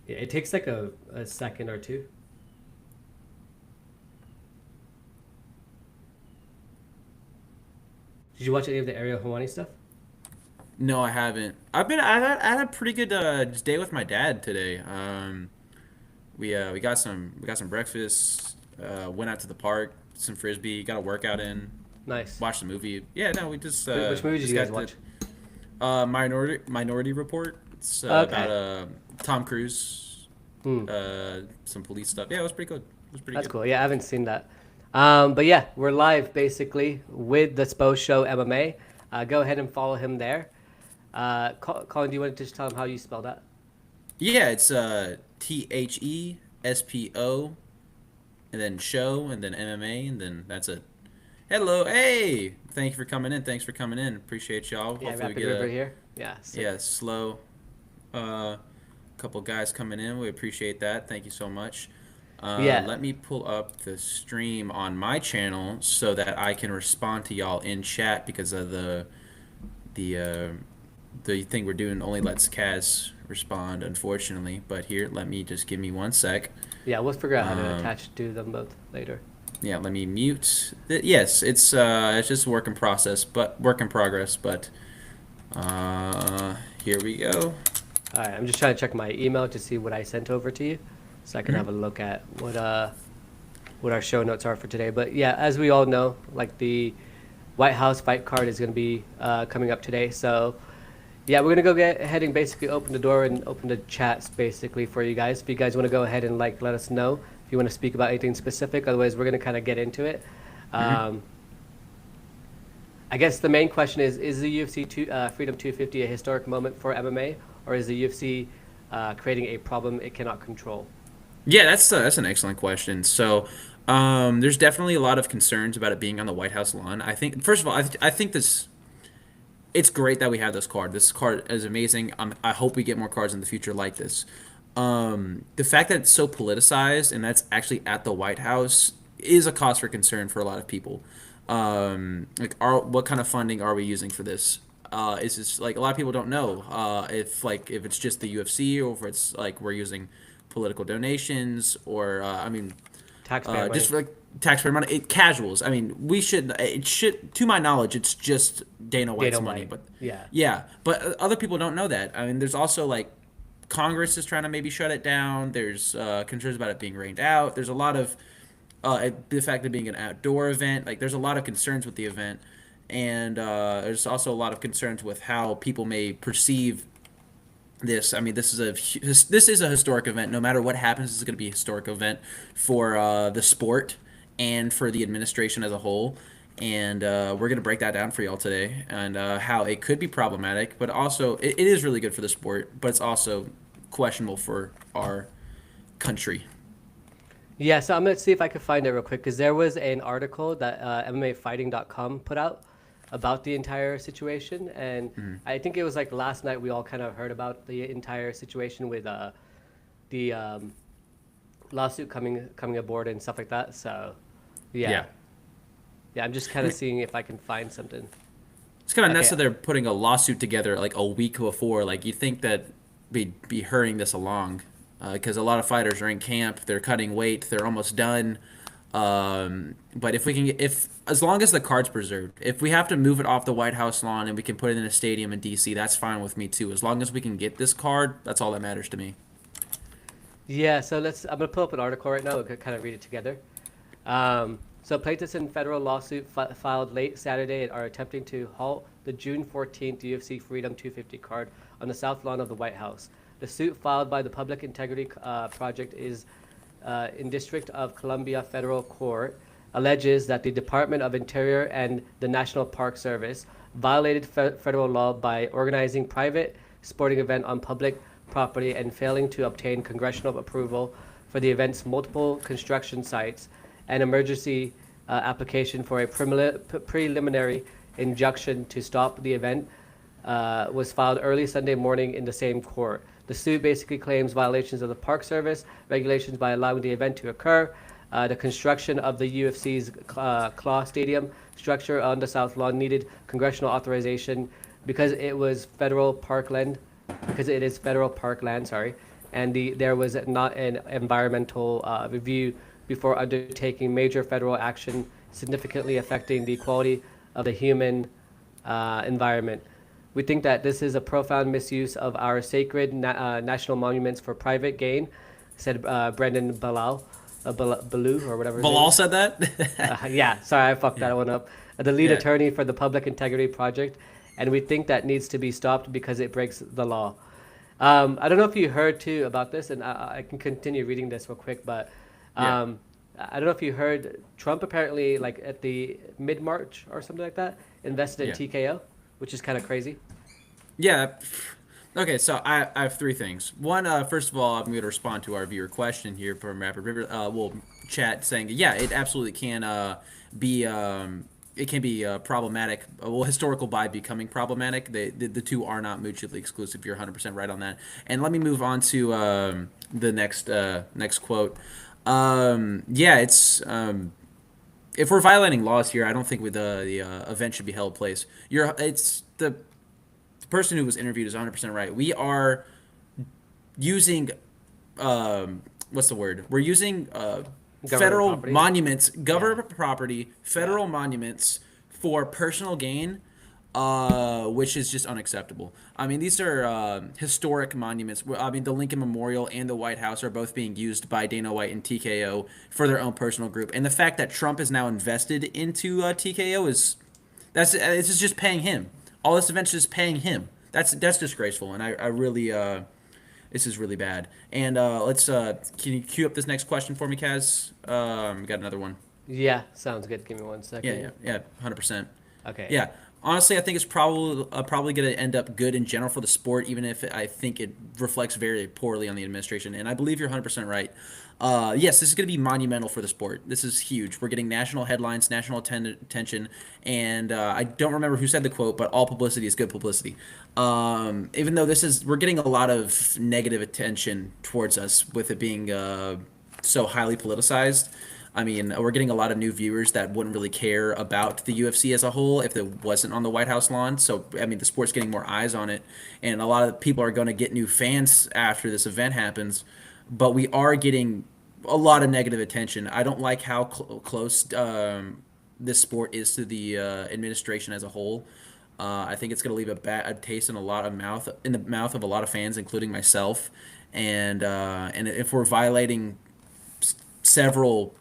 Yeah, it takes like a second or two. Did you watch any of the Ariel Hawani stuff? No, I haven't. I had a pretty good day with my dad today. We got some breakfast. Went out to the park, some frisbee, got a workout in, Nice. watched a movie. Yeah, no, we Which movie did just you guys got the watch? Minority Report. It's about Okay. Tom Cruise, Hmm. some police stuff. Yeah, it was pretty good. It was pretty That's good. cool. Yeah, I haven't seen that. But yeah, we're live basically with the Spo Show MMA. Go ahead and follow him there. Colin, do you want to just tell him how you spell that? Yeah, it's THESPO and then show and then MMA and then that's it. Hello, hey! Thank you for coming in. Thanks for coming in. Appreciate y'all. Yeah, Hopefully we Rapid get River a here. Yeah, sick. slow uh couple guys coming in. We appreciate that. Thank you so much. Yeah, Let me pull up the stream on my channel so that I can respond to y'all in chat because of the uh, the thing we're doing only lets Kaz respond, unfortunately. But here, let me just give me one sec. yeah, we'll figure out how to Um, attach to them both later. yeah, let me mute. Yes, it's just work in process, but work in progress. But here we go. All right, I'm just trying to check my email to see what I sent over to you, so I can have a look at what our show notes are for today. But yeah, as we all know, like the White House fight card is going to be coming up today. So yeah, we're gonna go get ahead and basically open the door and open the chats basically for you guys. If you guys want to go ahead and like let us know if you want to speak about anything specific. Otherwise, we're gonna kind of get into it. Hmm. Um, I guess the main question is the UFC Freedom 250 a historic moment for MMA, or is the UFC creating a problem it cannot control? Yeah, that's an excellent question. So, there's definitely a lot of concerns about it being on the White House lawn. I think, first of all, I think this it's great that we have this card. This card is amazing. I hope we get more cards in the future like this. The fact that it's so politicized and that's actually at the White House is a cause for concern for a lot of people. What kind of funding are we using for this? Is this like a lot of people don't know if it's just the UFC or if it's like we're using political donations or Taxpayer just money. for like taxpayer money, casuals. I mean, we should. It should, to my knowledge, it's just Dana Dana White's money. White. But Yeah. yeah, but other people don't know that. I mean, there's also like Congress is trying to maybe shut it down. There's concerns about it being rained out. There's a lot of the fact of being an outdoor event. Like, there's a lot of concerns with the event, and there's also a lot of concerns with how people may perceive this. I mean, this is a historic event. No matter what happens, this is going to be a historic event for the sport and for the administration as a whole. And we're going to break that down for y'all today and how it could be problematic, but also it is really good for the sport, but it's also questionable for our country. Yeah, so I'm gonna see if I can find it real quick because there was an article that MMAfighting.com put out about the entire situation, and I think it was like last night we all kind of heard about the entire situation with the lawsuit coming aboard and stuff like that. So, yeah, Yeah. yeah, I'm just kind of seeing if I can find something. It's kind of nuts Okay, that they're putting a lawsuit together like a week before. Like, you think that we'd be hurrying this along because a lot of fighters are in camp. They're cutting weight. They're almost done. But if we can get, if as long as the card's preserved, if we have to move it off the White House lawn and we can put it in a stadium in D.C., that's fine with me too. As long as we can get this card, that's all that matters to me. yeah, so let's. I'm gonna pull up an article right now. We could kind of read it together. So plaintiffs in federal lawsuit filed late Saturday are attempting to halt the June 14th UFC Freedom 250 card on the south lawn of the White House. The suit filed by the Public Integrity Project is in District of Columbia Federal Court alleges that the Department of Interior and the National Park Service violated federal law by organizing private sporting event on public property and failing to obtain congressional approval for the event's multiple construction sites. An emergency application for a preliminary injunction to stop the event was filed early Sunday morning in the same court. The suit basically claims violations of the Park Service regulations by allowing the event to occur. The construction of the UFC's Claw Stadium structure on the South Lawn needed congressional authorization because it was federal parkland, because it is federal parkland, sorry. and there was not an environmental review before undertaking major federal action significantly affecting the quality of the human environment. We think that this is a profound misuse of our sacred national monuments for private gain, said Brendan Belal, Baloo, or whatever his name Belal is. said that. Yeah, sorry, I fucked Yeah. that one up. The lead Yeah. attorney for the Public Integrity Project, and we think that needs to be stopped because it breaks the law. I don't know if you heard too about this, and I can continue reading this real quick, but Yeah. I don't know if you heard Trump apparently, like at the mid March or something like that, invested in Yeah. TKO, which is kind of crazy. Yeah. Okay, so I have three things. One, first of all, I'm going to respond to our viewer question here from Rapid River. We'll chat saying, yeah, it absolutely can be. It can be problematic. Well, historical by becoming problematic. The two are not mutually exclusive. You're 100% right on that. And let me move on to the next quote. Yeah, it's if we're violating laws here, I don't think the event should be held place. It's the person who was interviewed is 100% right. We are using what's the word? We're using Government federal property. monuments, Yeah. government property, federal monuments for personal gain, which is just unacceptable. I mean, these are historic monuments. I mean, the Lincoln Memorial and the White House are both being used by Dana White and TKO for their own personal group. And the fact that Trump is now invested into TKO is it's just paying him. All this event's just paying him. That's disgraceful, and I really this is really bad. And let's can you cue up this next question for me, Kaz? We got another one. Yeah, sounds good. Give me 1 second. Yeah, 100%. Okay. Yeah, honestly, I think it's probably going to end up good in general for the sport, even if I think it reflects very poorly on the administration. And I believe you're 100% right. Yes, this is going to be monumental for the sport. This is huge. We're getting national headlines, national attention, and I don't remember who said the quote, but all publicity is good publicity. Even though we're getting a lot of negative attention towards us with it being so highly politicized. I mean, we're getting a lot of new viewers that wouldn't really care about the UFC as a whole if it wasn't on the White House lawn. So, I mean, the sport's getting more eyes on it, and a lot of people are going to get new fans after this event happens. But we are getting a lot of negative attention. I don't like how close this sport is to the administration as a whole. I think it's going to leave a bad taste in the mouth of a lot of fans, including myself. And if we're violating several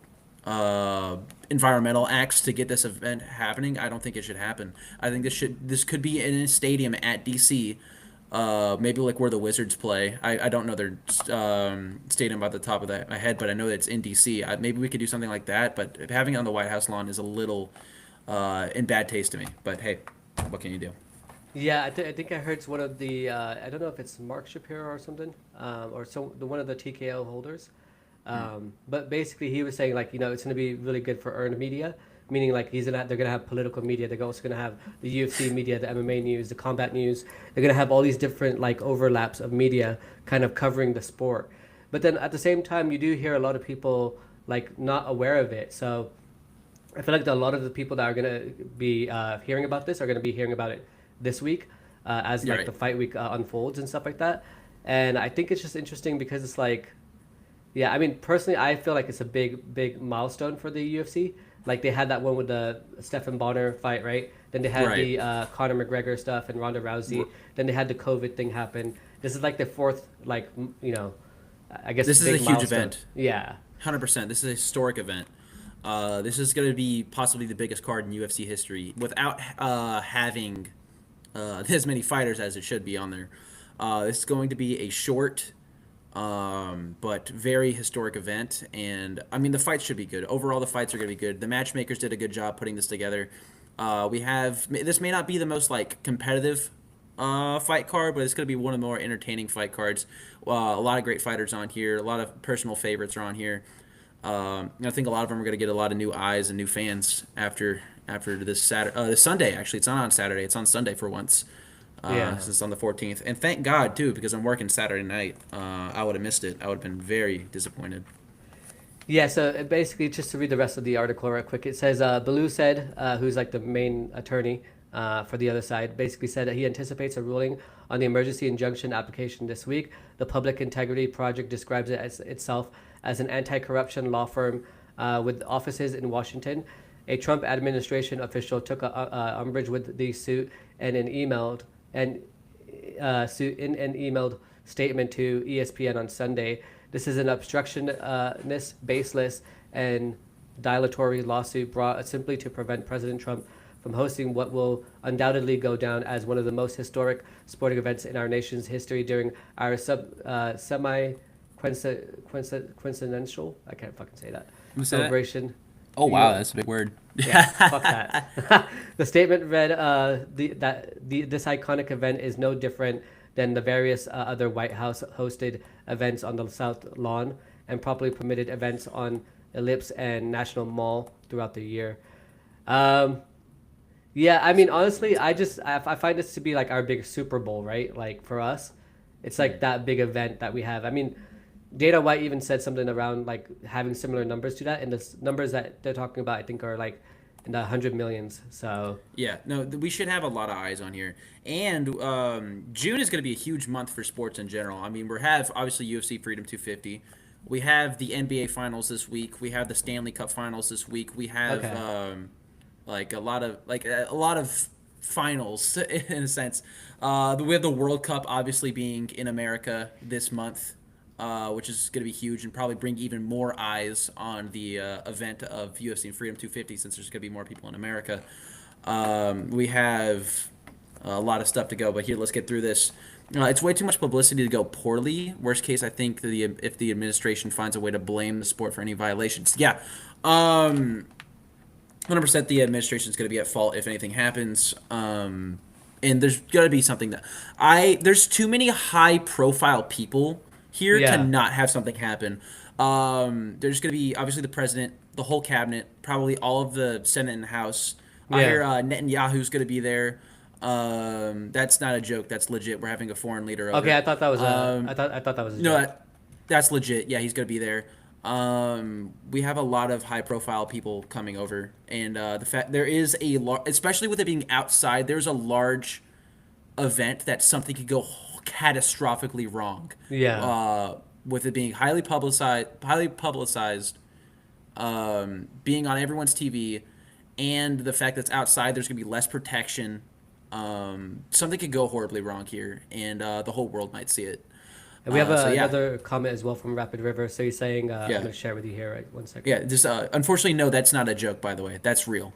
environmental acts to get this event happening, I don't think it should happen. I think this could be in a stadium at DC, maybe like where the Wizards play. I don't know their stadium by the top of my head, but I know that it's in DC. Maybe we could do something like that, but having it on the White House lawn is a little in bad taste to me. But hey, what can you do? Yeah, I think I heard one of the I don't know if it's Mark Shapiro or something, or one of the TKO holders. But basically, he was saying like it's going to be really good for earned media, meaning like they're going to have political media. They're also going to have the UFC media, the MMA news, the combat news. They're going to have all these different like overlaps of media kind of covering the sport. But then at the same time, you do hear a lot of people like not aware of it. So I feel like a lot of the people that are going to be hearing about this are going to be hearing about it this week as You're like right. the fight week unfolds and stuff like that. And I think it's just interesting because it's like. Yeah, I mean, personally, I feel like it's a big milestone for the UFC. Like, they had that one with the Stephen Bonner fight, right? Then they had the Conor McGregor stuff and Ronda Rousey. Then they had the COVID thing happen. This is like the fourth, like, I guess This is a big huge milestone. event. Yeah. 100%. This is a historic event. This is going to be possibly the biggest card in UFC history without having as many fighters as it should be on there. This is going to be a short but very historic event, and I mean the fights should be good. Overall, the fights are going to be good. The matchmakers did a good job putting this together. This may not be the most like competitive fight card, but it's going to be one of the more entertaining fight cards. A lot of great fighters on here. A lot of personal favorites are on here. I think a lot of them are going to get a lot of new eyes and new fans after this this Sunday. Actually, it's not on Saturday. It's on Sunday for once. Yeah. Since it's on the 14th. And thank God, too, because I'm working Saturday night. I would have missed it. I would have been very disappointed. Yeah, so basically, just to read the rest of the article real quick, it says Baloo said, who's like the main attorney for the other side, basically said that he anticipates a ruling on the emergency injunction application this week. The Public Integrity Project describes it as itself as an anti-corruption law firm with offices in Washington. A Trump administration official took umbrage with the suit in an emailed statement to ESPN on Sunday. This is an obstructionist, baseless, and dilatory lawsuit brought simply to prevent President Trump from hosting what will undoubtedly go down as one of the most historic sporting events in our nation's history during our semi-quintessential, I can't fucking say that, celebration. Oh, wow, that's a big word. Yeah, fuck that. The statement read this iconic event is no different than the various other White House hosted events on the South Lawn and properly permitted events on Ellipse and National Mall throughout the year. Yeah, I mean, honestly, I find this to be like our big Super Bowl, right? Like for us, it's like that big event that we have. I mean, Dana White even said something around like having similar numbers to that, and the numbers that they're talking about, I think, are like in the 100 millions. So yeah, no, we should have a lot of eyes on here, and June is going to be a huge month for sports in general. I mean, we have obviously UFC Freedom 250. We have the NBA Finals this week. We have the Stanley Cup Finals this week. We have a lot of finals in a sense. We have the World Cup obviously being in America this month, which is going to be huge and probably bring even more eyes on the event of UFC Freedom 250 since there's going to be more people in America. We have a lot of stuff to go, but here, let's get through this. It's way too much publicity to go poorly. Worst case, I think if the administration finds a way to blame the sport for any violations. Yeah. 100% the administration is going to be at fault if anything happens. And there's got to be something there's too many high profile people here to not have something happen. There's going to be obviously the president, the whole cabinet, probably all of the Senate and House. I hear Netanyahu's going to be there. That's not a joke. That's legit. We're having a foreign leader over. Okay, I thought that was I thought that was a joke. No, that's legit. Yeah, he's going to be there. We have a lot of high-profile people coming over, and the fact there is especially with it being outside, there's a large event that something could go catastrophically wrong. Yeah. With it being highly publicized, being on everyone's TV, and the fact that it's outside, there's gonna be less protection. Something could go horribly wrong here, and the whole world might see it. And we have another comment as well from Rapid River. So he's saying, I'm going to share with you here, right? 1 second. Yeah, just unfortunately, no, that's not a joke, by the way. That's real.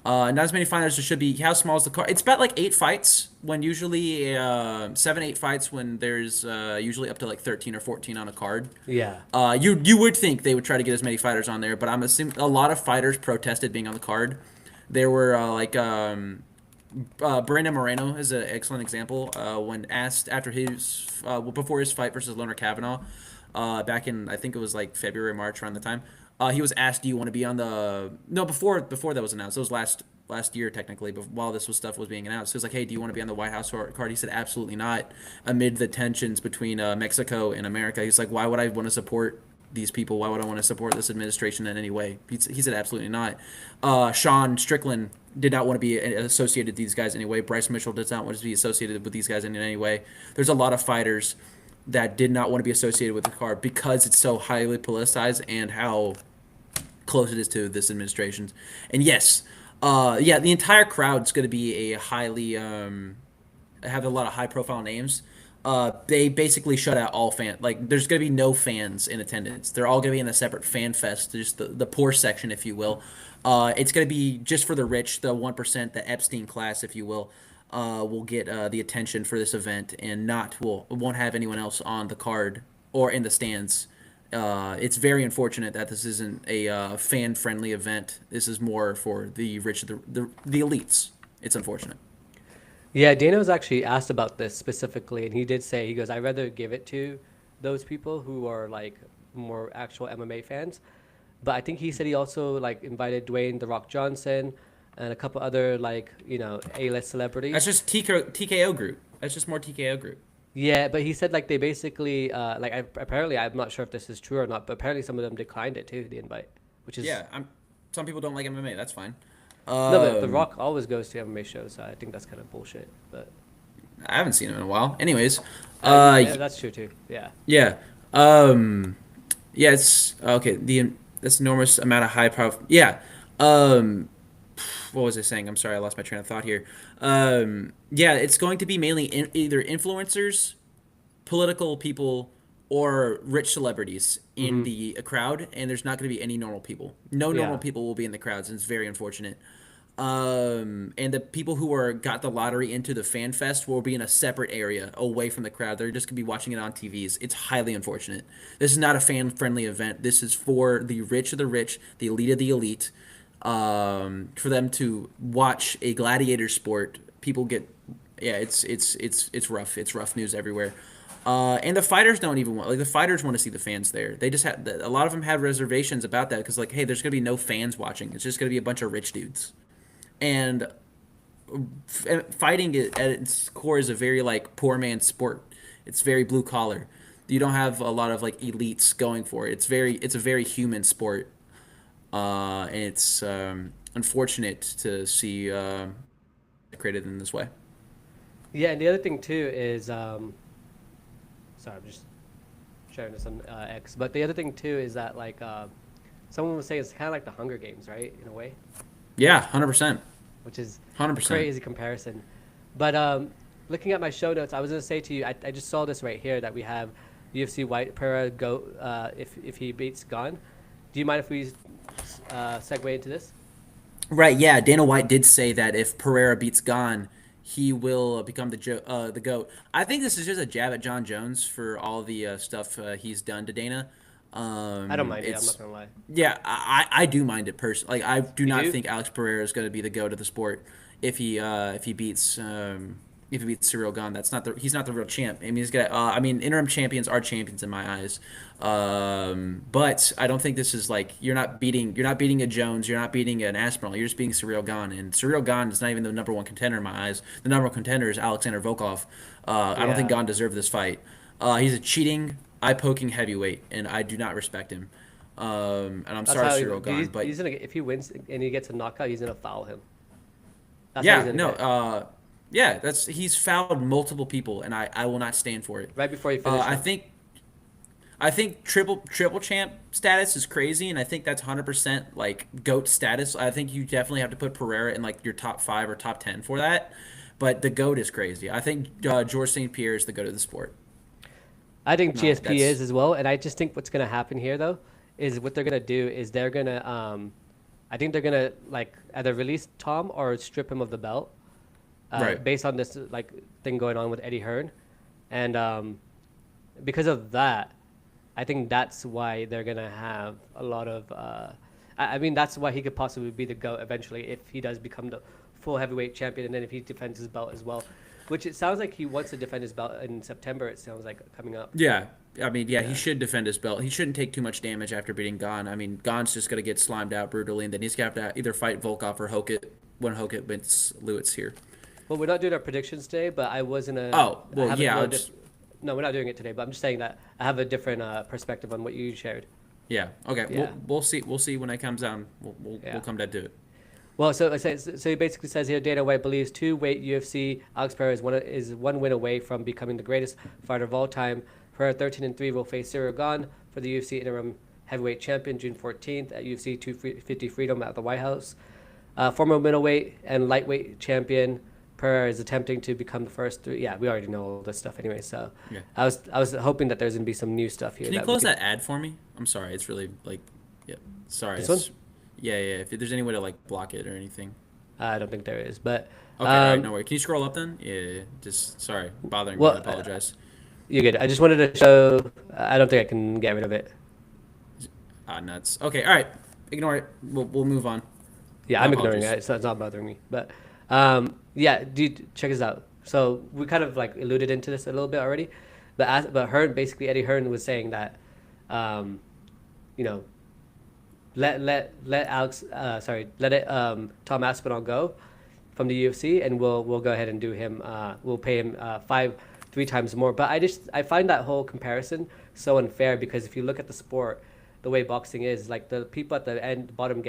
Not as many fighters as there should be. How small is the card? It's about like 8 fights, when usually 7-8 fights when there's usually up to like 13 or 14 on a card. Yeah. You would think they would try to get as many fighters on there, but I'm assuming a lot of fighters protested being on the card. There were Brandon Moreno is an excellent example. When asked after before his fight versus Leonard Kavanaugh, back in, I think it was like February, March, around the time, he was asked, "Do you want to be on the?" No, before that was announced. It was last year technically, but while this stuff was being announced, he was like, "Hey, do you want to be on the White House card?" He said, "Absolutely not." Amid the tensions between Mexico and America, he's like, "Why would I want to support these people? Why would I want to support this administration in any way?" He said, "Absolutely not." Sean Strickland did not want to be associated with these guys anyway. Bryce Mitchell does not want to be associated with these guys in any way. There's a lot of fighters that did not want to be associated with the card because it's so highly politicized and how close it is to this administration. And yes, the entire crowd's going to be a highly have a lot of high profile names. They basically shut out all fans. Like, there's going to be no fans in attendance. They're all going to be in a separate fan fest, just the poor section, if you will. It's going to be just for the rich, the 1%, the Epstein class, if you will get the attention for this event, and won't have anyone else on the card or in the stands. It's very unfortunate that this isn't a fan-friendly event. This is more for the rich, the elites. It's unfortunate. Yeah, Dana was actually asked about this specifically, and he did say, he goes, "I'd rather give it to those people who are like more actual MMA fans." But I think he said he also like invited Dwayne "The Rock" Johnson and a couple other like, A-list celebrities. That's just TKO group. That's just more TKO group. Yeah, but he said like they basically apparently, I'm not sure if this is true or not, but apparently some of them declined it too, the invite, which is some people don't like MMA. That's fine. No, but The Rock always goes to MMA shows, so I think that's kind of bullshit. But I haven't seen him in a while. Anyways, Yeah, that's true too. Yeah. yeah, um, yeah, it's okay. That's enormous amount of high profile. Yeah, um, what was I saying? I'm sorry, I lost my train of thought here. Yeah, it's going to be mainly either influencers, political people, or rich celebrities in Hmm. the crowd, and there's not going to be any normal people. No normal Yeah. people will be in the crowds, and it's very unfortunate. And the people who are got the lottery into the fan fest will be in a separate area away from the crowd. They're just gonna be watching it on TVs. It's highly unfortunate. This is not a fan friendly event. This is for the rich of the rich, the elite of the elite. For them to watch a gladiator sport, people get, yeah, it's rough. It's rough news everywhere. And the fighters don't even want, like, the fighters want to see the fans there. They just had a lot of them have reservations about that because, like, hey, there's gonna be no fans watching. It's just gonna be a bunch of rich dudes. And fighting at its core is a very like poor man's sport. It's very blue collar. You don't have a lot of like elites going for it. It's a very human sport, and it's unfortunate to see created in this way. Yeah, and the other thing too is, sorry, I'm just sharing this on X. But the other thing too is that like someone was saying it's kind of like the Hunger Games, right? In a way, Yeah, 100%, which is hundred a percent. crazy comparison. But looking at my show notes, I was gonna say to you, I just saw this right here that we have UFC White Pereira go if he beats Gane. Do you mind if we segue into this? Right, yeah. Dana White did say that if Pereira beats Gane, he will become the goat. I think this is just a jab at John Jones for all the stuff he's done to Dana. I don't mind it. I'm not It's gonna lie. Yeah, I do mind it personally. Like, I do You not do? think Alex Pereira is going to be the goat of the sport if he beats Ciryl Gane. That's not the He's not the real champ. I mean, he's got I mean, interim champions are champions in my eyes. But I don't think this is like you're not beating a Jones, you're not beating an Aspinall, you're just beating Ciryl Gane, and Ciryl Gane is not even the number one contender in my eyes. The number one contender is Alexander Volkov. I don't think Yeah. Gane deserved this fight. He's a cheating, eye poking heavyweight, and I do not respect him. And I'm That's sorry, how Ciryl Gane, but he's gonna if he wins and he gets a knockout, he's gonna foul him. That's how he's yeah, gonna no, get yeah, that's he's fouled multiple people, and I will not stand for it. right before he Uh, finished I him. think I think triple champ status is crazy, and I think that's 100% like goat status. I think you definitely have to put Pereira in like your top 5 or top 10 for that. But the goat is crazy. I think George St. Pierre is the goat of the sport. I think No, GSP that's is as well, and I just think what's gonna happen here though is what they're gonna do is they're gonna I think they're gonna like either release Tom or strip him of the belt, right. based on this like thing going on with Eddie Hearn, and because of that, I think that's why they're gonna have a lot of. I mean, that's why he could possibly be the GOAT eventually if he does become the full heavyweight champion, and then if he defends his belt as well, which it sounds like he wants to defend his belt in September. It sounds like coming up. Yeah. I mean, yeah, he Yeah. should defend his belt. He shouldn't take too much damage after beating Gane. I mean, Gane's just going to get slimed out brutally, and then he's going to have to either fight Volkov or Hokit when Hokit wins Lewis here. Well, we're not doing our predictions today, but I was in a. Oh, I well, have yeah, a I'll little just, no, we're not doing it today, but I'm just saying that I have a different perspective on what you shared. yeah. Okay, Yeah. we'll see. We'll see when it comes down. Yeah. We'll come down to it. Well, so it says, so he basically says here, Dana White believes two-weight UFC Alex Pereira is one win away from becoming the greatest fighter of all time. Pereira 13-3 will face Ciryl Gane for the UFC interim heavyweight champion June 14th at UFC 250 Freedom at the White House. Former middleweight and lightweight champion Pereira is attempting to become the first three. Yeah, we already know all this stuff anyway. So Yeah. I was hoping that there's gonna be some new stuff here. Can you that we close could, that ad for me? I'm sorry. It's really like, yeah. Sorry. This one? Yeah, yeah. If there's any way to like block it or anything. I don't think there is, but Okay, all right, no worry. Can you scroll up then? Yeah, yeah, yeah. Just sorry, bothering me. I well, apologize. you're good. I just wanted to show. I don't think I can get rid of it. Ah, nuts. Okay, all right. Ignore it. We'll move on. Yeah, My I'm ignoring apologies. it, so it's not bothering me. But yeah, dude, check this out. So we kind of like alluded into this a little bit already, but Hearn basically Eddie Hearn was saying that, you know, let Alex let it Tom Aspinall go from the UFC, and we'll go ahead and do him. We'll pay him 3 times more. But I find that whole comparison so unfair because if you look at the sport, the way boxing is, like the people at the bottom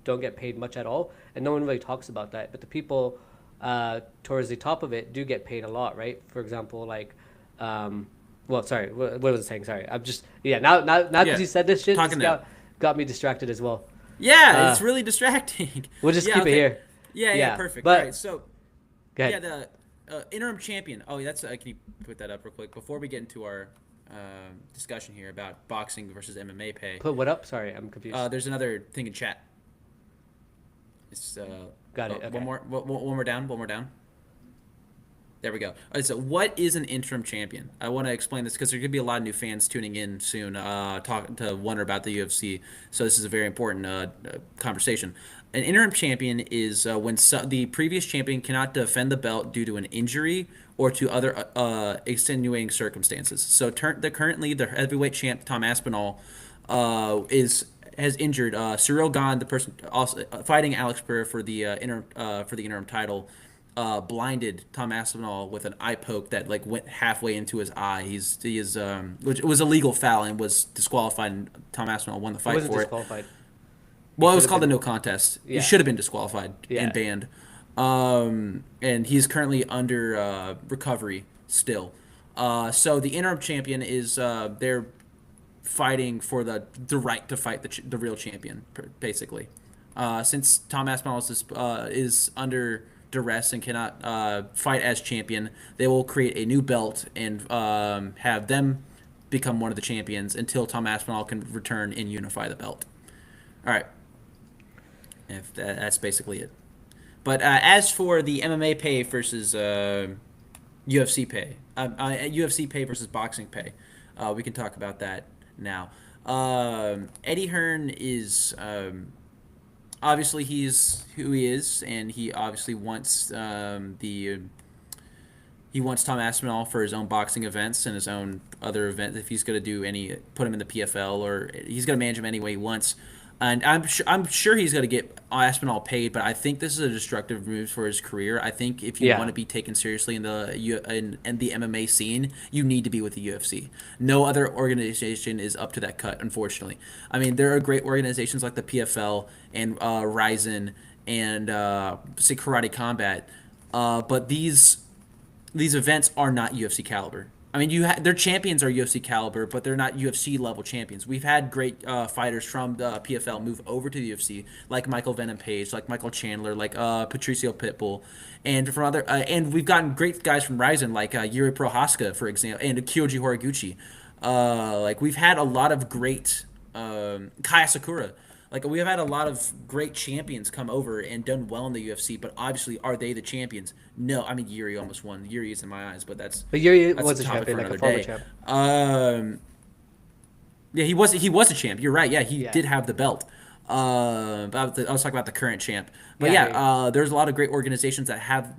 don't get paid much at all, and no one really talks about that. But the people towards the top of it do get paid a lot, right? For example, like, well, sorry, what was I saying? Sorry, I'm just now because you said this shit, Talking now. got me distracted as well. Yeah, it's really distracting. We'll just Yeah, keep it okay. here. Yeah, perfect. But All right, so go yeah, ahead. the interim champion. Oh, that's can you put that up real quick before we get into our discussion here about boxing versus MMA pay? Put what up? Sorry, I'm confused. There's another thing in chat. It's Got it. Okay. one more down, one more down. There we go. All right, so what is an interim champion? I want to explain this because there could be a lot of new fans tuning in soon, talking to wonder about the UFC. So this is a very important conversation. An interim champion is when the previous champion cannot defend the belt due to an injury or to other extenuating circumstances. So currently the heavyweight champ Tom Aspinall has injured Ciryl Gane, the person also fighting Alex Pereira for the interim title. Blinded Tom Aspinall with an eye poke that like went halfway into his eye. Which was a legal foul and was disqualified. And Tom Aspinall won the He fight wasn't for it. disqualified. He Well, it should was have called a been. no contest. He Yeah. should have been disqualified Yeah. and banned. And he's currently under recovery still. So the interim champion is they're fighting for the right to fight the real champion, basically. Since Tom Aspinall is under duress and cannot fight as champion, they will create a new belt and have them become one of the champions until Tom Aspinall can return and unify the belt. All right. That's basically it. But as for the MMA pay versus UFC pay, UFC pay versus boxing pay, we can talk about that now. Eddie Hearn is obviously he's who he is, and he obviously wants he wants Tom Aspinall for his own boxing events and his own other events. If he's going to do put him in the PFL, or he's going to manage him any way he wants. And I'm sure he's going to get Aspinall paid, but I think this is a destructive move for his career. I think if you want to be taken seriously in the MMA scene, you need to be with the UFC. No other organization is up to that cut, unfortunately. I mean, there are great organizations like the PFL and Ryzen and say Karate Combat, but these events are not UFC caliber. I mean, their champions are UFC caliber, but they're not UFC level champions. We've had great fighters from the PFL move over to the UFC, like Michael Venom Page, like Michael Chandler, like Patricio Pitbull, and from and we've gotten great guys from Ryzen, like Yuri Prohaska, for example, and Kyoji Horiguchi. Like we've had a lot of great Kaya Sakura. Like we have had a lot of great champions come over and done well in the UFC, but obviously, are they the champions? No, I mean Yuri almost won. Yuri is in my eyes, but But Yuri that's was a a topic champion, for like a another former day. champ. Yeah, he was a champ. You're right. Yeah, he Yeah. did have the belt. I was talking about the current champ, but Yeah. there's a lot of great organizations that have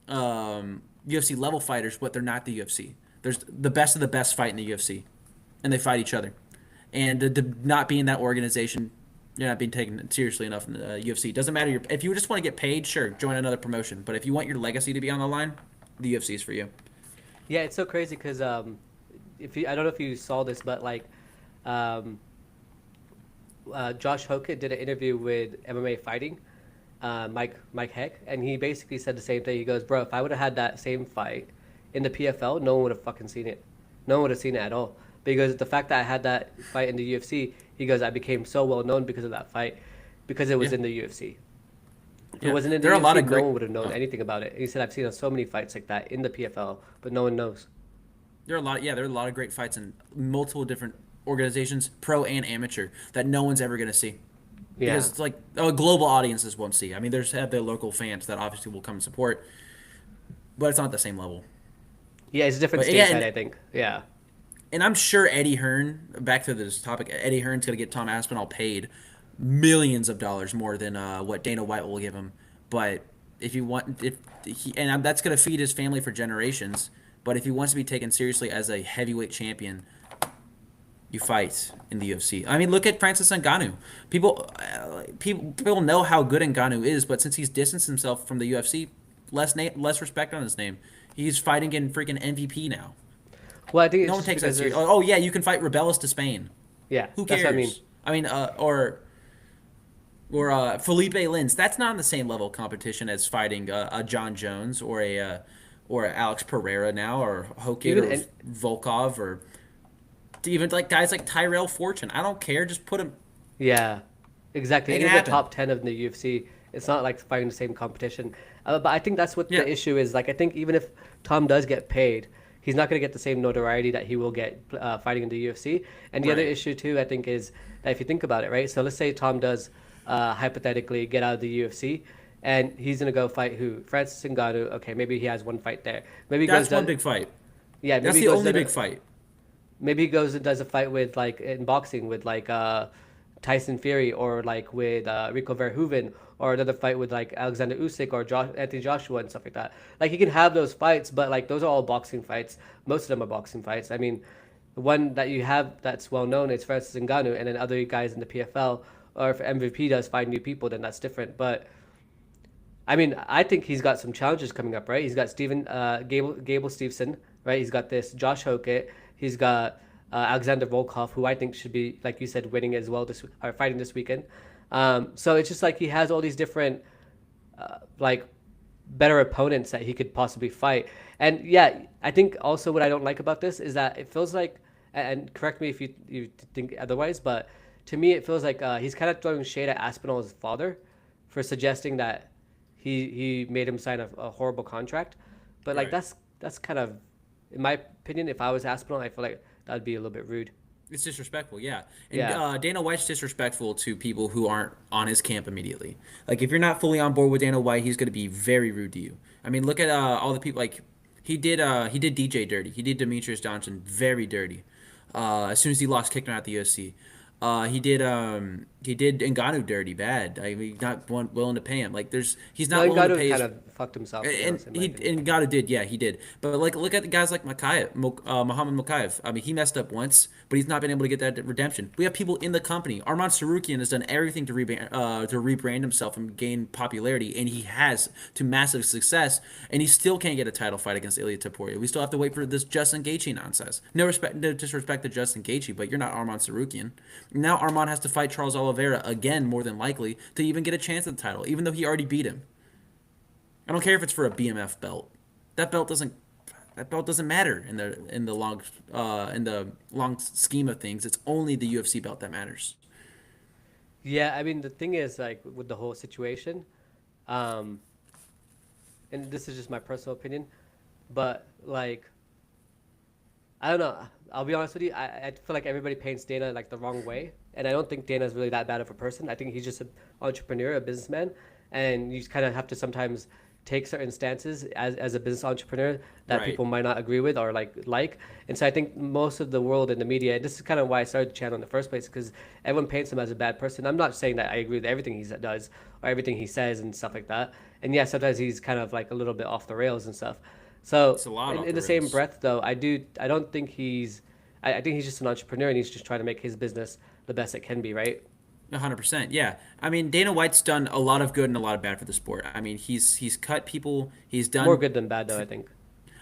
UFC level fighters, but they're not the UFC. There's the best of the best fight in the UFC, and they fight each other. And to not be in that organization, you're not being taken seriously enough in the UFC. It doesn't matter if you just want to get paid, sure, join another promotion. But if you want your legacy to be on the line, the UFC is for you. Yeah, it's so crazy because I don't know if you saw this, but like Josh Hokit did an interview with MMA Fighting, Mike Heck, and he basically said the same thing. He goes, "Bro, if I would have had that same fight in the PFL, no one would have fucking seen it. No one would have seen it at all. Because the fact that I had that fight in the UFC, he goes, I became so well known because of that fight, because it was in the UFC. If it wasn't in the There are a UFC, lot of no great. one would have known anything about it." And he said, "I've seen so many fights like that in the PFL, but no one knows." There are a lot. Yeah, there are a lot of great fights in multiple different organizations, pro and amateur, that no one's ever gonna see. Yeah. Because it's like global audiences won't see. I mean, have their local fans that obviously will come and support, but it's not the same level. Yeah, it's a different But yeah, stateside, I think. Yeah. And I'm sure Eddie Hearn, back to this topic, Eddie Hearn's going to get Tom Aspinall paid millions of dollars more than what Dana White will give him. But if you want, that's going to feed his family for generations. But if he wants to be taken seriously as a heavyweight champion, you fight in the UFC. I mean, look at Francis Ngannou. People know how good Ngannou is, but since he's distanced himself from the UFC, less respect on his name. He's fighting in freaking MVP now. Well, I think it's No one just takes that because serious. Oh yeah, you can fight Rebellis to Spain. yeah, Who that's cares? what I mean. I mean, or Or Felipe Lins. That's not on the same level of competition as fighting a John Jones or Alex Pereira now, or Hokit Even or and Volkov, or even like guys like Tyrell Fortune. I don't care. Just put him. yeah, exactly. Make And it in the happen. top 10 of the UFC, it's not like fighting the same competition. But I think that's what Yeah. the issue is. Like, I think even if Tom does get paid, he's not going to get the same notoriety that he will get fighting in the UFC. And the other Right. issue, too, I think, is that if you think about it, right? So let's say Tom does hypothetically get out of the UFC. And he's gonna go fight who? Francis Ngannou. Okay, maybe he has one fight there. Maybe he goes That's one does, big fight. yeah. That's Maybe he the goes only does big a, fight. maybe he goes and does a fight with like in boxing with like Tyson Fury or like with Rico Verhoeven or another fight with like Alexander Usyk or Anthony Joshua and stuff like that. Like he can have those fights, but like those are all boxing fights. Most of them are boxing fights. I mean, the one that you have that's well known is Francis Ngannou, and then other guys in the PFL. Or if MVP does find new people, then that's different. But I mean, I think he's got some challenges coming up, right? He's got Gable Stevenson, right? He's got this Josh Hokit. He's got Alexander Volkov, who I think should be, like you said, winning as well or fighting this weekend. So it's just like he has all these different, like, better opponents that he could possibly fight. And yeah, I think also what I don't like about this is that it feels like, and correct me if you think otherwise, but to me it feels like he's kind of throwing shade at Aspinall's father for suggesting that he made him sign a horrible contract. But like Right. that's kind of, in my opinion, if I was Aspinall, I feel like that'd be a little bit rude. It's disrespectful, yeah. And Yeah. Dana White's disrespectful to people who aren't on his camp immediately. Like, if you're not fully on board with Dana White, he's going to be very rude to you. I mean, look at all the people. Like, he did DJ dirty. He did Demetrius Johnson very dirty. As soon as he lost, kicked him out of the UFC. He did Ngannou dirty bad. I mean, not willing to pay him. Like, he's No, not willing to Ngannou pay kind his. of fucked himself, to be And honest, in my he opinion. and Gata did, yeah, he did. But like, look at the guys like Muhammad Mokaev. I mean, he messed up once, but he's not been able to get that redemption. We have people in the company. Arman Sarukian has done everything to rebrand himself and gain popularity, and he has to massive success. And he still can't get a title fight against Ilya Topuria. We still have to wait for this Justin Gaethje nonsense. No disrespect to Justin Gaethje, but you're not Arman Sarukian. Now Arman has to fight Charles Oliveira again, more than likely, to even get a chance at the title, even though he already beat him. I don't care if it's for a BMF belt. That belt doesn't that belt doesn't matter in the long scheme of things. It's only the UFC belt that matters. Yeah, I mean the thing is like with the whole situation, um, and this is just my personal opinion, but like I don't know. I'll be honest with you. I feel like everybody paints Dana like the wrong way, and I don't think Dana's really that bad of a person. I think he's just an entrepreneur, a businessman, and you just kind of have to sometimes take certain stances as a business entrepreneur that Right. people might not agree with or like. And so I think most of the world and the media, and this is kind of why I started the channel in the first place, because everyone paints him as a bad person. I'm not saying that I agree with everything he does or everything he says and stuff like that. And yeah, sometimes he's kind of like a little bit off the rails and stuff. So It's a lot off in the the same rails. breath, though, I don't think I think he's just an entrepreneur and he's just trying to make his business the best it can be, right? 100%. Yeah. I mean, Dana White's done a lot of good and a lot of bad for the sport. I mean, he's cut people. He's More done. good than bad, though, I think.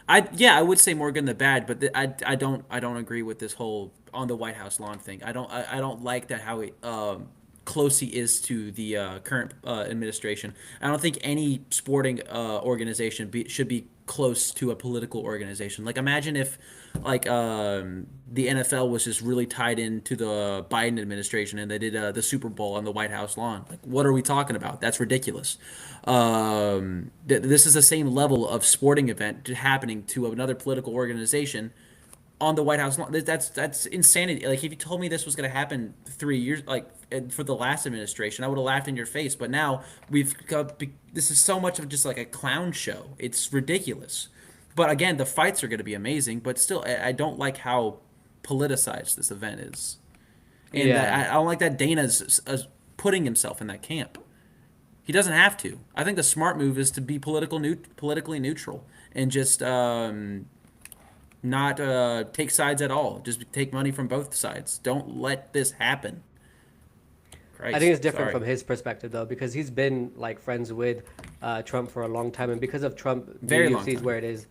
I would say more good than bad, but I don't agree with this whole on the White House lawn thing. I don't like that how close he is to the current administration. I don't think any sporting organization should be close to a political organization. Like, imagine if like the NFL was just really tied into the Biden administration and they did the Super Bowl on the White House lawn. Like, what are we talking about? That's ridiculous. This is the same level of sporting event happening to another political organization on the White House lawn. That's insanity. Like, if you told me this was going to happen 3 years, like for the last administration, I would have laughed in your face. But now this is so much of just like a clown show. It's ridiculous. But again, the fights are going to be amazing. But still, I don't like how politicized this event is, and Yeah. I don't like that Dana's putting himself in that camp. He doesn't have to. I think the smart move is to be politically neutral and just not take sides at all. Just take money from both sides. Don't let this happen. I think it's Christ, different sorry. from his perspective, though, because he's been like friends with Trump for a long time. And because of Trump, the Very long UFC is time. where it is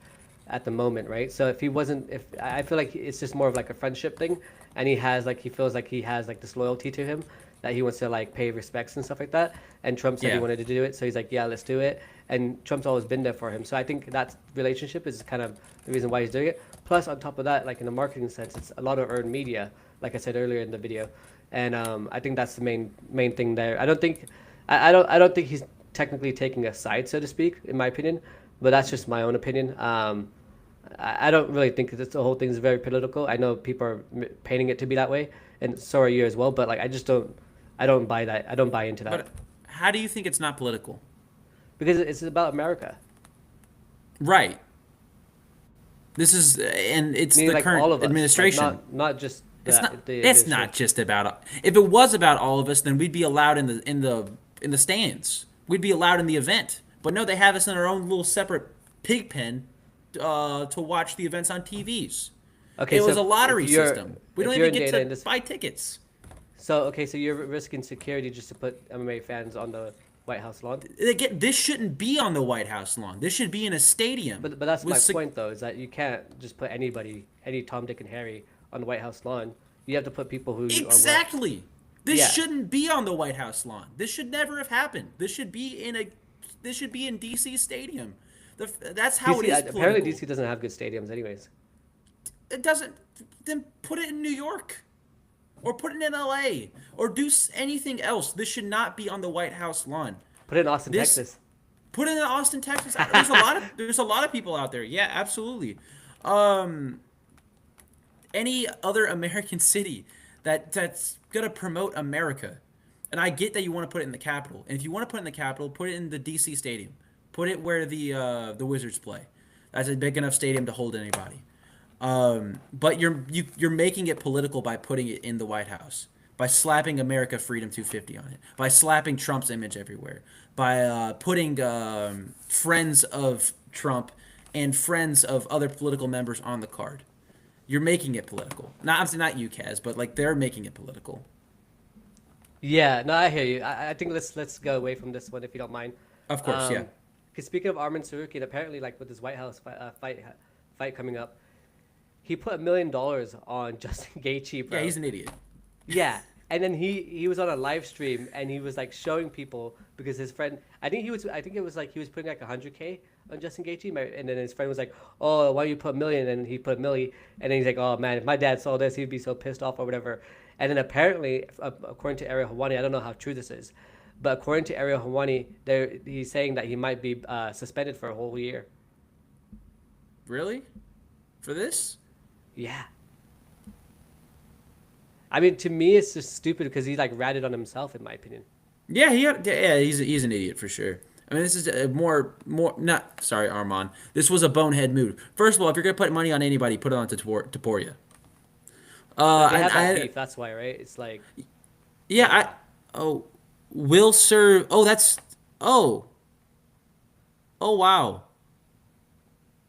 at the moment, right? So if he wasn't, if I feel like it's just more of like a friendship thing, and he feels like he has like this loyalty to him that he wants to like pay respects and stuff like that. And Trump said he Yeah. wanted to do it, so he's like, yeah, let's do it. And Trump's always been there for him. So I think that relationship is kind of the reason why he's doing it. Plus, on top of that, like in a marketing sense, it's a lot of earned media, like I said earlier in the video. And I think that's the main thing there. I don't think he's technically taking a side, so to speak, in my opinion. But that's just my own opinion. I don't really think that the whole thing is very political. I know people are painting it to be that way, and so are you as well. But like, I don't buy that. I don't buy into that. But how do you think it's not political? Because it's about America. Right. This is, and it's Meaning, the like, current all of us, administration. like, not just It's the, not. the It's not administration. just about. If it was about all of us, then we'd be allowed in the stands. We'd be allowed in the event. But no, they have us in our own little separate pig pen to watch the events on TVs. Okay, It was so a lottery if you're- system. We if don't you're even in get data to industry- buy tickets. So okay, so you're risking security just to put MMA fans on the White House lawn. Again, this shouldn't be on the White House lawn. This should be in a stadium. But that's with my point though, is that you can't just put anybody, any Tom, Dick, and Harry on the White House lawn. You have to put people who Exactly. This Yeah. shouldn't be on the White House lawn. This should never have happened. This should be in DC Stadium. That's how it is political. Apparently, DC doesn't have good stadiums, anyways. It doesn't. Then put it in New York, or put it in LA, or do anything else. This should not be on the White House lawn. Put it in Austin, This- Texas. Put it in Austin, Texas. There's a lot of people out there. Yeah, absolutely. Any other American city that's gonna promote America, and I get that you want to put it in the capital. And if you want to put it in the capital, put it in the DC stadium. Put it where the Wizards play. That's a big enough stadium to hold anybody. But you're making it political by putting it in the White House, by slapping America Freedom 250 on it, by slapping Trump's image everywhere, by putting friends of Trump and friends of other political members on the card. You're making it political. Not you, Kaz, but like they're making it political. Yeah, no, I hear you. I think let's go away from this one if you don't mind. Of course, yeah. Because speaking of Arman Sarukian, apparently, like with his White House fight coming up, he put $1 million on Justin Gaethje, bro. Yeah, he's an idiot. Yeah, and then he was on a live stream and he was like showing people because his friend, I think it was like he was putting like 100K on Justin Gaethje, and then his friend was like, oh, why don't you put $1 million? And he put $1 million, and then he's like, oh man, if my dad saw this, he'd be so pissed off or whatever. And then apparently, according to Ariel Helwani, I don't know how true this is, but according to Ariel Helwani, he's saying that he might be suspended for a whole year. Really? For this? Yeah. I mean, to me, it's just stupid because he like ratted on himself, in my opinion. Yeah, he's an idiot for sure. I mean, this is a not sorry, Armand. This was a bonehead move. First of all, if you're gonna put money on anybody, put it on Topuria. They have that beef, that's why, right? It's like, Yeah, will serve. Oh wow.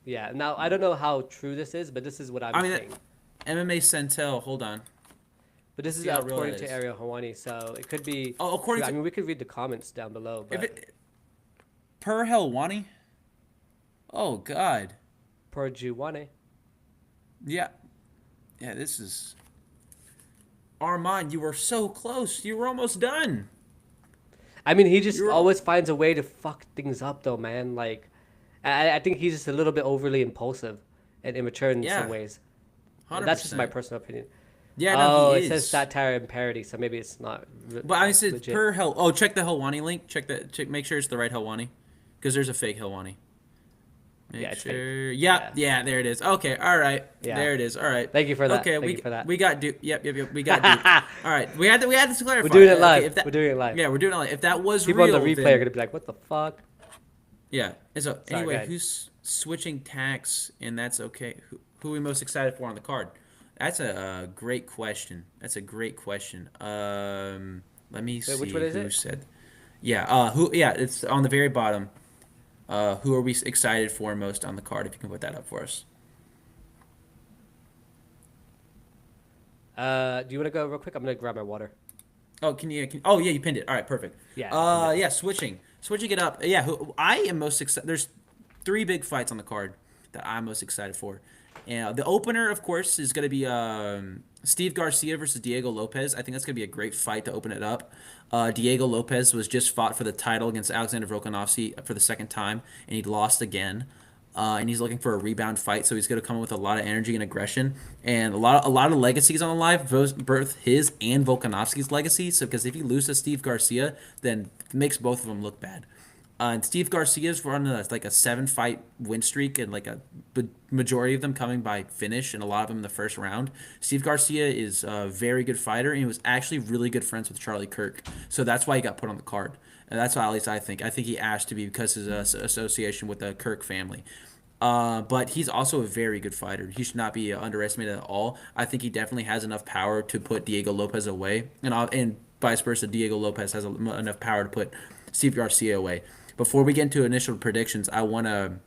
yeah. Now I don't know how true this is, but this is what I'm saying. MMA Centel. Hold on. But this is See how real according that to is. Ariel Helwani, so it could be. Oh, according I to mean, we could read the comments down below, but per Helwani. Oh God. per Juwane. Yeah. Yeah, this is Armand, you were so close. You were almost done. I mean, he just always finds a way to fuck things up, though, man. Like, I think he's just a little bit overly impulsive and immature in some ways. 100%. That's just my personal opinion. Yeah, no, he it is. says satire and parody, so maybe it's not. But I said legit. per Hel. Oh, check the Helwani link. Make sure it's the right Helwani, because there's a fake Helwani. It's Fake. fake. Yeah, there it is. Okay, all right. Yeah. There it is. All right. Thank you for that. Okay, Thank you for that. we got Duke. Yep. We got Duke. All right, we had to clarify. We're doing it live. Okay, We're doing it live. Yeah, we're doing it live. If that was People real, on the replay then, are gonna be like, "What the fuck?" Yeah. So go anyway, ahead. who's switching tacks, and that's okay. Who are we most excited for on the card? That's a great question. Let me see which one is who it? said. Yeah. Who? Yeah. It's on the very bottom. Who are we excited for most on the card? If you can put that up for us. Do you want to go real quick? I'm gonna grab my water. Oh, oh yeah, you pinned it. All right, perfect. Yeah. Yeah. Switching it up. Yeah. Who I am most excited. There's 3 big fights on the card that I'm most excited for. And the opener, of course, is going to be Steve Garcia versus Diego Lopes. I think that's going to be a great fight to open it up. Diego Lopes was just fought for the title against Alexander Volkanovski for the second time, and he lost again. And he's looking for a rebound fight, so he's going to come in with a lot of energy and aggression, and a lot of legacies on the line, both his and Volkanovski's legacy. So, because if he loses to Steve Garcia, then it makes both of them look bad. And Steve Garcia's running like a 7-fight win streak, and like a majority of them coming by finish, and a lot of them in the first round. Steve Garcia is a very good fighter, and he was actually really good friends with Charlie Kirk, so that's why he got put on the card. And that's why, at least I think. I think he asked to be because of his association with the Kirk family. But he's also a very good fighter. He should not be underestimated at all. I think he definitely has enough power to put Diego Lopes away, and vice versa. Diego Lopes has enough power to put Steve Garcia away. Before we get into initial predictions, I don't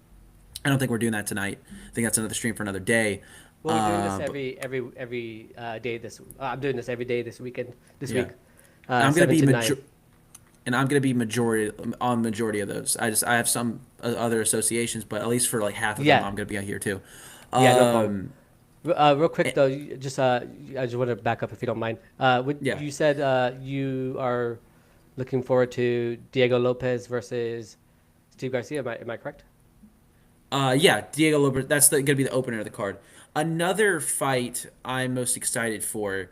think we're doing that tonight. I think that's another stream for another day. Well, we're doing this every day I'm doing this every day this weekend. This week. I'm gonna be 7 to 9. and I'm gonna be majority of those. I have some other associations, but at least for like half of them, I'm gonna be out here too. Yeah, no problem. Real quick though, I just want to back up if you don't mind. You said you are looking forward to Diego Lopes versus Steve Garcia. Am I correct? Yeah, Diego Lopes. That's going to be the opener of the card. Another fight I'm most excited for.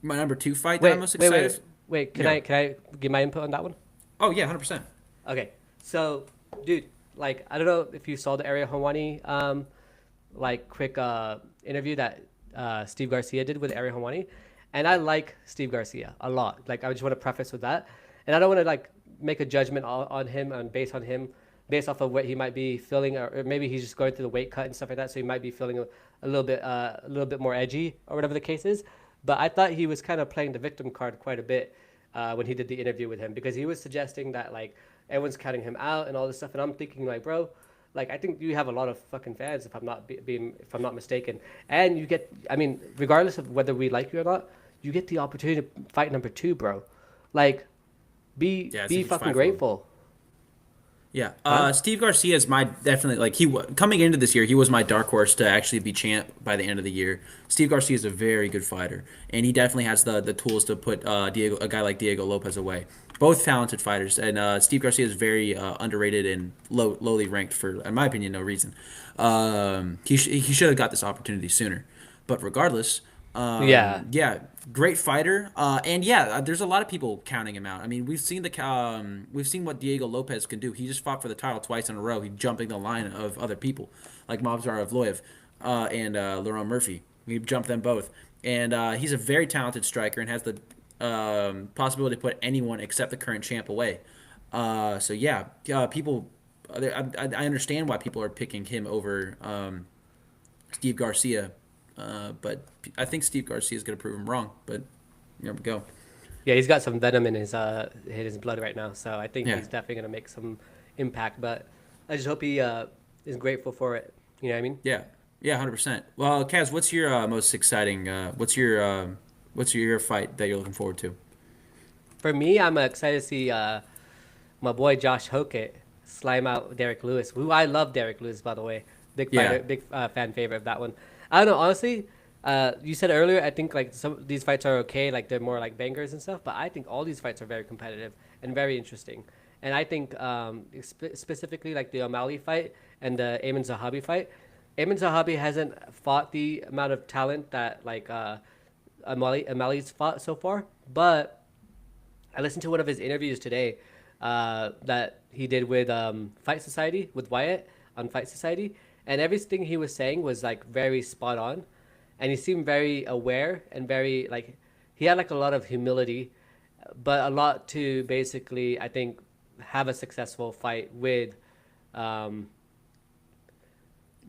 My number 2 fight that I'm most excited. Wait. Can I give my input on that one? Oh yeah, 100%. Okay, so dude, like I don't know if you saw the Ariel Helwani quick interview that Steve Garcia did with Ariel Helwani. And I like Steve Garcia a lot. Like, I just want to preface with that. And I don't want to, like, make a judgment on him and based off of what he might be feeling, or maybe he's just going through the weight cut and stuff like that, so he might be feeling a little bit more edgy or whatever the case is. But I thought he was kind of playing the victim card quite a bit when he did the interview with him, because he was suggesting that, like, everyone's counting him out and all this stuff. And I'm thinking, like, bro, like, I think you have a lot of fucking fans, if I'm not mistaken. And you get, I mean, regardless of whether we like you or not, you get the opportunity to fight number 2, bro. Like, be fucking grateful. Yeah, Steve Garcia is my definitely, like, coming into this year, he was my dark horse to actually be champ by the end of the year. Steve Garcia is a very good fighter, and he definitely has the tools to put a guy like Diego Lopes away. Both talented fighters, and Steve Garcia is very underrated and lowly ranked for, in my opinion, no reason. He should have got this opportunity sooner, but regardless. Yeah, great fighter. And yeah, there's a lot of people counting him out. I mean, we've seen what Diego Lopes can do. He just fought for the title twice in a row. He's jumping the line of other people, like Movsar Evloev, and Lerone Murphy. We jumped them both. And he's a very talented striker and has the possibility to put anyone except the current champ away. So yeah, people. I understand why people are picking him over Steve Garcia. But I think Steve Garcia is going to prove him wrong. But there we go. Yeah, he's got some venom in his blood right now, so I think he's definitely going to make some impact. But I just hope he is grateful for it. You know what I mean? Yeah, 100%. Well, Kaz, what's your most exciting? What's your fight that you're looking forward to? For me, I'm excited to see my boy Josh Hokit slime out Derrick Lewis. Who I love Derrick Lewis, by the way. Big fan favorite of that one. I don't know, honestly. You said earlier, I think like some of these fights are okay, like they're more like bangers and stuff. But I think all these fights are very competitive and very interesting. And I think specifically like the O'Malley fight and the Aiemann Zahabi fight. Aiemann Zahabi hasn't fought the amount of talent that like O'Malley's fought so far. But I listened to one of his interviews today that he did with Fight Society, with Wyatt on Fight Society. And everything he was saying was like very spot on, and he seemed very aware and very like he had like a lot of humility, but a lot to basically I think have a successful fight with Sean.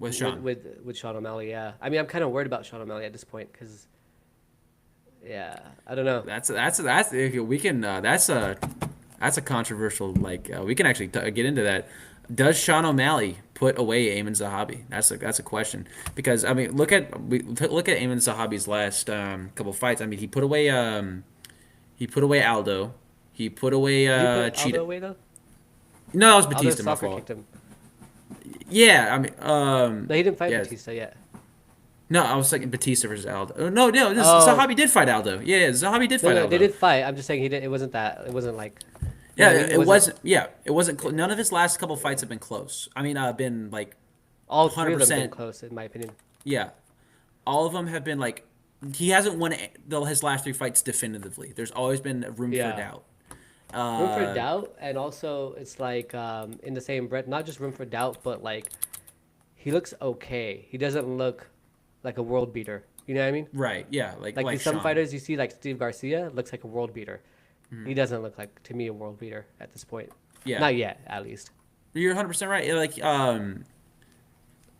with Sean O'Malley. Yeah, I mean I'm kind of worried about Sean O'Malley at this point because I don't know. That's we can that's a controversial we can actually get into that. Does Sean O'Malley put away Aiemann Zahabi? That's a question because I mean look at Aiemann Zahabi's last couple fights. I mean he put away Aldo. He put away Cheetah. Aldo away though? No, that was Batista. My fault. Kicked him. Yeah, I mean no, he didn't fight Batista yet. No, I was thinking Batista versus Aldo. No, this Oh, Zahabi did fight Aldo. Yeah, Zahabi did no, fight no, they Aldo. did fight. I'm just saying he did. It wasn't that. It wasn't like, you know Yeah, what I mean? It it wasn't. wasn't. Yeah, it wasn't. None of his last couple fights have been close. I mean, been like All three of them been 100%. close, in my opinion. Yeah, all of them have been like he hasn't won his last three fights definitively. There's always been room for Yeah. doubt. Room for Uh, doubt, and also it's like in the same breath, not just room for doubt, but like he looks okay. He doesn't look like a world beater. You know what I mean? right. Yeah. Like Like these some Sean. fighters you see, like Steve Garcia, looks like a world beater. He doesn't look like to me a world beater at this point. Yeah. Not yet, at least. You're 100% right. Like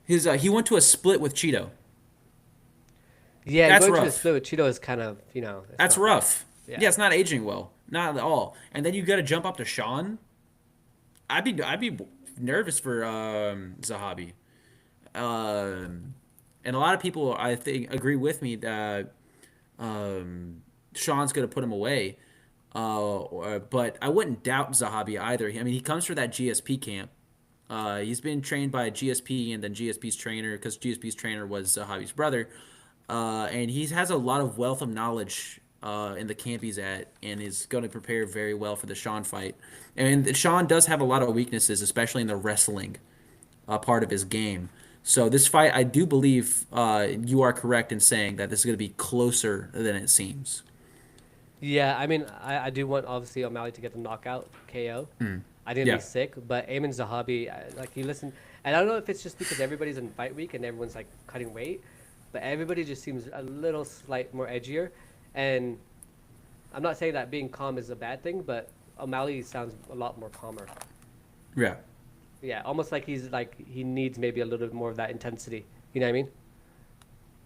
his he went to a split with Cheeto. Yeah, That's going to a rough. split with Cheeto is kind of it's That's not right. rough. Yeah. Yeah, it's not aging well. Not at all. And then you got to jump up to Sean. I'd be nervous for Zahabi. And a lot of people I think agree with me that Sean's going to put him away. But I wouldn't doubt Zahabi either. I mean, he comes from that GSP camp. He's been trained by GSP and then GSP's trainer because GSP's trainer was Zahabi's brother. And he has a lot of wealth of knowledge in the camp he's at and is going to prepare very well for the Sean fight. And Sean does have a lot of weaknesses, especially in the wrestling part of his game. So this fight, I do believe you are correct in saying that this is going to be closer than it seems. Yeah, I mean, I do want obviously O'Malley to get the knockout KO. I think it'd Yeah. be sick, but Aiemann Zahabi, like he listened, and I don't know if it's just because everybody's in fight week and everyone's like cutting weight, but everybody just seems a little slight more edgier, and I'm not saying that being calm is a bad thing, but O'Malley sounds a lot more calmer. Yeah. Yeah, almost like he's like he needs maybe a little bit more of that intensity. You know what I mean?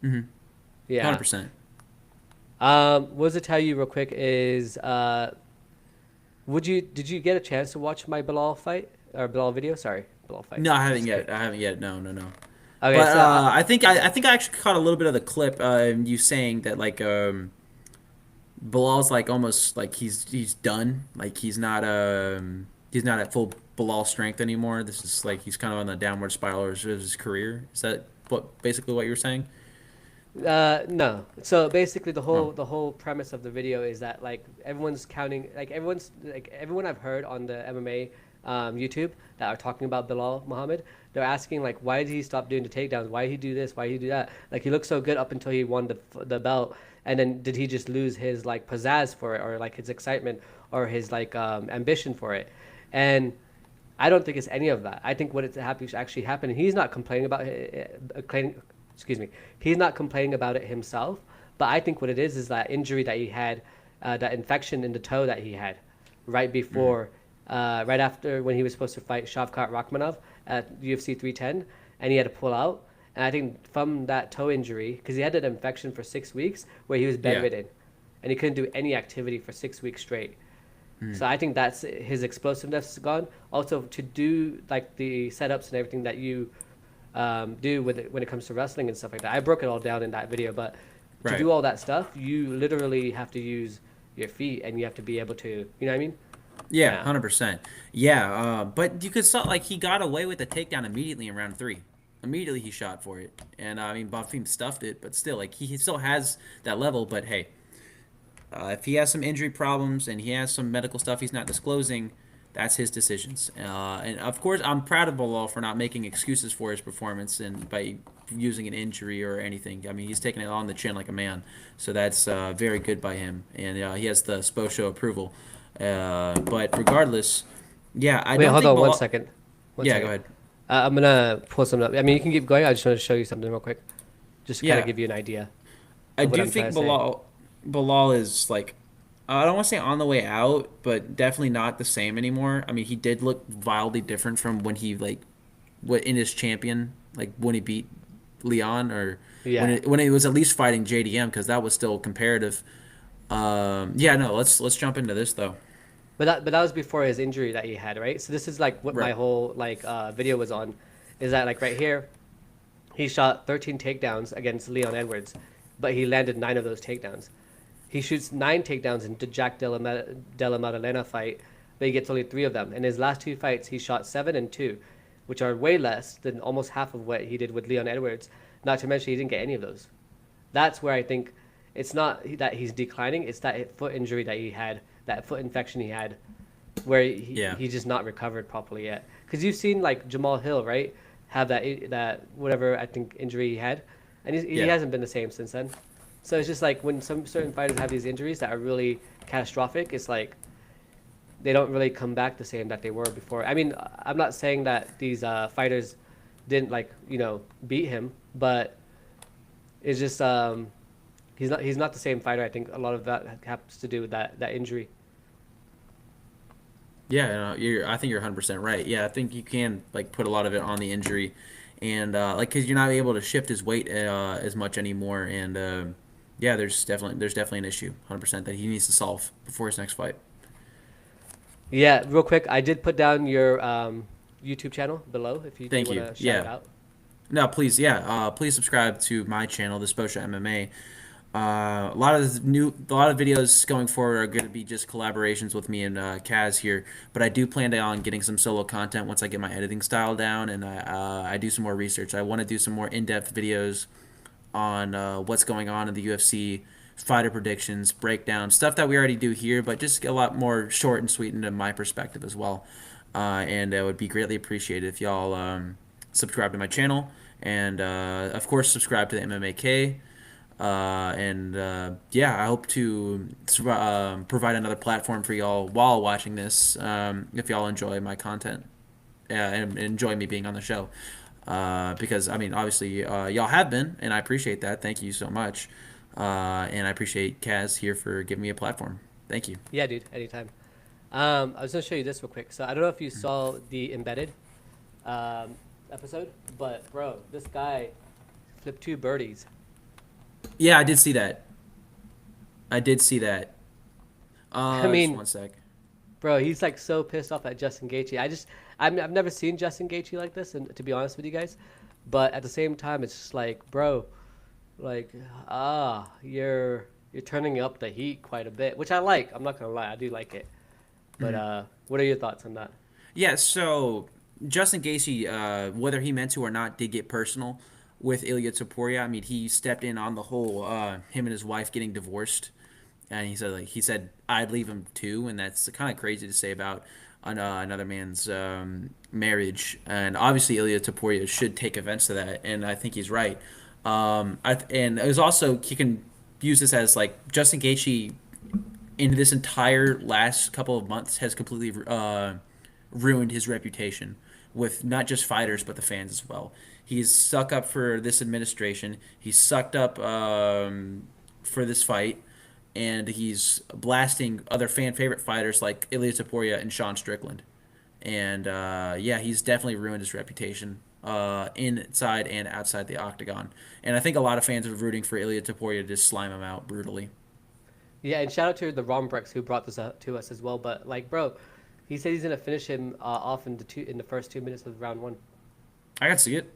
Mm-hmm. Yeah. 100%. What was to tell you real quick is did you get a chance to watch my Belal fight or Belal video? Sorry, Belal fight. No, I haven't Just yet. kidding. I haven't yet. No, no, no. Okay, But so I think I actually caught a little bit of the clip. You saying that like Bilal's like almost like he's done. Like he's not at full Bilal strength anymore. This is like he's kind of on the downward spiral of his career. Is that basically what you were saying? no. So basically, Oh, the whole premise of the video is that like everyone's counting, like everyone I've heard on the MMA YouTube that are talking about Bilal Muhammad, they're asking like, why did he stop doing the takedowns? Why did he do this? Why did he do that? Like he looked so good up until he won the belt, and then did he just lose his like pizzazz for it, or like his excitement, or his like ambition for it? And I don't think it's any of that. I think what actually happened, he's not complaining about it, excuse me, he's not complaining about it himself. But I think what it is that injury that he had, that infection in the toe that he had, right before, right after when he was supposed to fight Shavkat Rakhmonov at UFC 310, and he had to pull out. And I think from that toe injury, because he had an infection for 6 weeks where he was yeah. bedridden, and he couldn't do any activity for 6 weeks straight. So I think that's his explosiveness is gone. Also, to do like the setups and everything that you do with it when it comes to wrestling and stuff like that. I broke it all down in that video, but to Right. do all that stuff, you literally have to use your feet and you have to be able to, you know what I mean? Yeah, Yeah. 100%. Yeah, but you could saw like he got away with the takedown immediately in round three. Immediately he shot for it, and I mean Buffy stuffed it, but still like he still has that level. But hey, if he has some injury problems and he has some medical stuff he's not disclosing, that's his decisions. And of course, I'm proud of Bilal for not making excuses for his performance and by using an injury or anything. I mean, he's taking it on the chin like a man. So that's very good by him, and he has the SPO approval. But regardless, yeah, I Wait, don't hold think on one Bilal. second. One Yeah, go second. ahead. I'm gonna pull something up. I mean, you can keep going. I just want to show you something real quick, just to kind of Yeah, give you an idea I of what do I'm trying think to say. Bilal is like I don't want to say on the way out, but definitely not the same anymore. I mean, he did look wildly different from when he like what in his champion, like when he beat Leon or Yeah. when he was at least fighting JDM because that was still comparative. Yeah, no, let's jump into this though. But that was before his injury that he had, right? So this is like what my Right. whole like video was on, is that like right here, he shot 13 takedowns against Leon Edwards, but he landed 9 of those takedowns. He shoots 9 takedowns in the Jack Della Maddalena fight, but he gets only 3 of them. In his last 2 fights, he shot 7 and 2, which are way less than almost half of what he did with Leon Edwards. Not to mention he didn't get any of those. That's where I think it's not that he's declining. It's that foot injury that he had, that foot infection he had, where Yeah. he's just not recovered properly yet. Because you've seen like Jamal Hill, right? Have that whatever I think injury he had, and he Yeah. hasn't been the same since then. So it's just like when some certain fighters have these injuries that are really catastrophic, it's like they don't really come back the same that they were before. I mean, I'm not saying that these fighters didn't like beat him, but it's just he's not the same fighter. I think a lot of that has to do with that injury. Yeah, I think you're 100% right. Yeah, I think you can like put a lot of it on the injury, and like because you're not able to shift his weight as much anymore, and yeah, there's definitely an issue, 100% that he needs to solve before his next fight. Yeah, real quick, I did put down your YouTube channel below if you do Thank want you. to shout it Yeah. out. No, please, yeah, please subscribe to my channel, the Sposha MMA. A lot of videos going forward are going to be just collaborations with me and Kaz here, but I do plan on getting some solo content once I get my editing style down and I do some more research. I want to do some more in-depth videos on what's going on in the UFC, fighter predictions, breakdown, stuff that we already do here, but just a lot more short and sweet into my perspective as well. And it would be greatly appreciated if y'all subscribe to my channel and, of course, subscribe to the MMA KAY. And yeah, I hope to provide another platform for y'all while watching this if y'all enjoy my content and enjoy me being on the show. Because I mean, obviously, y'all have been, and I appreciate that. Thank you so much, and I appreciate Kaz here for giving me a platform. Thank you. Yeah, dude, anytime. I was gonna show you this real quick. So I don't know if you saw the embedded um, episode, but bro, this guy flipped 2 birdies. Yeah, I did see that. I did see that. I Just mean, one sec. bro, he's like so pissed off at Justin Gaethje. I've never seen Justin Gaethje like this, and to be honest with you guys, but at the same time, it's just like, bro, like, you're turning up the heat quite a bit, which I like. I'm not gonna lie, I do like it. But what are your thoughts on that? Yeah, so Justin Gaethje, whether he meant to or not, did get personal with Ilya Topuria. I mean, he stepped in on the whole him and his wife getting divorced, and he said I'd leave him too, and that's kind of crazy to say about another man's marriage. And obviously, Ilya Topuria should take offense to that, and I think he's right. And it was also you can use this as like Justin Gaethje in this entire last couple of months has completely ruined his reputation with not just fighters but the fans as well. He's stuck up for this administration. He's sucked up for this fight, and he's blasting other fan favorite fighters like Ilya Taporia and Sean Strickland. And yeah, he's definitely ruined his reputation inside and outside the octagon. And I think a lot of fans are rooting for Ilya Taporia to just slime him out brutally. Yeah, and shout out to the Rombrex who brought this up to us as well. But like, bro, he said he's gonna finish him off in the first 2 minutes of round one. I got to see it.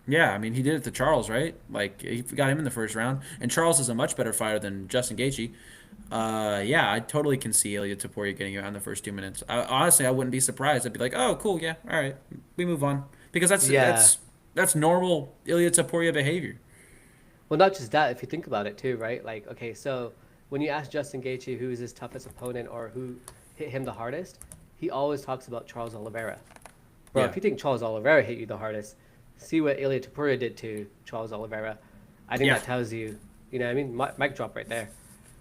Yeah, I mean, he did it to Charles, right? Like, he got him in the first round. And Charles is a much better fighter than Justin Gaethje. Yeah, I totally can see Ilya Taporia getting out in the first 2 minutes. Honestly, I wouldn't be surprised. I'd be like, oh, cool, yeah, all right, we move on. Because that's Yeah. that's normal Ilya Taporia behavior. Well, not just that. If you think about it too, right? Like, okay, so when you ask Justin Gaethje who is his toughest opponent or who hit him the hardest, he always talks about Charles Oliveira. Bro, Yeah. if you think Charles Oliveira hit you the hardest, see what Ilya Topuria did to Charles Oliveira. I think Yeah. that tells you, you know what I mean? Mic drop right there.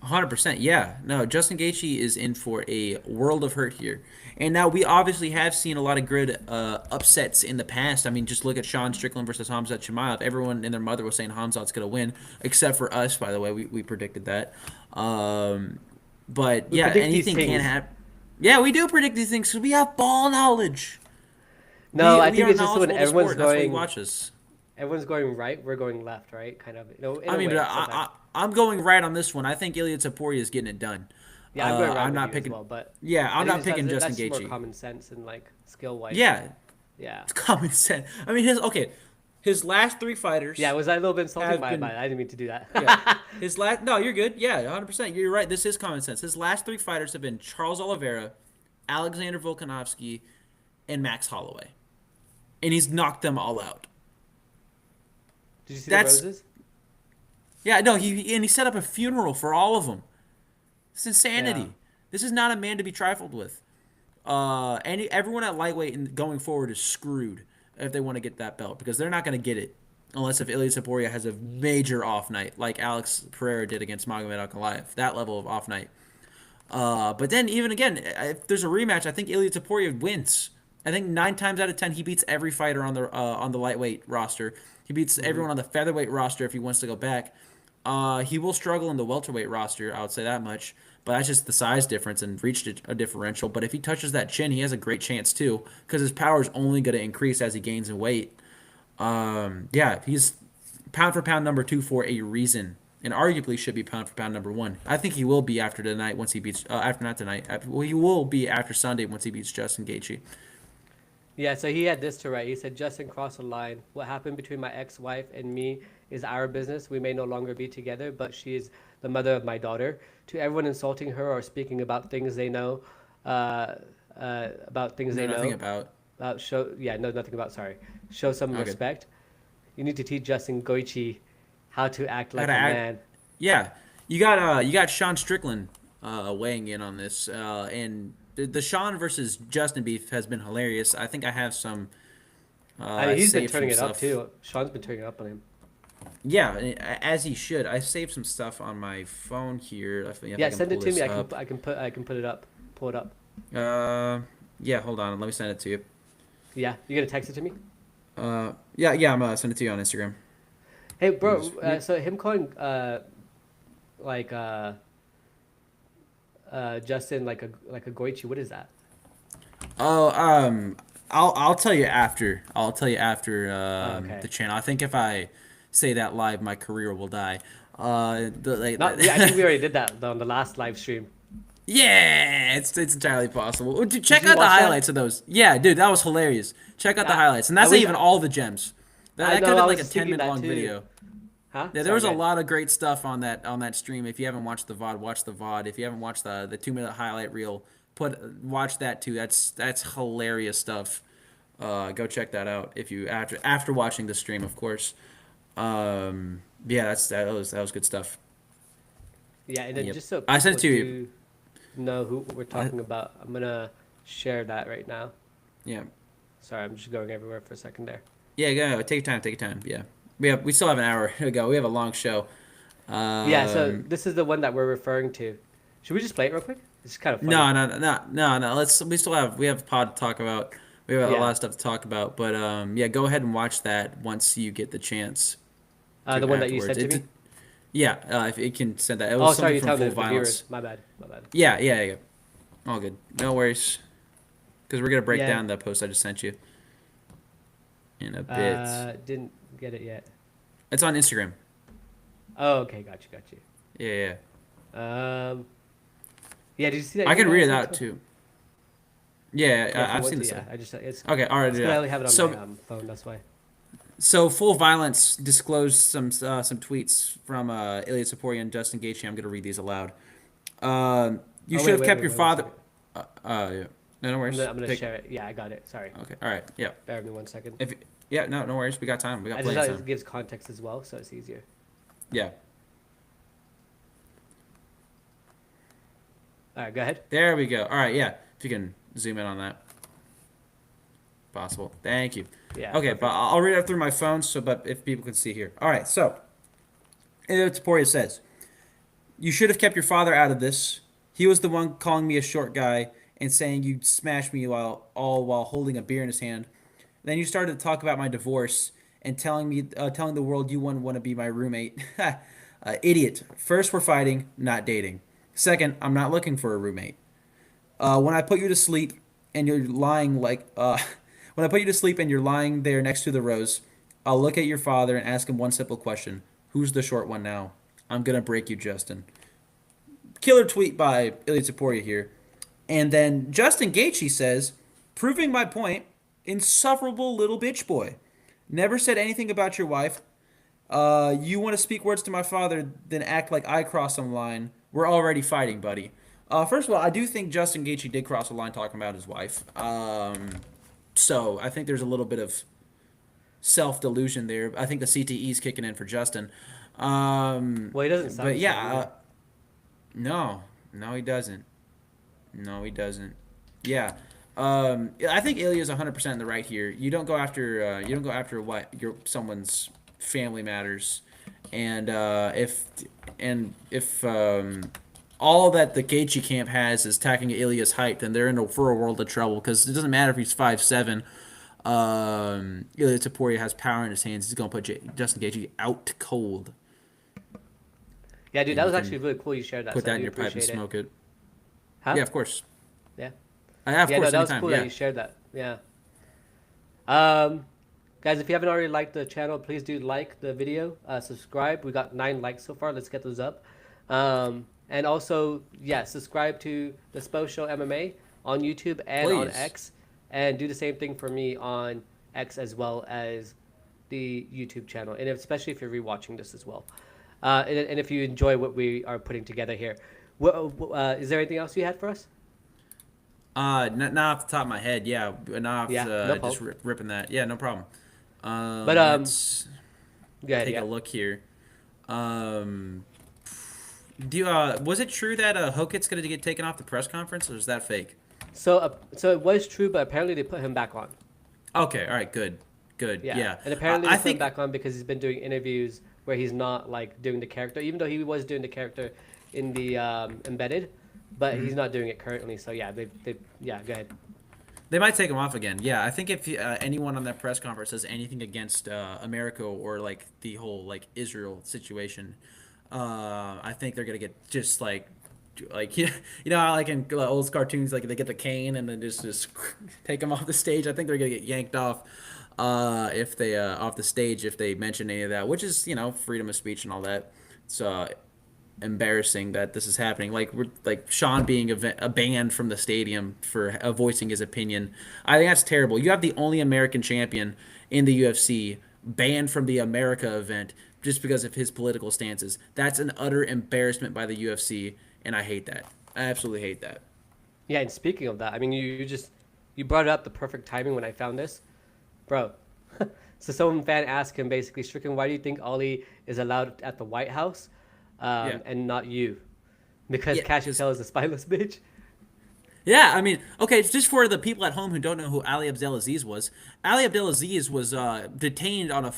100%, yeah. No, Justin Gaethje is in for a world of hurt here. And now we obviously have seen a lot of good upsets in the past. I mean, just look at Sean Strickland versus Khamzat Chimaev. Everyone and their mother was saying Khamzat's going to win, except for us, by the way. We predicted that. But We yeah, predict these anything can things. happen. Yeah, we do predict these things because we have ball knowledge. No, I We think are it's just when knowledgeable in the everyone's sport. That's why you going, watch us. everyone's going right, we're going left, right? Kind of, in I a mean, way, but sometimes. I'm going right on this one. I think Ilya Taporia is getting it done. Yeah, I'm going right I'm with not you picking. as well, but Yeah, I I'm think not picking Justin that's just more Gaethje. common sense and like skill wise. Yeah, Yeah. it's common sense. I mean, his last three fighters. Yeah, was I a little bit insulting? Have My been- bad. I didn't mean to do that. Yeah, his last. No, you're good. Yeah, 100%. You're right. This is common sense. His last three fighters have been Charles Oliveira, Alexander Volkanovski, and Max Holloway, and he's knocked them all out. Did you see the That's roses? yeah, no, he set up a funeral for all of them. It's Yeah. insanity. This is not a man to be trifled with. Everyone at lightweight and going forward is screwed if they want to get that belt because they're not going to get it unless if Ilia Topuria has a major off night like Alex Pereira did against Magomed Ankalaev. That level of off night. But then even again, if there's a rematch, I think Ilia Topuria wins. I think 9 times out of 10 he beats every fighter on the lightweight roster. He beats everyone on the featherweight roster if he wants to go back. He will struggle in the welterweight roster, I would say that much. But that's just the size difference and reached a differential. But if he touches that chin, he has a great chance too, because his power is only going to increase as he gains in weight. Yeah, he's pound for pound number 2 for a reason, and arguably should be pound for pound number 1. I think he will be after tonight once he beats after not tonight. Well, he will be after Sunday once he beats Justin Gaethje. Yeah, so he had this to write. He said, Justin crossed the line. What happened between my ex-wife and me is our business. We may no longer be together, but she is the mother of my daughter. To everyone insulting her or speaking about things they know, about things they Nothing know, about. nothing about, sorry. Show some Okay. respect. You need to teach Justin Gaethje how to act How like to a act? man. Yeah, you got Sean Strickland weighing in on this, and the Sean versus Justin beef has been hilarious. I think I have some. I I mean, he's been saved some turning it up stuff. too. Sean's been turning it up on him. Yeah, as he should. I saved some stuff on my phone here. If Yeah, I can send pull it to this me. up. I can put it up. Pull it up. Yeah, hold on. Let me send it to you. Yeah, you gonna text it to me? Yeah. I'm gonna send it to you on Instagram. Hey, You bro. So him calling like Justin like a Goichi. What is that? Oh, I'll tell you after. I'll tell you after Oh, okay. the channel. I think if I say that live, my career will die. Not. I think we already did that on the last live stream. Yeah, it's entirely possible. Dude, Did check you out the watch that? highlights of those. Yeah, dude, that was hilarious. Check out the I highlights, and I that's not wish even all the gems. I That could know. have I been like was a just 10 thinking minute that long too. video. Huh? Yeah, there Sorry, was a guys. lot of great stuff on that stream. If you haven't watched the VOD, watch the VOD. If you haven't watched the 2 minute highlight reel, watch that too. That's hilarious stuff. Go check that out if you after watching the stream, of course. Yeah, that was good stuff. Yeah, and then Yep. just so I sent people it to you. do know who we're I, talking about, I'm gonna share that right now. yeah. Sorry, I'm just going everywhere for a second there. Yeah, go. Take your time. Take your time. Yeah. We still have an hour to go. We have a long show. Yeah, so Um, this is the one that we're referring to. Should we just play it real quick? It's kind of funny. no. We have pod to talk about. We have a lot Yeah, of stuff to talk about. But yeah, go ahead and watch that once you get the chance the to one that you afterwards. sent to me. Yeah, if it can send that. It Oh, was sorry, something you from tell Full the viewers. Violence. My bad. My bad. Yeah. All good. No worries. Because we're gonna break Yeah, down the post I just sent you in a bit. didn't get it yet. It's on Instagram. Oh, okay, got you, got you. Yeah. Yeah, did you see that I can email I read it sent out too. Yeah, Yeah, if you I've want seen to, this. yeah. I just Okay, all right, it's 'cause I yeah. only have it on my So phone. That's why. So Full Violence disclosed some tweets from Ilya Topuria and Justin Gaethje. I'm gonna read these aloud. You Oh should have kept wait, your one father. second. Yeah. No worries. I'm gonna share it. Yeah, I got it. Sorry. Okay. All right. Yeah. Bear with me 1 second. If yeah, no worries. We got time. We got I just plenty thought of it time. gives context as well, so it's easier. Yeah. All right, go ahead. There we go. All right. Yeah. If you can zoom in on that, possible. Thank you. Yeah, Okay, but perfect. I'll read it through my phone. But if people can see here. All right. So Ilya Topuria says, "You should have kept your father out of this. He was the one calling me a short guy and saying you'd smash me while holding a beer in his hand. Then you started to talk about my divorce and telling the world you wouldn't want to be my roommate. Idiot. First, we're fighting, not dating. Second, I'm not looking for a roommate. When I put you to sleep and you're lying when I put you to sleep and you're lying there next to the rose, I'll look at your father and ask him one simple question: Who's the short one now? I'm gonna break you, Justin." Killer tweet by Ilya Topuria here. And then Justin Gaethje says, "Proving my point, insufferable little bitch boy. Never said anything about your wife. You want to speak words to my father, then act like I crossed some line. We're already fighting, buddy." First of all, I do think Justin Gaethje did cross a line talking about his wife. So I think there's a little bit of self delusion there. I think the CTE is kicking in for Justin. Well, he doesn't sound But the yeah, same either. no, no, he doesn't. No, he doesn't. Yeah. I think Ilya's 100% in the right here. You don't go after what your someone's family matters, and if all that the Gaethje camp has is attacking Ilya's height, then they're for a world of trouble because it doesn't matter if he's 5'7". Ilya Topuria has power in his hands. He's gonna put Justin Gaethje out cold, Yeah, dude, and that you was actually can really cool you shared that. put So I that in do your pipe and appreciate it. smoke it. Huh? Yeah, of course. Yeah. Of Yeah, no, course, that was anytime. cool Yeah. that you shared that. Yeah. Um, Guys, if you haven't already liked the channel, please do like the video, subscribe. We got 9 likes so far. Let's get those up. And also, yeah, subscribe to the Spo Show MMA on YouTube and on Please. X, and do the same thing for me on X as well as the YouTube channel, and especially if you're rewatching this as well. And if you enjoy what we are putting together here. Is there anything else you had for us? Not off the top of my head. Yeah, not off Yeah, no just problem. ripping that. Yeah, no problem. But Let's go ahead, take yeah. a look here. Um, was it true that Hokit's gonna get taken off the press conference, or is that fake? So it was true, but apparently they put him back on. Okay, all right, good, good. Yeah, Yeah, and apparently I they put him think back on because he's been doing interviews where he's not like doing the character, even though he was doing the character in the embedded, but he's not doing it currently. So yeah, yeah, go ahead. they might take him off again. Yeah, I think if anyone on that press conference says anything against America or like the whole like Israel situation, I think they're gonna get just like you know how like in old cartoons like they get the cane and then just take them off the stage. I think they're gonna get yanked off if they off the stage if they mention any of that, which is freedom of speech and all that. It's embarrassing that this is happening. Like Sean being banned from the stadium for voicing his opinion. I think that's terrible. You have the only American champion in the UFC banned from the America event just because of his political stances. That's an utter embarrassment by the UFC, and I hate that. I absolutely hate that. Yeah, and speaking of that, I mean, you brought it up the perfect timing when I found this, bro. So some fan asked him basically, Stricken, why do you think Ali is allowed at the White House, Yeah. and not you? Because Yeah, Cash 'cause- Patel is a spineless bitch. Yeah, I mean, okay, it's just for the people at home who don't know who Ali Abdelaziz was. Ali Abdelaziz was detained on a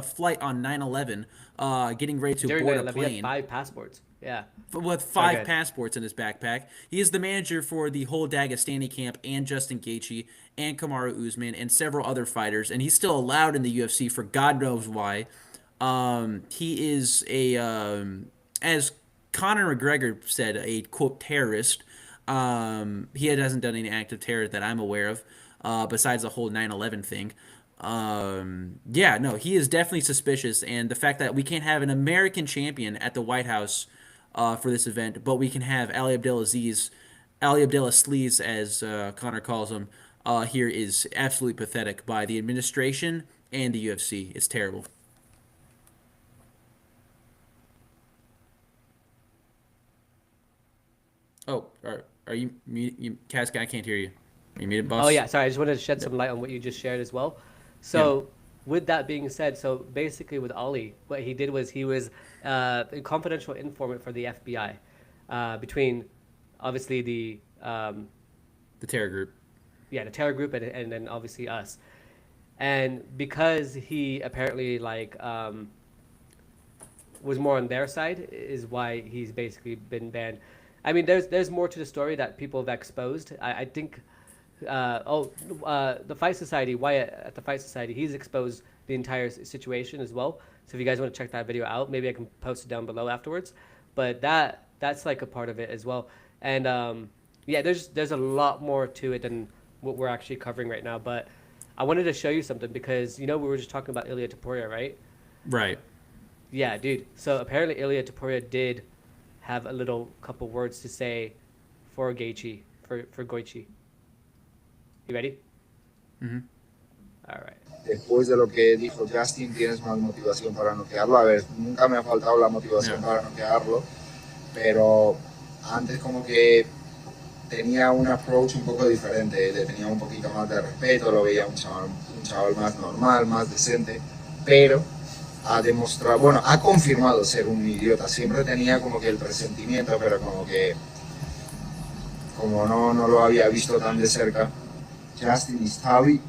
flight on 9/11, getting ready to During board a 9/11, he had plane 5 passports. Yeah. with Sorry, go 5 ahead. passports in his backpack. He is the manager for the whole Dagestani camp and Justin Gaethje and Kamaru Usman and several other fighters, and he's still allowed in the UFC for God knows why. He is as Conor McGregor said, a quote terrorist. He hasn't done any active terror that I'm aware of, besides the whole 9/11 thing. Yeah, no, he is definitely suspicious, and the fact that we can't have an American champion at the White House for this event, but we can have Ali Abdelaziz, Ali Abdullah Sleaze, as Connor calls him, here is absolutely pathetic by the administration and the UFC. It's terrible. Oh, are you Kaz? I can't hear you. Are you muted, boss? Oh yeah, sorry. I just wanted to shed some light on what you just shared as well. So, with that being said, so basically with Ali, what he did was he was a confidential informant for the FBI, between obviously The terror group. the terror group and then obviously us, and because he apparently was more on their side is why he's basically been banned. I mean, there's more to the story that people have exposed. I think, the Fight Society, Wyatt at the Fight Society, he's exposed the entire situation as well. So if you guys want to check that video out, maybe I can post it down below afterwards. But that's like a part of it as well. And yeah, there's a lot more to it than what we're actually covering right now. But I wanted to show you something because we were just talking about Ilia Topuria, right? Right. Yeah, dude. So apparently Ilia Topuria did have a little couple words to say for Gaethje, for Gaethje. You ready? Mm-hmm. All right. Después de lo que dijo Justin, tienes más motivación para noquearlo. A ver, nunca me ha faltado la motivación para noquearlo, pero antes como que tenía un approach un poco diferente, le tenía un poquito más de respeto, lo veía un chaval más normal, más decente, pero ha demostrado, bueno, ha confirmado ser un idiota. Siempre tenía como que el presentimiento, pero como que, como no lo había visto tan de cerca. Justin is heavy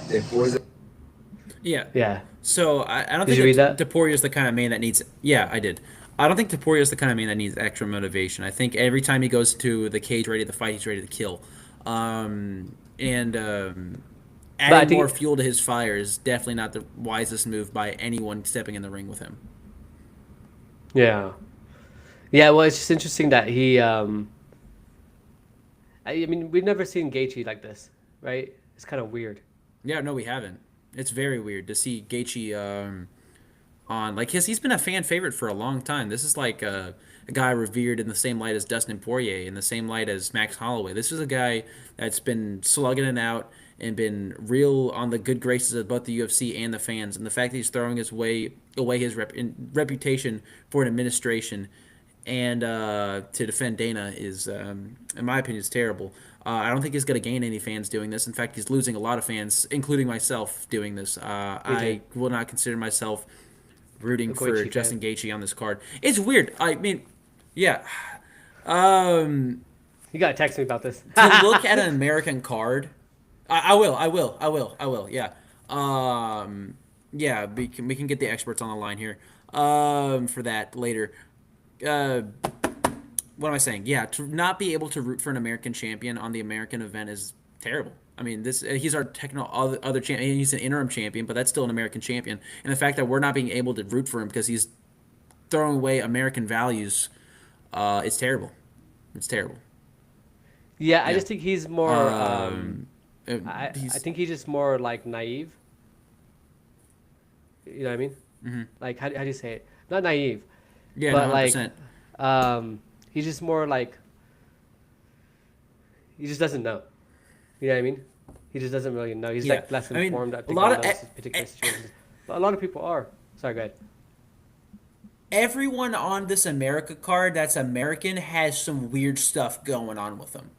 después de... Yeah. Yeah. So I don't Did think you read that? Topuria is the kind of man that needs. Yeah, I did. I don't think Topuria is the kind of man that needs extra motivation. I think every time he goes to the cage ready to fight, he's ready to kill. And But I adding more think, fuel to his fire is definitely not the wisest move by anyone stepping in the ring with him. yeah. Yeah, well, it's just interesting that he, I mean, we've never seen Gaethje like this, right? It's kind of weird. Yeah, no, we haven't. It's very weird to see Gaethje on like he's been a fan favorite for a long time. This is like a guy revered in the same light as Dustin Poirier, in the same light as Max Holloway. This is a guy that's been slugging it out and been real on the good graces of both the UFC and the fans. And the fact that he's throwing his way away his reputation for an administration and to defend Dana is, in my opinion, is terrible. I don't think he's going to gain any fans doing this. In fact, he's losing a lot of fans, including myself, doing this. I will not consider myself rooting for Gaethje Justin fan. Gaethje on this card. It's weird. I mean, yeah. You gotta text me about this. To look at an American card, I will. Yeah. Yeah. We can get the experts on the line here. For that later. What am I saying? Yeah, to not be able to root for an American champion on the American event is terrible. I mean, this he's our technical other champion. He's an interim champion, but that's still an American champion. And the fact that we're not being able to root for him because he's throwing away American values, is terrible. It's terrible. Yeah, I just think he's more. I He's think he's just more like naive. You know what I mean? Mm-hmm. Like how do you say it? Not naive, yeah, but 100%. like he's just more like he just doesn't know. You know what I mean? He just doesn't really know. He's Yeah. like less I mean, informed. I a think lot on of those particular situations. But a lot of people are. Sorry, go ahead. Everyone on this America card that's American has some weird stuff going on with them.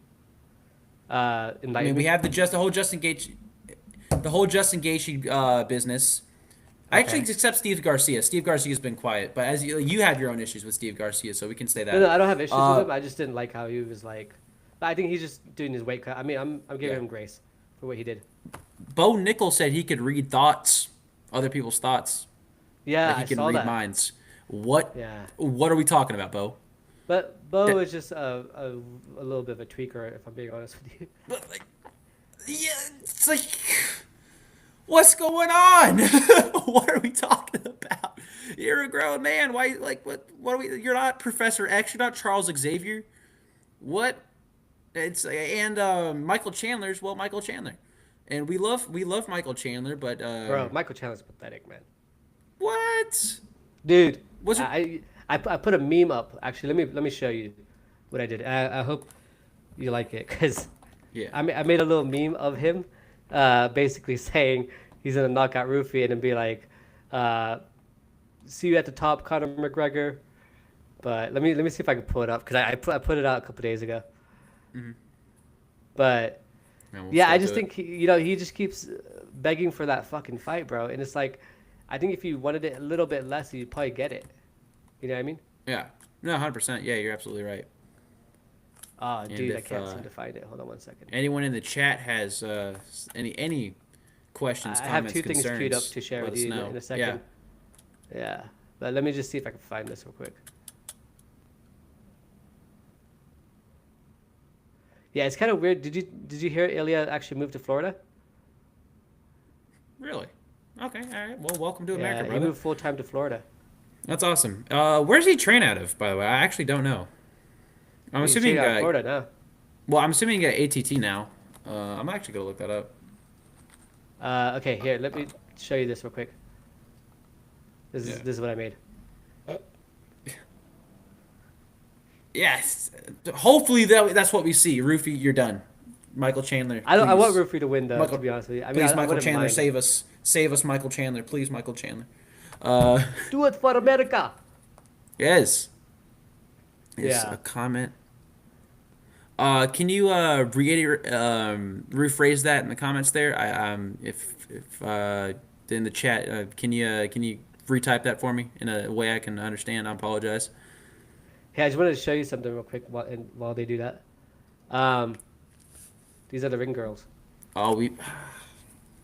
I mean, we have the whole Justin Gaethje, business. I actually accept Steve Garcia. Steve Garcia's been quiet, but as you have your own issues with Steve Garcia, so we can say that. No, I don't have issues with him. I just didn't like how he was like. But I think he's just doing his weight cut. I mean, I'm giving him grace for what he did. Bo Nickal said he could read thoughts, other people's thoughts. Yeah, Like he I can saw read that. minds. What? Yeah. What are we talking about, Bo? But Bo is just a little bit of a tweaker, if I'm being honest with you. But like, yeah, it's like, what's going on? What are we talking about? You're a grown man. Why? Like, what? What are we? You're not Professor X. You're not Charles Xavier. What? It's and Michael Chandler's Michael Chandler, and we love Michael Chandler, but Bro, Michael Chandler's pathetic, man. what? Dude, Was it- I put a meme up. Actually, let me show you what I did. I hope you like it, because Yeah. I made a little meme of him, basically saying he's gonna knock out Rufy and then be like, "See you at the top, Conor McGregor." But let me see if I can pull it up, because I put it out a couple days ago. Mm-hmm. But we'll yeah, I still just do it. think he just keeps begging for that fucking fight, bro. And it's like, I think if you wanted it a little bit less, you'd probably get it. You know what I mean? Yeah. No, 100%. Yeah, you're absolutely right. Oh, And dude, I if, can't seem to find it. Hold on one second. Anyone in the chat has any questions, I have comments, two things concerns, queued up to share let with us you know. in a second. Yeah. But let me just see if I can find this real quick. Yeah, it's kind of weird. Did you hear Ilya actually moved to Florida? Really? Okay. All right. Well, welcome to Yeah, America, he brother. moved full time to Florida. That's awesome. Where's he train out of, by the way? I actually don't know. I'm He's assuming. training out of Florida now. Well, I'm assuming ATT now. I'm actually gonna look that up. Okay, here, let me show you this real quick. This is what I made. Yes. Hopefully that's what we see. Rufy, you're done. Michael Chandler. I want please. Rufy to win, though, Michael- to be honest with you. I mean, Please, I Michael wouldn't Chandler, mind. save us. Save us, Michael Chandler. Please, Michael Chandler. Do it for America. Yes. Is Yeah. a comment. Can you rephrase that in the comments there? If in the chat, can you retype that for me in a way I can understand? I apologize. Hey, I just wanted to show you something real quick while they do that. Um, these are the ring girls. Oh,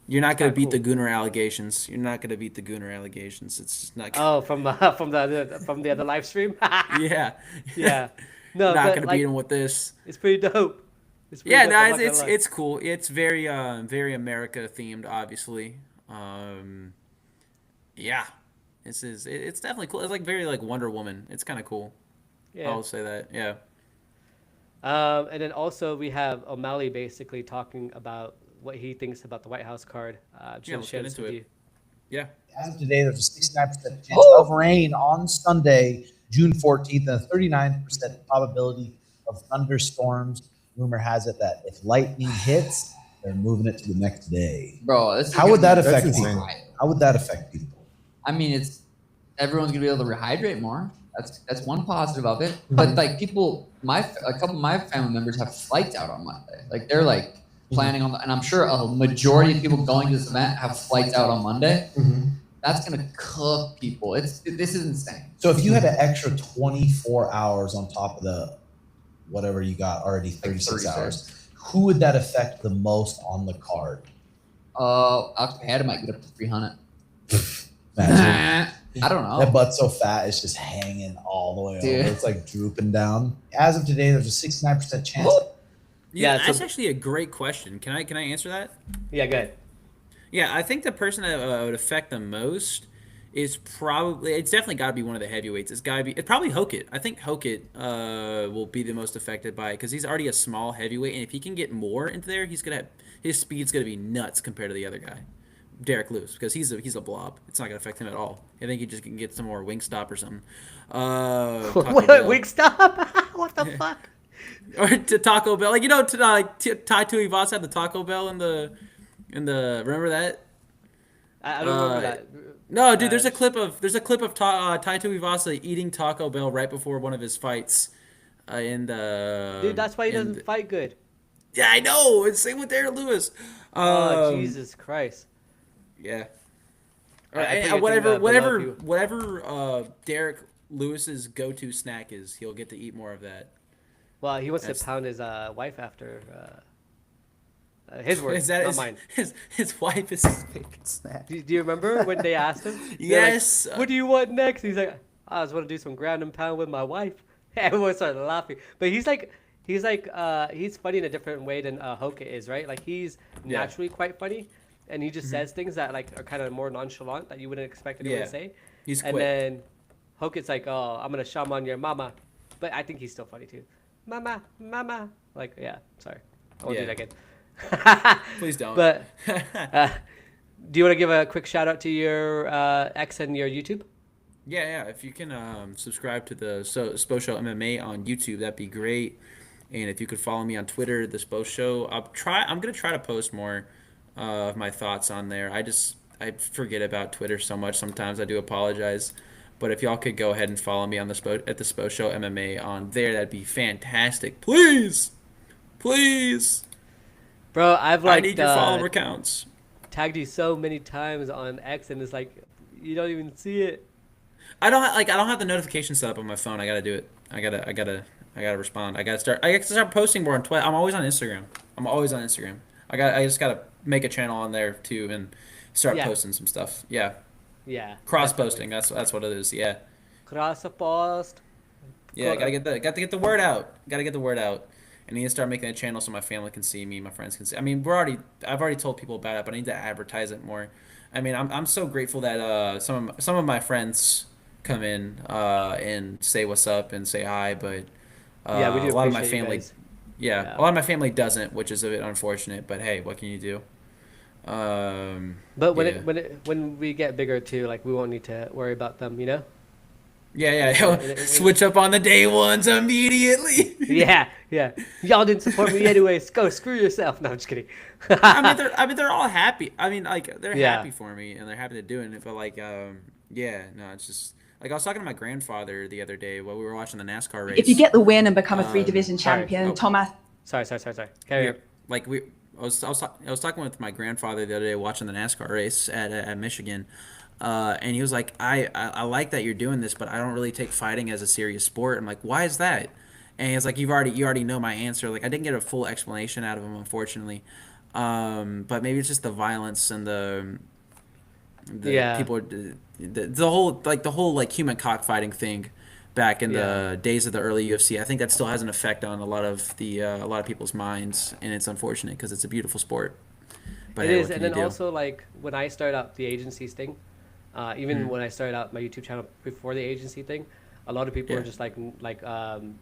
you're not gonna kinda beat the cool. Gunner allegations. You're not gonna beat the Gunner allegations. It's just not. Oh, from the other live stream. Yeah, Yeah. No, not but gonna beat like him with this. it's pretty dope. It's pretty Yeah, dope. I'm no, not gonna lie. it's cool. It's very America themed, obviously. Um, yeah, it's definitely cool. It's like very like Wonder Woman. It's kind of cool. Yeah. I'll say that. Yeah. And then also we have O'Malley basically talking about what he thinks about the White House card. Just Yeah, want to let's share get this into with it. you. Yeah. As of today, there's a 69% chance of rain on Sunday, June 14th, and a 39% probability of thunderstorms. Rumor has it that if lightning hits, they're moving it to the next day. Bro, this is How would that gonna be affect insane. people? How would that affect people? I mean, everyone's gonna be able to rehydrate more. That's one positive of it. But like people, a couple of my family members have flights out on Monday. Like they're like planning on, and I'm sure a majority of people going to this event have flights out on Monday. That's gonna cook people. This is insane. So if you had an extra 24 hours on top of the whatever you got already, 36 hours, who would that affect the most on the card? Alex Pereira might get up to 300. Imagine. I don't know. That butt's so fat, it's just hanging all the way Dude. over. It's like drooping down. As of today, there's a 69% chance. Yeah, Yeah, that's so- actually a great question. Can I answer that? Yeah, good. Yeah, I think the person that would affect the most is probably it's definitely got to be one of the heavyweights. It's probably Hokit. I think Hokit will be the most affected by it because he's already a small heavyweight, and if he can get more into there, his speed's gonna be nuts compared to the other guy, Derrick Lewis, because he's a blob. It's not gonna affect him at all. I think he just can get some more Wingstop or something. Taco What? Bell. Wingstop? What the fuck? Or to Taco Bell, like Tai Tuivasa had the Taco Bell in the remember that? I don't remember that. No, dude. There's a clip of Tai Tuivasa eating Taco Bell right before one of his fights. Dude, that's why he doesn't fight good. Yeah, I know. It's same with Derrick Lewis. Oh, Jesus Christ. Yeah. I think Whatever Derrick Lewis's go-to snack is, he'll get to eat more of that. Well, he wants to That's- pound his wife after his words, not mine. His wife is his favorite snack. Do you remember when they asked him? They're Yes. Like, what do you want next? He's like, I just want to do some ground and pound with my wife. Everyone started laughing. But he's funny in a different way than Hokit is, right? Like he's naturally quite funny, and he just says things that like are kind of more nonchalant that you wouldn't expect anyone to say. He's and quick. then Hokit's like, oh, I'm gonna shaman your mama, but I think he's still funny too. Mama, like yeah. Sorry, I won't do that again. Please don't. But do you want to give a quick shout out to your X and your YouTube? Yeah. If you can subscribe to the Spo Show MMA on YouTube, that'd be great. And if you could follow me on Twitter, the Spo Show, I'm gonna try to post more of my thoughts on there. I forget about Twitter so much sometimes. I do apologize. But if y'all could go ahead and follow me on the Spo Show MMA on there, that'd be fantastic. Please. Bro, I've I need your follower counts. tagged you so many times on X, and it's like you don't even see it. I don't have the notification set up on my phone. I gotta do it. I gotta respond. I gotta start posting more on Twitter. I'm always on Instagram. I just gotta make a channel on there too and start posting some stuff. Yeah. Yeah. Cross posting. That's what it is. Yeah. Cross post. Yeah. Got to get the word out. I need to start making a channel so my family can see me, my friends can see. I mean, I've already told people about it, but I need to advertise it more. I mean, I'm so grateful that some of my friends come in and say what's up and say hi, but Yeah, we do a lot of my appreciate you family, guys. yeah, a lot of my family doesn't, which is a bit unfortunate. But hey, what can you do? But when we get bigger too, like we won't need to worry about them, you know? Yeah. Switch up on the day ones immediately. Yeah. Y'all didn't support me anyways. Go screw yourself. No, I'm just kidding. I mean, they're all happy. I mean, like they're Yeah. happy for me and they're happy to doing it. But like, yeah, no, it's just like I was talking to my grandfather the other day while we were watching the NASCAR race. If you get the win and become a 3 division sorry. champion, Oh. Tom Sorry. Carry on. Like I was talking with my grandfather the other day watching the NASCAR race at Michigan, and he was like, I like that you're doing this, but I don't really take fighting as a serious sport. I'm like, why is that? And he's like, you already know my answer. Like I didn't get a full explanation out of him, unfortunately. But maybe it's just the violence and the Yeah. people, the whole like human cockfighting thing back in Yeah. the days of the early UFC. I think that still has an effect on a lot of people's minds, and it's unfortunate because it's a beautiful sport. But It hey, is, what and can you then do? also like when I started out the agencies thing, even when I started out my YouTube channel before the agency thing, a lot of people were Yeah. just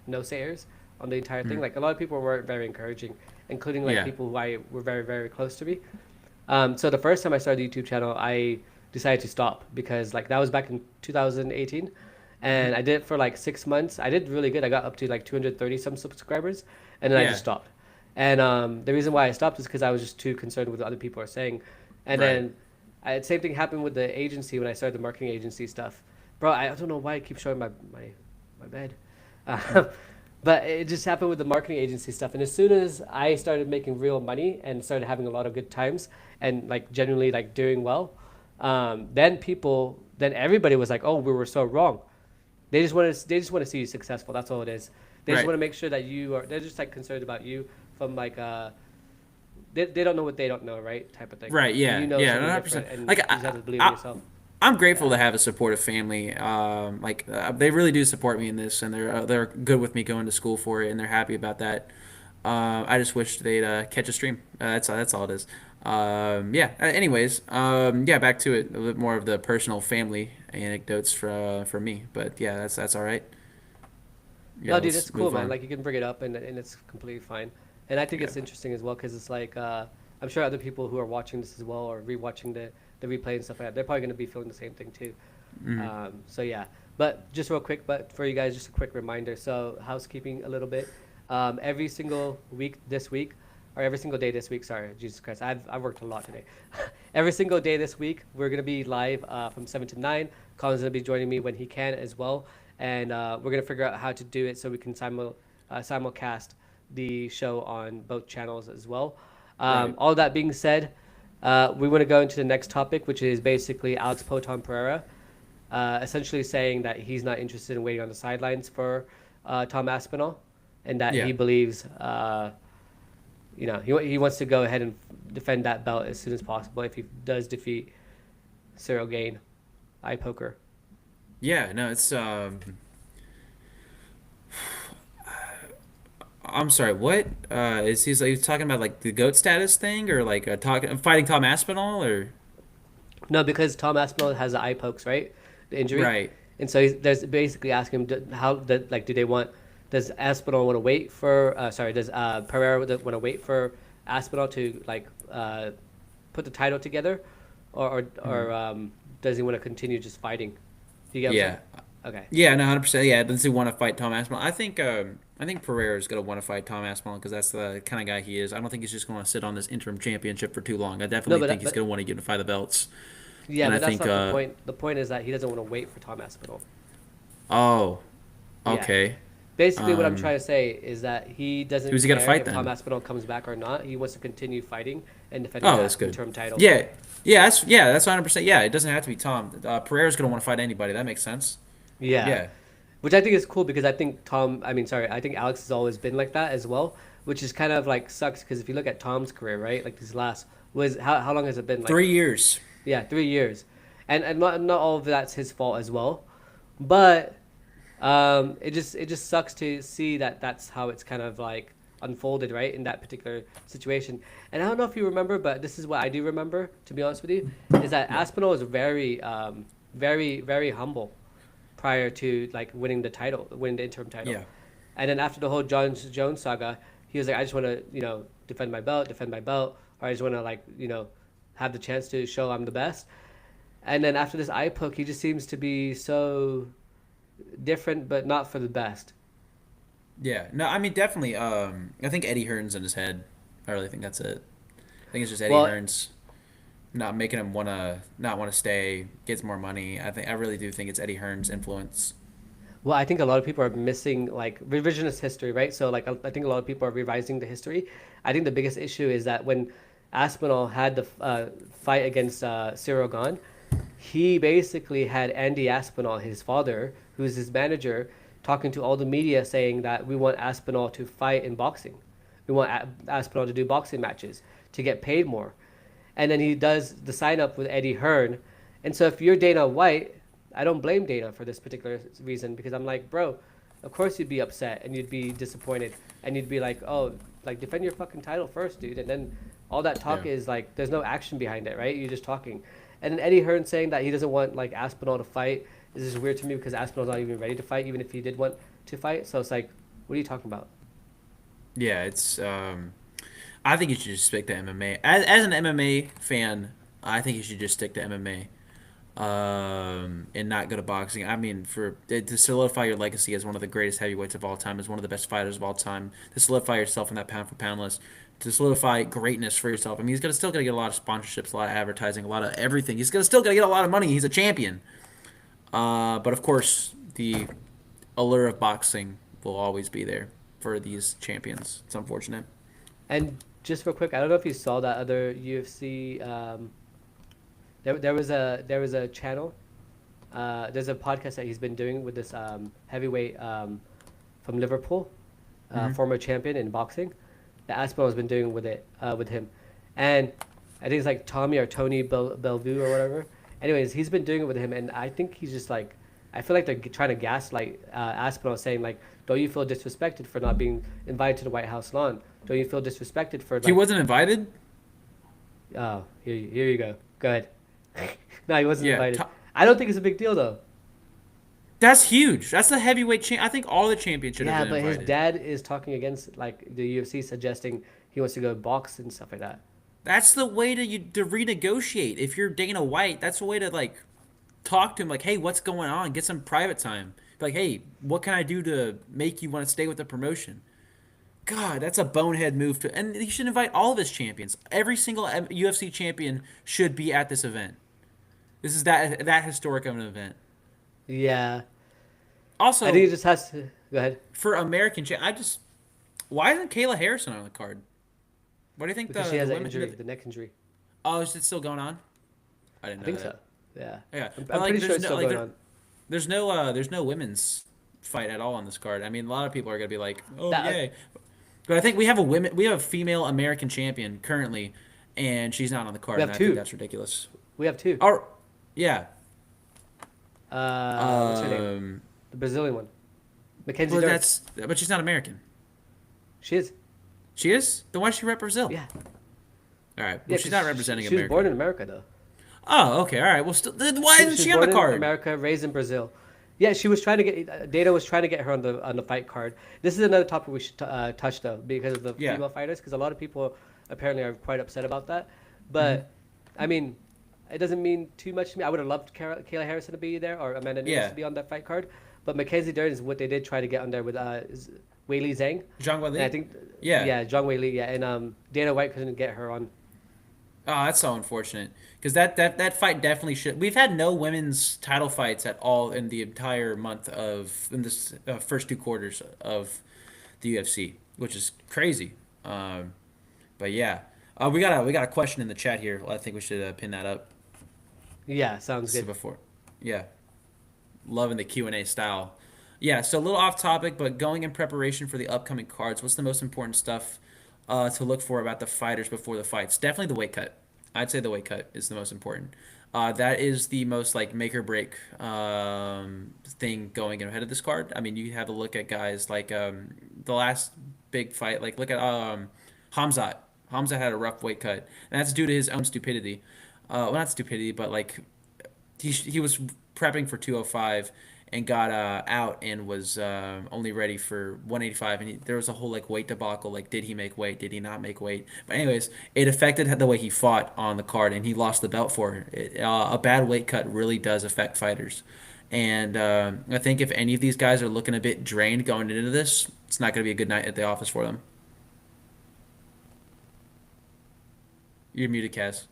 no sayers on the entire thing. Mhm. Like a lot of people weren't very encouraging, including like Yeah. people who I were very close to me. So the first time I started the YouTube channel, I decided to stop because like that was back in 2018, and I did it for like 6 months. I did really good. I got up to like 230 some subscribers, and then I just Yeah. stopped. And the reason why I stopped is because I was just too concerned with what other people are saying. And Right. then same thing happened with the agency when I started the marketing agency stuff. Bro, I don't know why I keep showing my bed. Um, but it just happened with the marketing agency stuff. And as soon as I started making real money and started having a lot of good times and like genuinely like doing well, then everybody was like, oh, we were so wrong. They just want to see you successful. That's all it is. They just Right. want to make sure that you are. They're just like concerned about you from like they don't know what they don't know, right? Type of thing. Right. And Yeah. you know Yeah. something 100%. different, and Like you just have to believe in I, yourself. I'm grateful Yeah. to have a supportive family. They really do support me in this, and they're good with me going to school for it, and they're happy about that. I just wish they'd catch a stream. That's all it is. Yeah. Anyways, yeah. Back to it. A bit more of the personal family anecdotes for me. But yeah, that's all right. Yeah. No, dude, Let's it's cool, move man. on. Like you can bring it up, and it's completely fine. And I think Yeah. it's interesting as well because it's like I'm sure other people who are watching this as well or rewatching the replay and stuff like that, they're probably going to be feeling the same thing too. Mm. So yeah, but just real quick, but for you guys, just a quick reminder. So housekeeping a little bit. Every single week this week, or every single day this week. Sorry, Jesus Christ, I've worked a lot today. Every single day this week, we're gonna be live from 7 to 9. Colin's gonna be joining me when he can as well, and we're gonna figure out how to do it so we can simulcast the show on both channels as well. Right. All that being said, we want to go into the next topic, which is basically Alex Pereira, essentially saying that he's not interested in waiting on the sidelines for Tom Aspinall, and that Yeah. he believes, he wants to go ahead and defend that belt as soon as possible if he does defeat Ciryl Gane, eye poker. Yeah. No. It's I'm sorry. What is he's talking about like the goat status thing or like fighting Tom Aspinall or No, because Tom Aspinall has the eye pokes, right? The injury. right? And so there's basically asking him do they want, does Aspinall want to wait for, does Pereira want to wait for Aspinall to put the title together? Or does he want to continue just fighting? Do you get what I'm Yeah. saying? Okay. Yeah, no, 100%. Yeah, does he want to fight Tom Aspinall? I think Pereira is gonna want to fight Tom Aspinall because that's the kind of guy he is. I don't think he's just going to sit on this interim championship for too long. I No, definitely but think he's gonna want to unify the belts. yeah, And I but that's think not the point. The point is that he doesn't want to wait for Tom Aspinall. oh, Yeah. okay. Basically, what I'm Um, trying to say is that he doesn't Who's he gonna care fight if Tom then? Aspinall comes back or not. He wants to continue fighting and defending Oh, that that's good. interim title. Yeah, that's 100%. Yeah, it doesn't have to be Tom. Pereira's gonna want to fight anybody. That makes sense. Yeah. Yeah. Which I think is cool because I think Alex has always been like that as well, which is kind of like sucks because if you look at Tom's career, right, like these last was how long has it been? Like 3 years. yeah, 3 years, and not all of that's his fault as well, but it just sucks to see that that's how it's kind of like unfolded right in that particular situation. And I don't know if you remember, but this is what I do remember, to be honest with you, is that Aspinall was very humble prior to like winning the interim title. Yeah. And then after the whole John Jones saga, he was like, I just want to, defend my belt, or I just want to have the chance to show I'm the best. And then after this eye poke, he just seems to be so different, but not for the best. Yeah. No, I mean definitely. I think Eddie Hearn's in his head. I really think that's it. I think it's just Eddie Well, Hearn's not making him not want to stay, gets more money. I really do think it's Eddie Hearn's influence. Well, I think a lot of people are missing like revisionist history, right? So like I think a lot of people are revising the history. I think the biggest issue is that when Aspinall had the fight against Ciryl Gane, he basically had Andy Aspinall, his father, who's his manager, talking to all the media saying that we want Aspinall to fight in boxing. We want Aspinall to do boxing matches to get paid more. And then he does the sign up with Eddie Hearn. And so if you're Dana White, I don't blame Dana for this particular reason because I'm like, bro, of course you'd be upset and you'd be disappointed and you'd be like, oh, like defend your fucking title first, dude. And then all that talk is like, there's no action behind it, right? You're just talking. And then Eddie Hearn saying that he doesn't want like Aspinall to fight is just weird to me because Aspinall's not even ready to fight, even if he did want to fight. So it's like, what are you talking about? Yeah, it's. I think you should just stick to MMA. As an MMA fan, I think you should just stick to MMA. And not go to boxing. I mean, to solidify your legacy as one of the greatest heavyweights of all time, as one of the best fighters of all time, to solidify yourself in that pound for pound list, to solidify greatness for yourself. I mean, still gonna get a lot of sponsorships, a lot of advertising, a lot of everything. Still gonna get a lot of money. He's a champion. But of course, the allure of boxing will always be there for these champions. It's unfortunate. And just real quick, I don't know if you saw that other UFC. There was a channel. There's a podcast that he's been doing with this heavyweight from Liverpool, former champion in boxing. That Aspinall has been doing with him, and I think it's like Tommy or Tony Bellevue or whatever. Anyways, he's been doing it with him, and I think he's just like, I feel like they're trying to gaslight Aspinall, saying like, don't you feel disrespected for not being invited to the White House lawn? Don't you feel disrespected for? Like, He wasn't invited. oh, here you go. Go ahead. No, he wasn't Yeah, invited. I don't think it's a big deal though. That's huge. That's the heavyweight champ. I think all the champions should Yeah, have been but invited. his dad is talking against like the UFC, suggesting he wants to go box and stuff like that. That's the way to renegotiate. If you're Dana White, that's the way to like talk to him. Like, hey, what's going on? Get some private time. Like, hey, what can I do to make you want to stay with the promotion? God, that's a bonehead move to. And he should invite all of his champions. Every single UFC champion should be at this event. This is that historic of an event. Yeah, Also, I think it just has to go ahead for American why isn't Kayla Harrison on the card? What do you think because the she has the an women? injury, the neck injury. Oh, is it still going on? I didn't I know think that. so. Yeah, Yeah, I'm but, like, pretty sure there's it's no still like going on. there's no women's fight at all on this card. I mean, a lot of people are gonna be like, oh That, yay, but I think we have a female American champion currently, and she's not on the card. We have And I think two. that's ridiculous. we have two. Oh, yeah. What's her name? The Brazilian one, Mackenzie Well, Dern. but she's not American. She is. She is. Then why does she rep Brazil? Yeah. All right. Well, Yeah, she's 'cause not representing she was America. born in America though. Oh, okay. All right. Well, still, then why isn't She's she on the born in card? America, raised in Brazil. Yeah, she was trying to get. Dana was trying to get her on the fight card. This is another topic we should touch though, because of the Yeah. female fighters, because a lot of people apparently are quite upset about that. But I mean, it doesn't mean too much to me. I would have loved Kayla Harrison to be there or Amanda Nunes Yeah. to be on that fight card. But Mackenzie Dern is what they did try to get on there with Weili Zhang. Zhang Weili? And I think Yeah. Zhang Weili, yeah, and Dana White couldn't get her on. Oh, that's so unfortunate. Because that fight definitely should. We've had no women's title fights at all in the entire in this first two quarters of the UFC, which is crazy. But yeah, we got a question in the chat here. I think we should pin that up. Yeah, sounds So good. before, yeah, loving the Q&A style. Yeah, so a little off topic, but going in preparation for the upcoming cards, what's the most important stuff to look for about the fighters before the fights? Definitely the weight cut. I'd say the weight cut is the most important. That is the most like make or break thing going ahead of this card. I mean, you have to look at guys like the last big fight. Like look at Hamzat. Hamzat had a rough weight cut, and that's due to his own stupidity. Well, not stupidity, but like he was prepping for 205 and got out and was only ready for 185, and there was a whole like weight debacle. Like, did he make weight? Did he not make weight? But anyways, it affected the way he fought on the card, and he lost the belt for it. A bad weight cut really does affect fighters, and I think if any of these guys are looking a bit drained going into this, it's not going to be a good night at the office for them. You're muted, Kaz.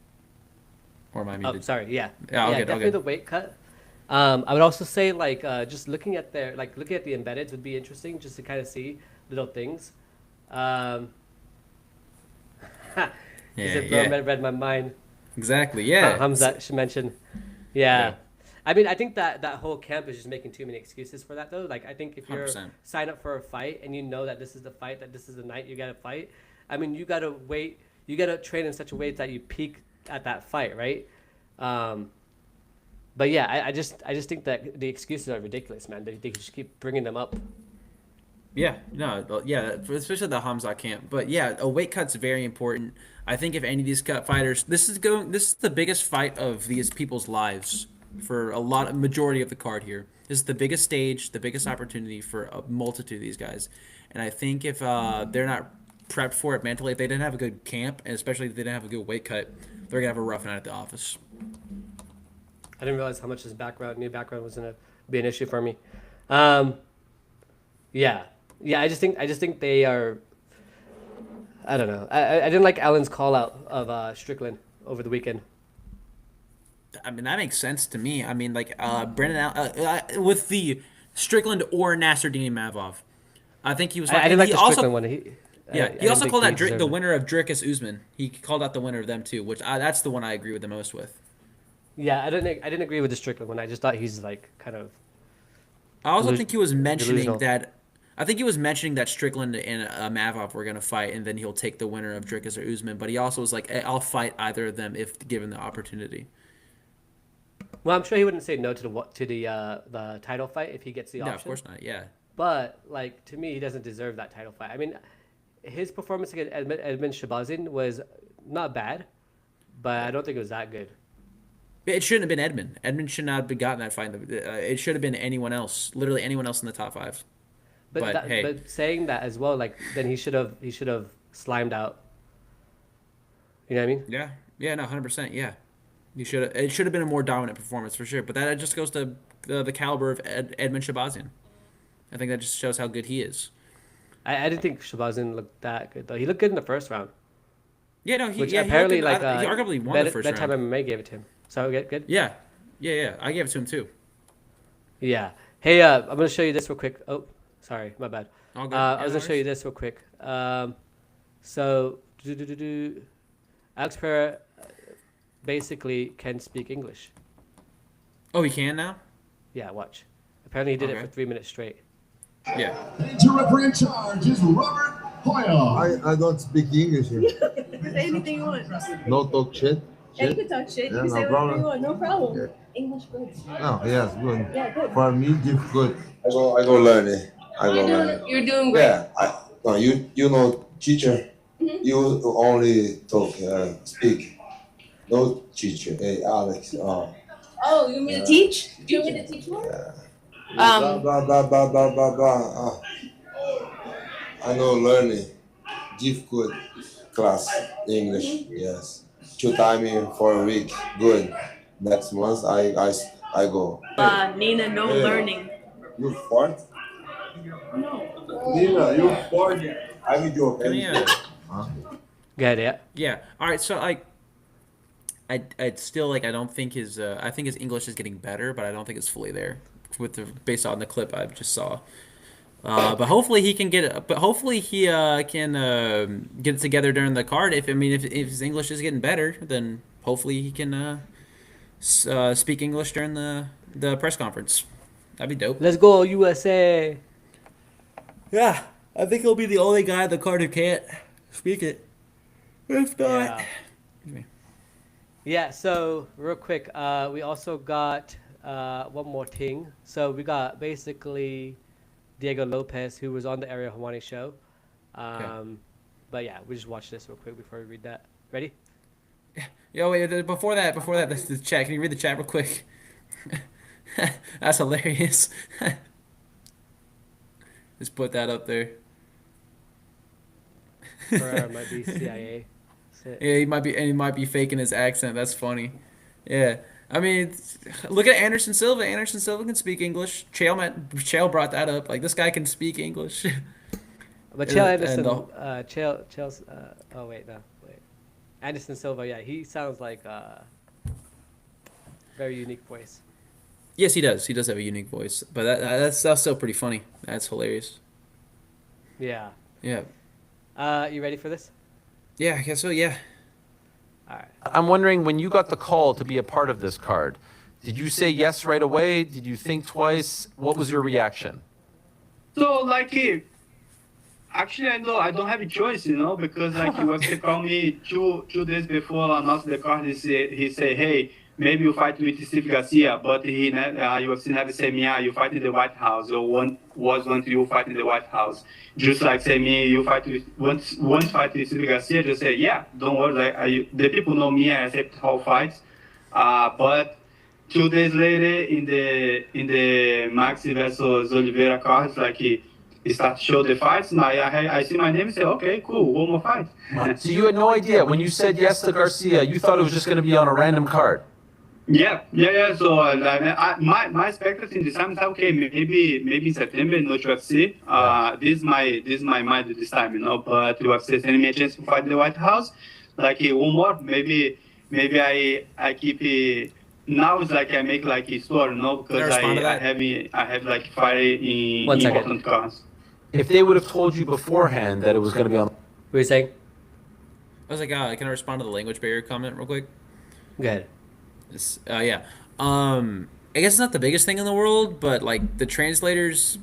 Or am I Oh, muted? sorry. Yeah. Yeah, all good, all Definitely good. the weight cut. I would also say like just looking at the embeddeds would be interesting just to kind of see little things. Um, he said, "Bro, read my mind." Exactly. Yeah. Hamza should mention. Yeah. I mean, I think that whole camp is just making too many excuses for that, though. Like, I think if you're 100%. sign up for a fight and you know that this is the fight, that this is the night you got to fight, I mean, you got to wait. You got to train in such a way that you peak at that fight, right? But yeah, I just think that the excuses are ridiculous, man. They just keep bringing them up. Yeah, no, yeah, especially the Hamza camp. But yeah, a weight cut's very important. I think if any of these cut fighters, this is the biggest fight of these people's lives for majority of the card here. This is the biggest stage, the biggest opportunity for a multitude of these guys. And I think if they're not prepped for it mentally, if they didn't have a good camp, and especially if they didn't have a good weight cut, they're gonna have a rough night at the office. I didn't realize how much new background was gonna be an issue for me. Yeah. I just think they are. I don't know. I didn't like Allen's call out of Strickland over the weekend. I mean, that makes sense to me. I mean, like with the Strickland or Nasruddin Mavov, I think he was. I didn't like the Strickland one. He I also didn't called think out he the winner of Dricus Usman. He called out the winner of them too, which that's the one I agree with the most with. Yeah, I didn't agree with the Strickland one. I just thought he's like kind of. I also think he was mentioning delusional. that. I think he was mentioning that Strickland and Mavov were gonna fight, and then he'll take the winner of Dricus or Usman. But he also was like, "I'll fight either of them if given the opportunity." Well, I'm sure he wouldn't say no to the title fight if he gets the option. No, of course not. Yeah. But like to me, he doesn't deserve that title fight. I mean, his performance against Edmund Shabazin was not bad, but I don't think it was that good. It shouldn't have been Edmund. Edmund should not have gotten that fight. It should have been anyone else. Literally anyone else in the top 5. But hey. But saying that as well, like then he should have slimed out. You know what I mean? Yeah. Yeah. No. 100%. Yeah. It should have been a more dominant performance for sure. But that just goes to the caliber of Edmund Shabazin. I think that just shows how good he is. I didn't think Shabazin looked that good though. He looked good in the first round. Yeah. No. He Apparently he arguably won the first round. Bedtime MMA gave it to him. So good. Yeah. I gave it to him too. Yeah. Hey, I'm gonna show you this real quick. Oh, sorry, my bad. All good. I was gonna show you this real quick. So, Alex Pereira basically can speak English. Oh, he can now? Yeah, watch. Apparently, he did it for 3 minutes straight. Yeah. Interim in charge is Robert Hoyle. I don't speak English here. Say anything you want. No talk shit. Yeah, you can talk shit. Yeah, You can no say whatever problem. you want. No problem. Yeah. English good. No, yes, good. Yeah, good. For me, difficult. I go learn it. I go learn it. You're doing great. Yeah, no, you know, teacher, you only talk, speak. No teacher. Hey, Alex. Oh, you want me to teach? Do you want me to teach more? Blah blah blah blah blah blah blah. I know learning. Difficult class English. Yes. 2 times for a week. Good. Next month I go. Nina, no learning. You fart? No. Nina, you fart? I will do Come here. Good, yeah. Yeah. All right. So I'd still like. I don't think his. I think his English is getting better, but I don't think it's fully there. Based on the clip I just saw. But hopefully he can get it. But hopefully he can get it together during the card. If his English is getting better, then hopefully he can speak English during the press conference. That'd be dope. Let's go USA. Yeah, I think he'll be the only guy at the card who can't speak it. If not, Yeah. So real quick, we also got one more thing. So we got basically Diego Lopes, who was on the Ariel Helwani show. But yeah, we just watch this real quick before we read that. Ready? Yo, wait, before that, the chat. Can you read the chat real quick? That's hilarious. Just put that up there. Pereira might be CIA. Yeah, he might be faking his accent. That's funny. Yeah. I mean, look at Anderson Silva. Anderson Silva can speak English. Chael brought that up. Like, this guy can speak English. But Chael Anderson, Chael's, oh wait. Anderson Silva, yeah, he sounds like a very unique voice. Yes, he does. He does have a unique voice, but that's still pretty funny. That's hilarious. Yeah. Yeah. You ready for this? Yeah, I guess so. Yeah. All right. I'm wondering, when you got the call to be a part of this card, did you say yes right away? Did you think twice? What was your reaction? So like, actually, I don't have a choice, because like UFC called me two days before I announced the card. He said, hey, maybe you fight with Steve Garcia, but UFC never said me, you fight in the White House, or want you fight in the White House. Just like say me, you fight with once fight with Steve Garcia, just say yeah, don't worry. Like the people know me, I accept all fights. But 2 days later, in the Maxi versus Oliveira cards, like he start to show the fights, and I see my name and say, okay, cool, one more fight. So you had no idea when you said yes to Garcia, you thought it was just going to be on a random card. Yeah. So my expectation in December is okay, maybe in September, not UFC. This is my mind at this time, But UFC sending me a chance to fight in the White House, like one more, maybe I keep it. Now it's like I make like a story, because I have like fight in important cards. If they would have told you beforehand that it was going to be on. What were you saying? I was like, can I respond to the language barrier comment real quick? Go ahead. Yeah. I guess it's not the biggest thing in the world, but like the translators,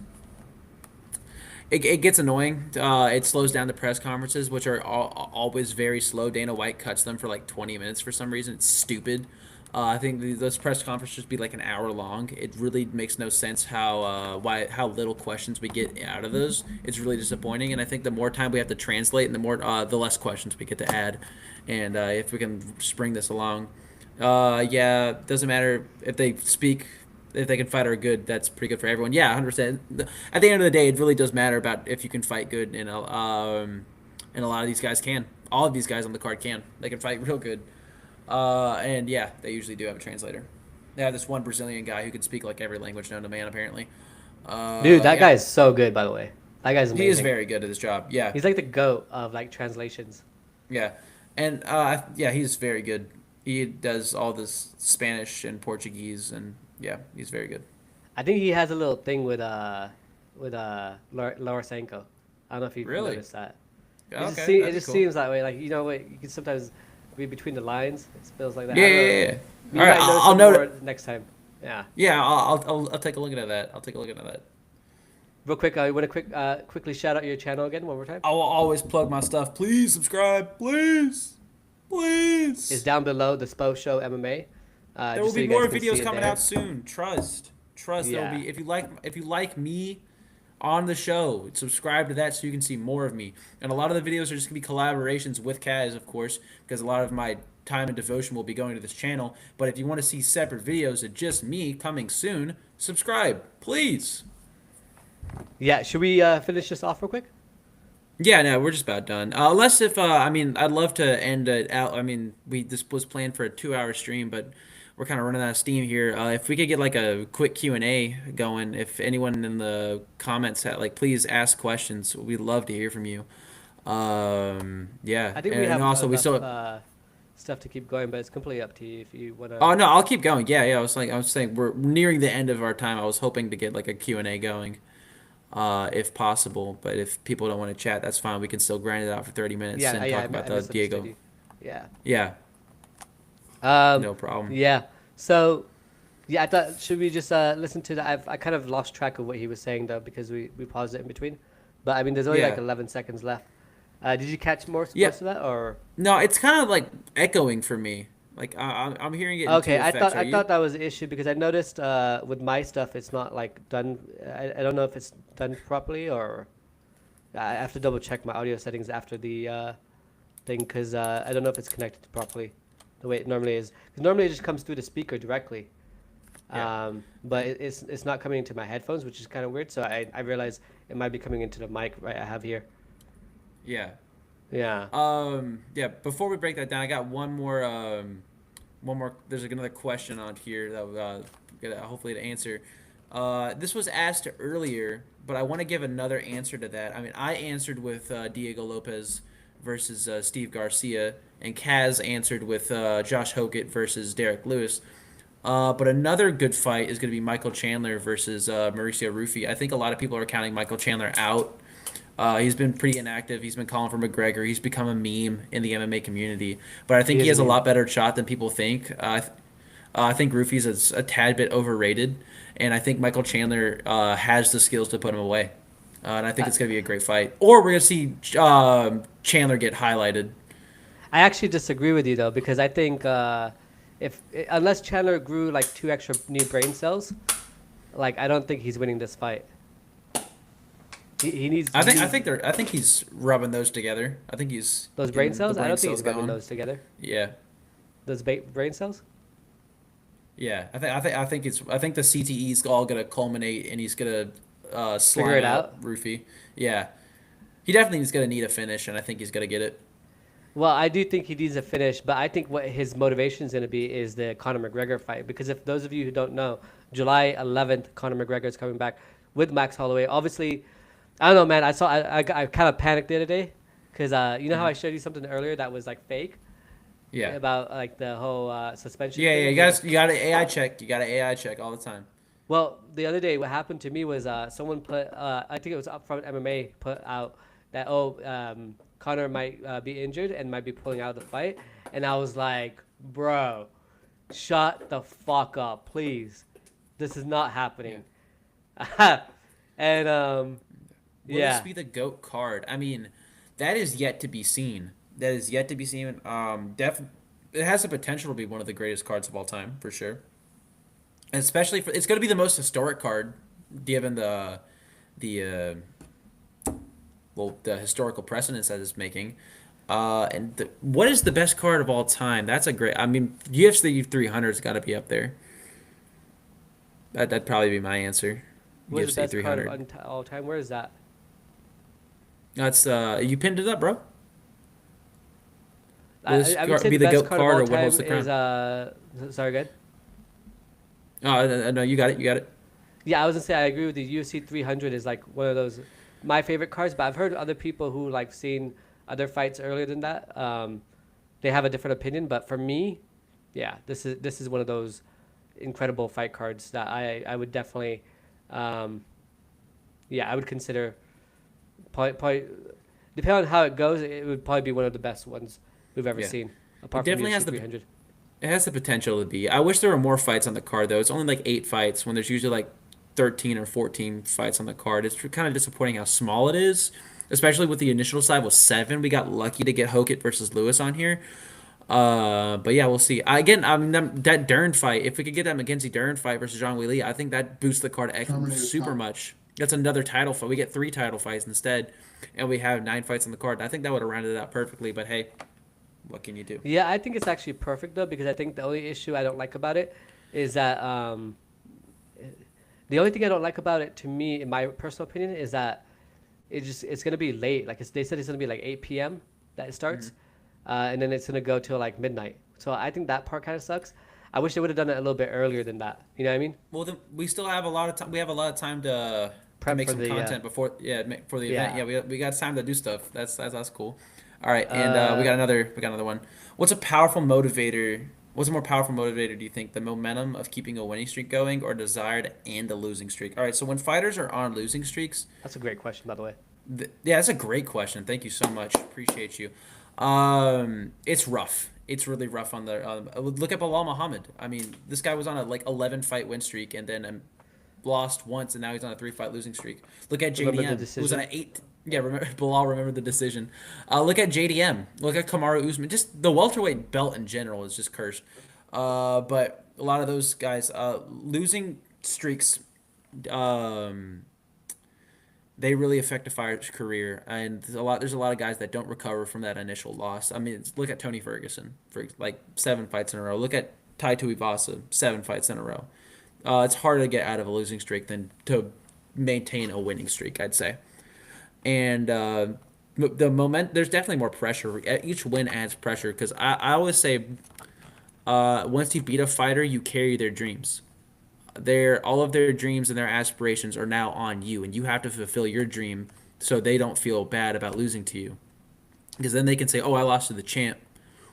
it gets annoying. It slows down the press conferences, which are always very slow. Dana White cuts them for like 20 minutes for some reason. It's stupid. I think those press conferences should be like an hour long. It really makes no sense how little questions we get out of those. It's really disappointing, and I think the more time we have to translate, and the less questions we get to add. And if we can spring this along, it doesn't matter if they speak, if they can fight or are good. That's pretty good for everyone. Yeah, 100%. At the end of the day, it really does matter about if you can fight good, and a lot of these guys can. All of these guys on the card can. They can fight real good. And yeah, they usually do have a translator. They have this one Brazilian guy who can speak like every language known to man, apparently. Dude, that guy is so good, by the way. That guy's amazing. He is very good at his job. Yeah. He's like the GOAT of like translations. Yeah. And he's very good. He does all this Spanish and Portuguese, and yeah, he's very good. I think he has a little thing with Lorosenko. I don't know if you've Really? noticed that. Okay, it just seems that way. Like, you can sometimes read between the lines. It feels like that. Yeah. You All right, might notice I'll it note more it next time. Yeah. Yeah, I'll take a look at that. I'll take a look at that. Real quick, you want to quickly shout out your channel again one more time? I will always plug my stuff. Please subscribe. Please. It's down below, the Spo Show MMA. There will be more videos coming out soon. Trust. Yeah. There will be. If you like me on the show, subscribe to that so you can see more of me. And a lot of the videos are just gonna be collaborations with Kaz, of course, because a lot of my time and devotion will be going to this channel. But if you want to see separate videos of just me coming soon, subscribe, please. Yeah, should we finish this off real quick? Yeah, no, we're just about done. Unless if I'd love to end it out. This was planned for a 2-hour stream, but we're kind of running out of steam here. If we could get like a quick Q&A going, if anyone in the comments please ask questions. We'd love to hear from you. Yeah. I think we have enough stuff to keep going, but it's completely up to you if you want to. Oh no, I'll keep going. Yeah. I was saying we're nearing the end of our time. I was hoping to get like a Q&A going. If possible, but if people don't want to chat, that's fine. We can still grind it out for 30 minutes and talk about the Diego. Yeah. No problem. Yeah. So, I thought, should we just listen to that? I kind of lost track of what he was saying though, because we paused it in between. But there's only like 11 seconds left. Did you catch most of that, or? No, it's kind of like echoing for me. Like I'm hearing it. Okay, I thought that was the issue, because I noticed with my stuff it's not like done. I don't know if it's done properly, or I have to double check my audio settings after the thing, because I don't know if it's connected properly the way it normally is. Because normally it just comes through the speaker directly, but it's not coming into my headphones, which is kind of weird. So I realize it might be coming into the mic I have here. Yeah. Yeah. Yeah. Before we break that down, I got one more. There's another question on here that hopefully to answer. This was asked earlier, but I want to give another answer to that. I answered with Diego Lopes versus Steve Garcia, and Kaz answered with Josh Hokit versus Derrick Lewis. But another good fight is going to be Michael Chandler versus Mauricio Rufy. I think a lot of people are counting Michael Chandler out. He's been pretty inactive. He's been calling for McGregor. He's become a meme in the MMA community. But I think he has a lot better shot than people think. I think Rufy's is a tad bit overrated, and I think Michael Chandler has the skills to put him away. And I think it's going to be a great fight. Or we're going to see Chandler get highlighted. I actually disagree with you though, because I think unless Chandler grew like 2 extra new brain cells, like I don't think he's winning this fight. He needs. I think he's rubbing those together. I think he's those brain cells. I don't think he's rubbing those together. Yeah. Those brain cells. Yeah, I think the CTE is all gonna culminate, and he's gonna slime Figure it out Rufy. Yeah, he definitely is gonna need a finish, and I think he's gonna get it. Well, I do think he needs a finish, but I think what his motivation is going to be is the Conor McGregor fight. Because if those of you who don't know, July 11th, Conor McGregor is coming back with Max Holloway. Obviously, I don't know, man. I kind of panicked the other day because you know how I showed you something earlier that was like fake. Yeah. About like the whole suspension. Yeah, thing. yeah. You got an AI check. You got an AI check all the time. Well, the other day, what happened to me was someone put, I think it was Upfront MMA, put out that Conor might be injured and might be pulling out of the fight, and I was like, bro, shut the fuck up, please. This is not happening. Yeah. And Will yeah. this be the GOAT card? I mean, that is yet to be seen. That is yet to be seen. It has the potential to be one of the greatest cards of all time, for sure. And especially it's going to be the most historic card, given the historical precedence that it's making. What is the best card of all time? That's a great. I mean, UFC 300's got to be up there. That'd probably be my answer. What's UFC the best 300 card of all time? Where is that? That's you pinned it up, bro. I would say be the the best GOAT card card, or of what all holds time the crown? is sorry, good. Oh no, you got it. You got it. Yeah, I was gonna say I agree with you. UFC 300 is like one of those my favorite cards, but I've heard other people who like seen other fights earlier than that. They have a different opinion, but for me, yeah, this is one of those incredible fight cards that I would definitely, I would consider. Probably depending on how it goes, it would probably be one of the best ones we've ever seen. Apart It definitely from UFC has 300. It has the potential to be. I wish there were more fights on the card, though. It's only like 8 fights when there's usually like 13 or 14 fights on the card. It's kind of disappointing how small it is, especially with the initial side was 7. We got lucky to get Hokit versus Lewis on here. But yeah, we'll see. Again, I mean, that Dern fight, if we could get that Mackenzie Dern fight versus Zhang Weili, I think that boosts the card super much. That's another title fight. We get 3 title fights instead, and we have 9 fights on the card. I think that would have rounded it out perfectly, but hey, what can you do? Yeah, I think it's actually perfect though, because I think the only issue I don't like about it is that the only thing I don't like about it, to me, in my personal opinion, is that it's gonna be late. Like they said, it's gonna be like 8 p.m. that it starts, and then it's gonna go till like midnight. So I think that part kind of sucks. I wish they would have done it a little bit earlier than that. You know what I mean? Well, then we still have a lot of time. We have a lot of time to make some content before for the event. Yeah, we got time to do stuff. That's cool. All right, and we got another one. What's a more powerful motivator do you think? The momentum of keeping a winning streak going, or desire to end a losing streak? All right, so when fighters are on losing streaks, that's a great question, by the way. Yeah, that's a great question. Thank you so much. Appreciate you. It's rough. It's really rough on the. Look at Belal Muhammad. I mean, this guy was on a 11 fight win streak and then lost once, and now he's on a 3 fight losing streak. Look at JDM, who's on an 8. Yeah, Belal remembered the decision. Look at JDM. Look at Kamaru Usman. Just the welterweight belt in general is just cursed. But a lot of those guys losing streaks. They really affect a fighter's career, and there's a lot of guys that don't recover from that initial loss. I mean, look at Tony Ferguson for like 7 fights in a row. Look at Tai Tuivasa, 7 fights in a row. It's harder to get out of a losing streak than to maintain a winning streak, I'd say. And there's definitely more pressure. Each win adds pressure, because I always say, once you beat a fighter, you carry their dreams. All of their dreams and their aspirations are now on you, and you have to fulfill your dream so they don't feel bad about losing to you. Because then they can say, oh, I lost to the champ,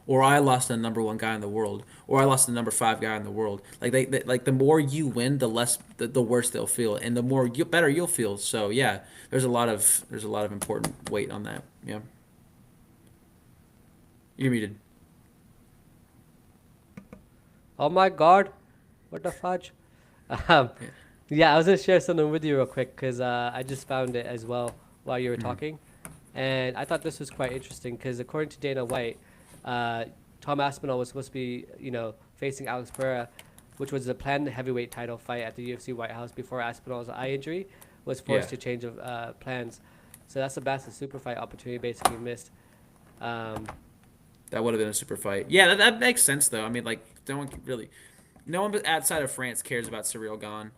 or I lost the number 1 guy in the world, or I lost the number 5 guy in the world. Like they like the more you win, the worse they'll feel, and the more better you'll feel. So yeah, there's a lot of important weight on that. Yeah. You're muted. Oh my God, what the fudge? Yeah, I was gonna share something with you real quick because I just found it as well while you were talking, and I thought this was quite interesting because according to Dana White, Tom Aspinall was supposed to be, facing Alex Pereira, which was a planned heavyweight title fight at the UFC White House before Aspinall's eye injury was forced to change of plans. So that's a massive super fight opportunity basically missed. That would have been a super fight. Yeah, that makes sense though. I mean, like no one outside of France cares about Ciryl Gane.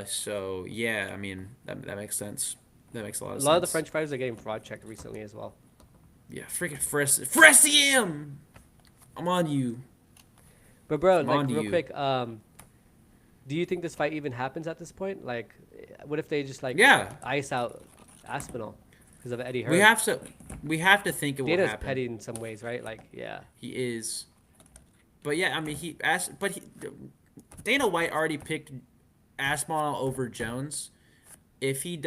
So yeah, I mean that makes sense. That makes a lot of sense. A lot of the French fighters are getting fraud checked recently as well. Yeah, freaking Fressium! I'm on you. But bro, like real quick, do you think this fight even happens at this point? Like, what if they just ice out Aspinall because of Eddie Hearn? We have to think of what happened. Dana's petty in some ways, right? Like, yeah. He is. But yeah, I mean, Dana White already picked Aspinall over Jones. If he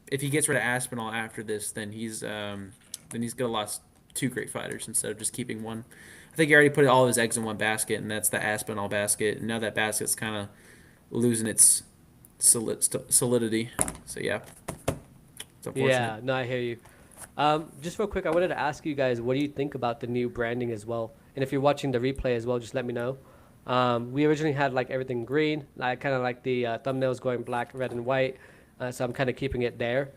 if he gets rid of Aspinall after this, then he's gonna lost 2 great fighters instead of just keeping one. I think he already put all of his eggs in one basket, and that's the Aspinall basket. And now that basket's kind of losing its solidity. So yeah, it's unfortunate. Yeah, no, I hear you. Just real quick, I wanted to ask you guys, what do you think about the new branding as well? And if you're watching the replay as well, just let me know. We originally had like everything green. I kind of like the thumbnails going black, red, and white. So I'm kind of keeping it there.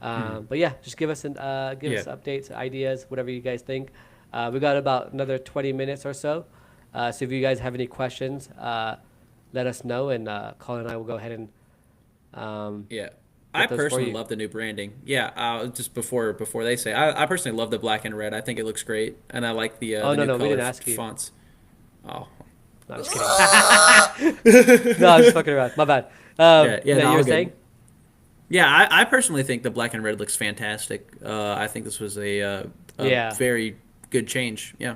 But yeah, just give us updates, ideas, whatever you guys think. We got about another 20 minutes or so. So if you guys have any questions, let us know, and Colin and I will go ahead and I personally love the new branding. Yeah, just before they say, I personally love the black and red. I think it looks great, and I like the new color we didn't ask you. fonts. Oh, no, I'm just kidding. No, I'm just fucking around. My bad. You were saying? Yeah, I personally think the black and red looks fantastic. I think this was a very good change. Yeah.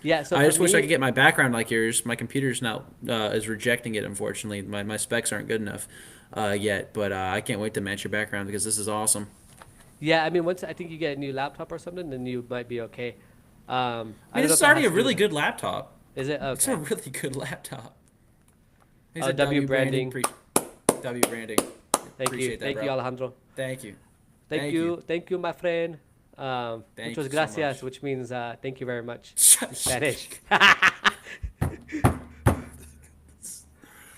Yeah. So I just wish I could get my background like yours. My computer's now is rejecting it. Unfortunately, my specs aren't good enough yet. But I can't wait to match your background because this is awesome. Yeah, I mean, once I think you get a new laptop or something, then you might be okay. This is already a really good laptop. Is it? Okay. It's a really good laptop. W branding. W branding. Thank you, Alejandro. Thank you. Thank you, my friend. Which was gracias, which means thank you very much in Spanish.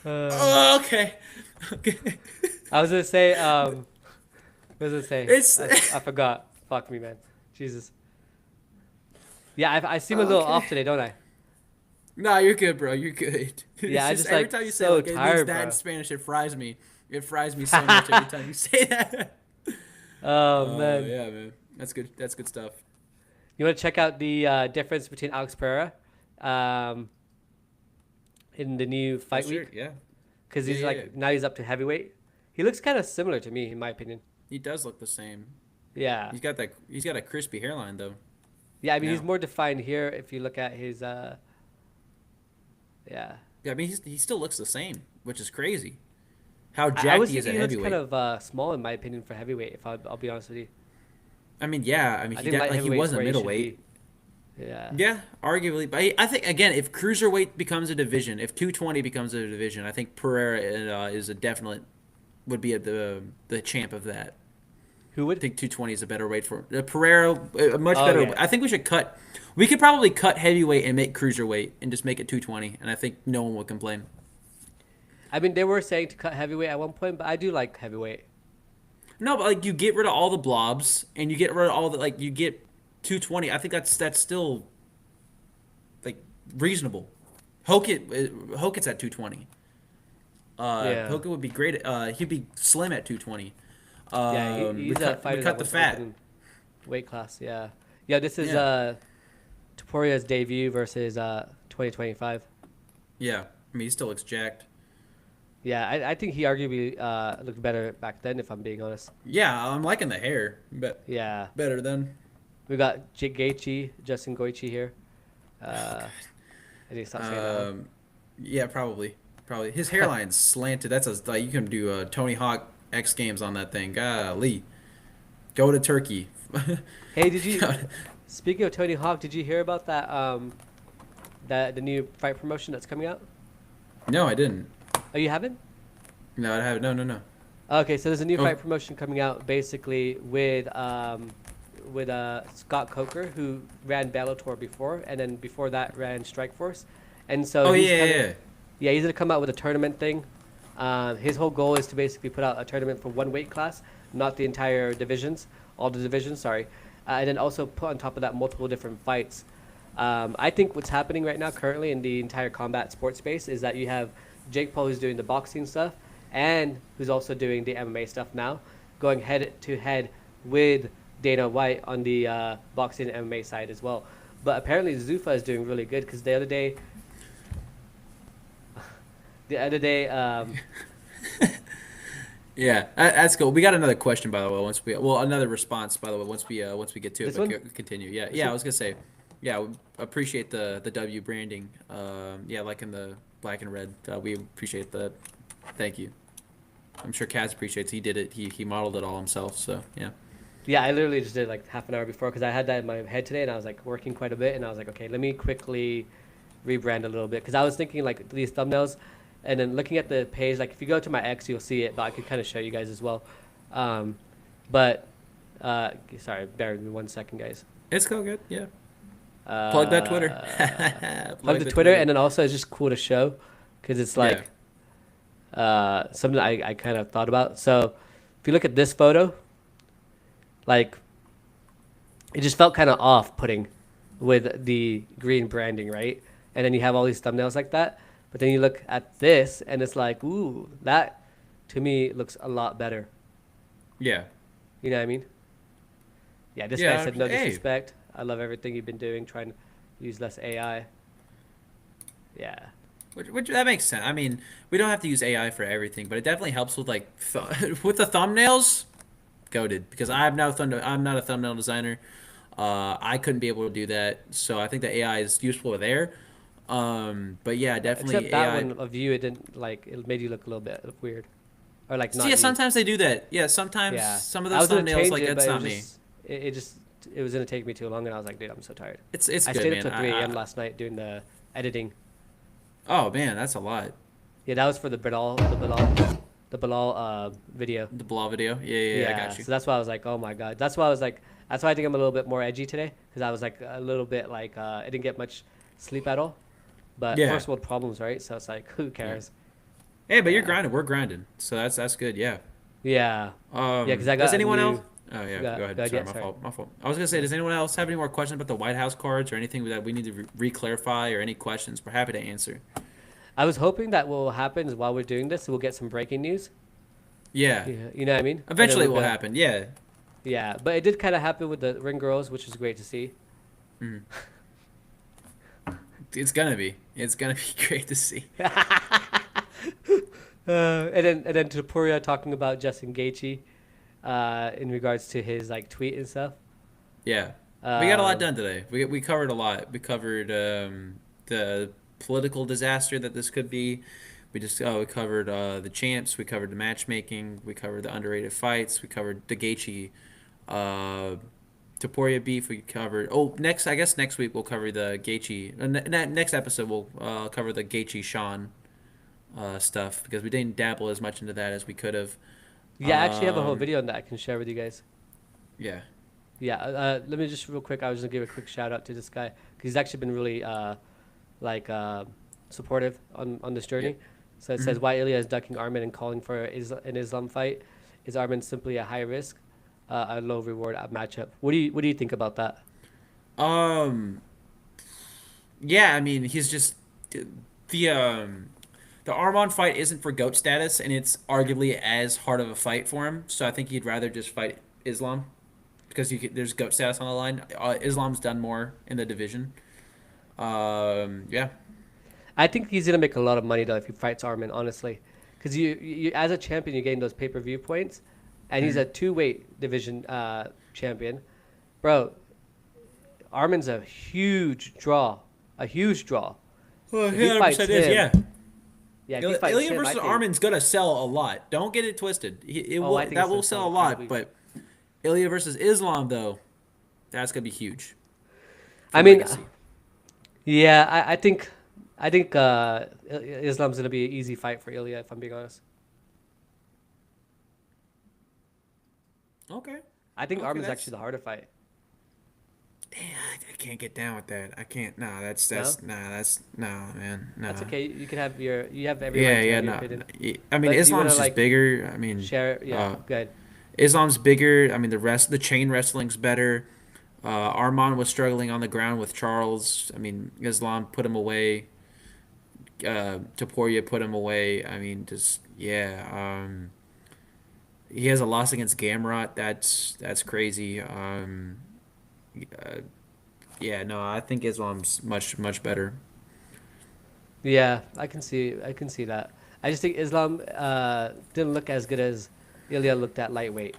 Okay. I was gonna say, I forgot. Fuck me, man. Jesus. Yeah, I seem a little off today, don't I? No, you're good, bro. You're good. Yeah, I just every like time you so say tired, that bro. in Spanish, it fries me. It fries me so much every time you say that. Oh man. Yeah, man. That's good. That's good stuff. You want to check out the difference between Alex Pereira in the new fight week? Yeah. Because he's now he's up to heavyweight. He looks kind of similar to me, in my opinion. He does look the same. Yeah. He's got a crispy hairline though. Yeah, I mean he's more defined here if you look at his Yeah, I mean he still looks the same, which is crazy. How jacked he is at heavyweight. He looks kind of small in my opinion for heavyweight. If I'll be honest with you. I mean, yeah. I mean, he wasn't middleweight. Yeah. Yeah, arguably, but I think again, if cruiserweight becomes a division, if 220 becomes a division, I think Pereira would be the champ of that. Who would? I think 220 is a better weight for Pereira. A much better. Yeah. I think we could probably cut heavyweight and make cruiserweight and just make it 220, and I think no one would complain. I mean, they were saying to cut heavyweight at one point, but I do like heavyweight. No, but like you get rid of all the blobs and you get rid of all the you get 220. I think that's still like reasonable. Hokit's at 220. Hokit would be great. He'd be slim at 220. Yeah, he's a fighter. We cut the fat. Weight class. Yeah. This is Topuria's debut versus 2025. Yeah, I mean he still looks jacked. Yeah, I think he arguably looked better back then, if I'm being honest. Yeah, I'm liking the hair, but yeah, better then. We got Gaethje, Justin Gaethje here. I think stop saying that. Yeah, probably. His hairline's slanted. That's like you can do Tony Hawk X Games on that thing. Golly, go to Turkey. Hey, did you? Speaking of Tony Hawk, did you hear about that? That the new fight promotion that's coming out? No, I didn't. Oh, you haven't? No, I haven't. No. Okay, so there's a new fight promotion coming out, basically with Scott Coker, who ran Bellator before, and then before that ran Strikeforce, and so he's gonna come out with a tournament thing. His whole goal is to basically put out a tournament for one weight class, not the entire divisions, all the divisions. Sorry, and then also put on top of that multiple different fights. I think what's happening right now, currently in the entire combat sports space, is that you have Jake Paul, who's doing the boxing stuff, and who's also doing the MMA stuff now, going head to head with Dana White on the boxing and MMA side as well. But apparently Zuffa is doing really good, because the other day, yeah, that's cool. We got another question, by the way. Another response, by the way, once we get to it. But continue. Yeah. I was gonna say, yeah, we appreciate the W branding. Yeah, like in the black and red. We appreciate that. Thank you. I'm sure Kaz appreciates. He did it. He modeled it all himself. So yeah. Yeah, I literally just did like half an hour before, because I had that in my head today, and I was like working quite a bit, and I was like, okay, let me quickly rebrand a little bit, because I was thinking like these thumbnails, and then looking at the page, like if you go to my X, you'll see it, but I could kind of show you guys as well. Sorry, bear with me 1 second, guys. It's go good. Yeah. Plug that Twitter. Plug the Twitter, and then also it's just cool to show, because it's like something I kind of thought about. So if you look at this photo, like it just felt kind of off-putting with the green branding, right? And then you have all these thumbnails like that, but then you look at this and it's like, ooh, that to me looks a lot better. Yeah. You know what I mean? Yeah, this guy said no disrespect. I love everything you've been doing, trying to use less AI. Yeah. Which that makes sense. I mean, we don't have to use AI for everything, but it definitely helps with like with the thumbnails. Goated, because I'm not a thumbnail designer. I couldn't be able to do that, so I think the AI is useful there. But yeah, definitely. Except that AI, one of you, it didn't like, it made you look a little bit weird, or like not. Yeah, sometimes they do that. Yeah, sometimes some of those thumbnails like that's not me. It was gonna take me too long, and I was like, dude, I'm so tired. It's I good, stayed man. up till 3 a.m. last night doing the editing. Oh man, that's a lot. Yeah, that was for the Belal video. The Belal video? Yeah, I got you. So that's why I was like, oh my God. That's why I think I'm a little bit more edgy today, because I was like a little bit like, I didn't get much sleep at all. But first world problems, right? So it's like, who cares? Yeah. Hey, but you're grinding. We're grinding. So that's good, yeah. Yeah. Because I got does anyone else? Oh, yeah, go ahead. Sorry, sorry. My fault. I was going to say, does anyone else have any more questions about the White House cards or anything that we need to re-clarify, or any questions? We're happy to answer. I was hoping that what will happen is while we're doing this, we'll get some breaking news. Yeah. You know what I mean? Eventually it will happen, yeah. Yeah, but it did kind of happen with the ring girls, which is great to see. Mm. It's gonna be great to see. And then Topuria talking about Justin Gaethje in regards to his like tweet and stuff. Yeah, we got a lot done today. We covered a lot. We covered the political disaster that this could be. We covered the champs. We covered the matchmaking. We covered the underrated fights. We covered the Gaethje Topuria beef. We covered. I guess next week we'll cover the Gaethje. Next episode we'll cover the Gaethje Sean stuff, because we didn't dabble as much into that as we could have. Yeah, I actually have a whole video on that I can share with you guys. Yeah. Yeah. Let me just real quick. I was gonna give a quick shout out to this guy, because he's actually been really supportive on this journey. Yeah. So it says, why Ilya is ducking Aiemann and calling for an Islam fight. Is Aiemann simply a high risk, a low reward matchup? What do you think about that? Yeah, I mean, he's just the Armand fight isn't for GOAT status, and it's arguably as hard of a fight for him. So I think he'd rather just fight Islam, because there's GOAT status on the line. Islam's done more in the division. Yeah. I think he's gonna make a lot of money though if he fights Aiemann, honestly, because you as a champion you're getting those pay-per-view points, and he's a 2-weight division champion, bro. Armin's a huge draw. A huge draw. Well, If he 100% fights is, him- yeah. Yeah, if he fights Ilya him, I versus think- Armin's gonna sell a lot. Don't get it twisted. I think That it's will gonna sell sell a lot, incredibly. but Ilya versus Islam though, that's gonna be huge. for I mean, legacy. yeah, I think Islam's gonna be an easy fight for Ilya, if I'm being honest. Okay. I think Okay, Armin's that's- actually the harder fight. Damn, I can't get down with that. I can't. Nah, that's man. Nah. That's okay. You can have you have every Yeah, right to yeah, have your no. opinion. I mean, But do you Islam's wanna, just like, bigger. I mean, Share it. Yeah, good. Islam's bigger. I mean, the chain wrestling's better. Arman was struggling on the ground with Charles. I mean, Islam put him away. Topuria put him away. I mean, just yeah. He has a loss against Gamrot. That's crazy. Yeah, no, I think Islam's much better. Yeah, I can see that. I just think Islam didn't look as good as Ilya looked at lightweight,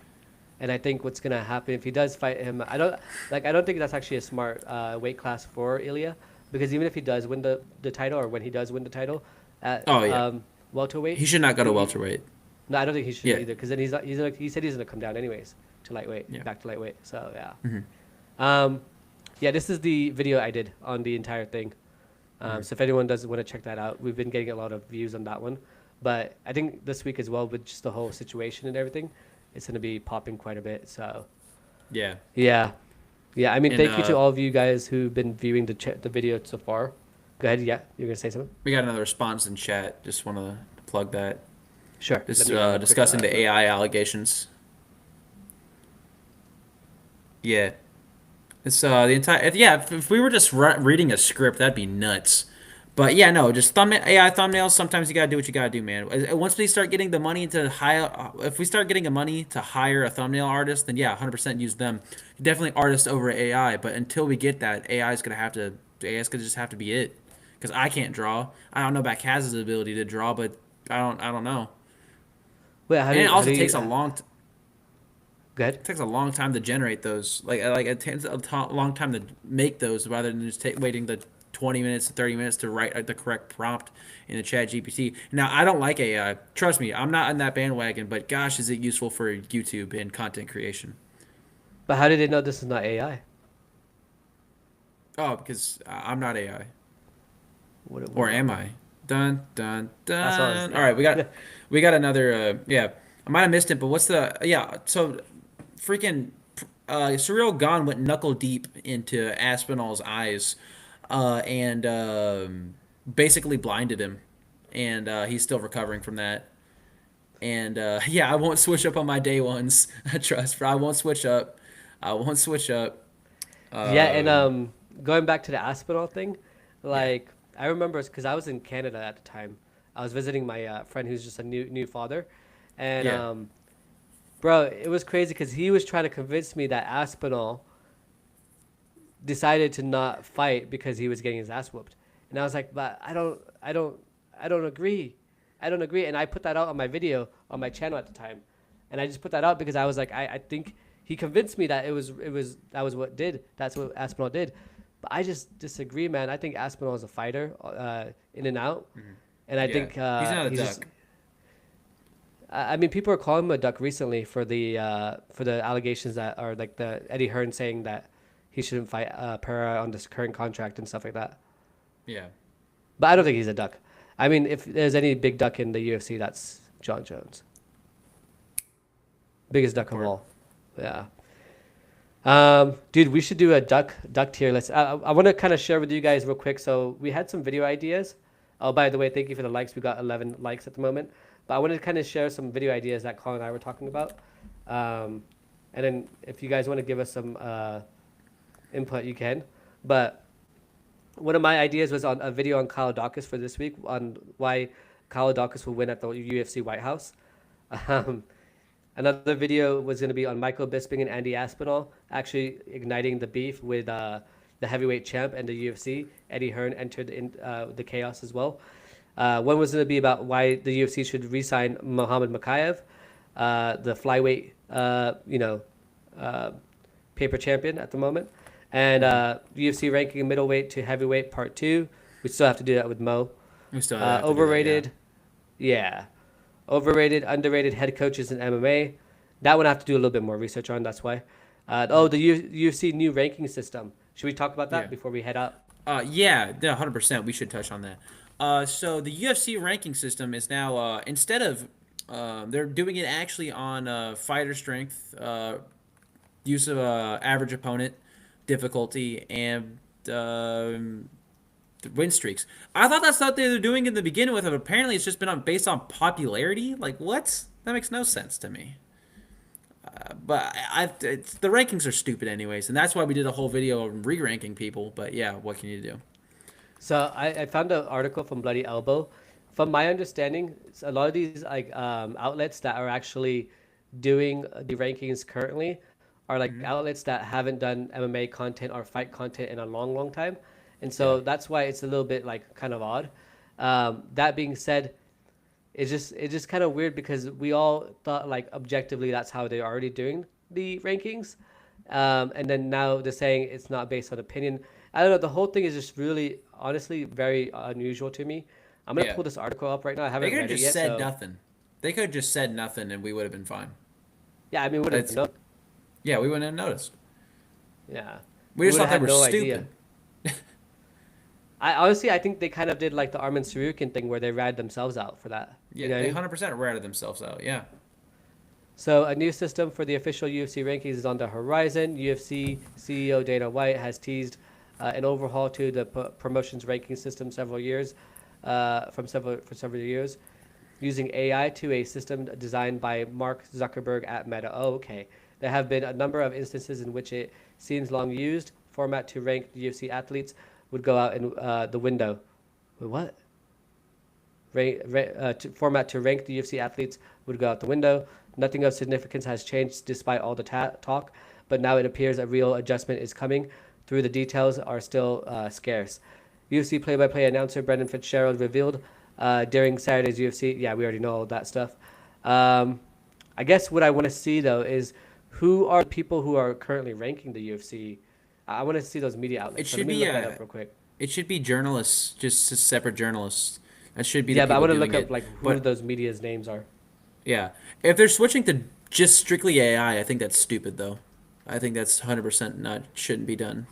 and I think what's gonna happen if he does fight him, I don't think that's actually a smart weight class for Ilya, because even if he does win the title, or when he does win the title at welterweight, He should not go to welterweight. No, I don't think he should Yeah. either, because then he said he's gonna come down anyways to lightweight, back to lightweight. So yeah. Mhm. Yeah, this is the video I did on the entire thing. So if anyone does want to check that out, we've been getting a lot of views on that one. But I think this week as well, with just the whole situation and everything, it's going to be popping quite a bit. So Yeah. yeah. I mean, And, thank you to all of you guys who've been viewing the video so far. Go ahead. Yeah, you're going to say something? We got another response in chat. Just want to plug that. Sure. Just Let me, quick, discussing the AI allegations. Yeah. It's the entire if we were just reading a script, that'd be nuts. But yeah, no, just AI thumbnails. Sometimes you gotta do what you gotta do, man. Once we start getting the money to hire, if we start getting the money to hire a thumbnail artist, then yeah, 100% use them. Definitely artists over AI. But until we get that, AI's gonna just have to be it. Because I can't draw. I don't know about Kaz's ability to draw, but I don't know. Wait, And it also takes a long. Go ahead. It takes a long time to generate those. Like it takes a long time to make those, rather than just waiting the 20 minutes to 30 minutes to write the correct prompt in the chat GPT. Now, I don't like AI. Trust me, I'm not in that bandwagon, but gosh, is it useful for YouTube and content creation. But how did they know this is not AI? Oh, because I'm not AI. What Or am I? Dun, dun, That's all I was dun. thinking. All right, we got another, I might have missed it, but what's so freaking Ciryl Gane went knuckle deep into Aspinall's eyes and basically blinded him, and he's still recovering from that. And I won't switch up on my day ones. Trust, bro. I won't switch up. And going back to the Aspinall thing, I remember because I was in Canada at the time. I was visiting my friend who's just a new father, and bro, it was crazy because he was trying to convince me that Aspinall decided to not fight because he was getting his ass whooped, and I was like, but I don't agree. And I put that out on my video on my channel at the time, and I just put that out because I was like, I think he convinced me that that's what Aspinall did, but I just disagree, man. I think Aspinall is a fighter, in and out, and I think he's not a duck. I mean, people are calling him a duck recently for the allegations that are like the Eddie Hearn saying that he shouldn't fight Pereira on this current contract and stuff like that. Yeah. But I don't think he's a duck. I mean, if there's any big duck in the UFC, that's John Jones. Biggest duck of all. Yeah. Dude, we should do a duck tier list. I want to kind of share with you guys real quick. So we had some video ideas. Oh, by the way, thank you for the likes. We got 11 likes at the moment. But I wanted to kind of share some video ideas that Colin and I were talking about. And then if you guys want to give us some input, you can. But one of my ideas was on a video on Kyle Dawkins for this week on why Kyle Dawkins will win at the UFC White House. Another video was going to be on Michael Bisping and Andy Aspinall actually igniting the beef with the heavyweight champ and the UFC. Eddie Hearn entered in the chaos as well. One was going to be about why the UFC should re-sign Muhammad Makayev, the flyweight, paper champion at the moment. And UFC ranking middleweight to heavyweight part 2. We still have to do that with Mo. We still have to Overrated. do that, Yeah. Overrated, underrated head coaches in MMA. That one I have to do a little bit more research on. That's why. The UFC new ranking system. Should we talk about that before we head out? Yeah, 100%. We should touch on that. So the UFC ranking system is now instead of they're doing it actually on fighter strength, use of average opponent, difficulty, and win streaks. I thought that's what they were doing in the beginning with it. But apparently, it's just been based on popularity. Like what? That makes no sense to me. But the rankings are stupid anyways, and that's why we did a whole video of re-ranking people. But yeah, what can you do? So I found an article from Bloody Elbow. From my understanding, a lot of these outlets that are actually doing the rankings currently are like outlets that haven't done MMA content or fight content in a long, long time, and so that's why it's a little bit like kind of odd. That being said, it's just kind of weird because we all thought like objectively that's how they're already doing the rankings, and then now they're saying it's not based on opinion. I don't know. The whole thing is just really, honestly, very unusual to me. I'm gonna pull this article up right now. I haven't They could read have it just yet. said nothing. They could have just said nothing, and we would have been fine. Yeah, I mean, would have known. Yeah, we wouldn't have noticed. Yeah, We just thought they had were no stupid. I think they kind of did like the Armin Sarukin thing where they ratted themselves out for that. Yeah, You know what I they mean? 100% ratted themselves out. Yeah. So a new system for the official UFC rankings is on the horizon. UFC CEO Dana White has teased an overhaul to the promotions ranking system for several years, using AI to a system designed by Mark Zuckerberg at Meta. Oh, okay. There have been a number of instances in which it seems long used. Format to rank the UFC athletes would go out in the window. Wait, what? Format to rank the UFC athletes would go out the window. Nothing of significance has changed despite all the talk, but now it appears a real adjustment is coming through. The details are still scarce. UFC play-by-play announcer Brendan Fitzgerald revealed during Saturday's UFC. Yeah, we already know all that stuff. I guess what I want to see, though, is who are the people who are currently ranking the UFC. I want to see those media outlets. It So should let me be look that up real quick. It should be journalists, just separate journalists. That should be Yeah, the but I people want to doing look up it. like who those media's names are. Yeah. If they're switching to just strictly AI, I think that's stupid though. I think that's 100% shouldn't be done.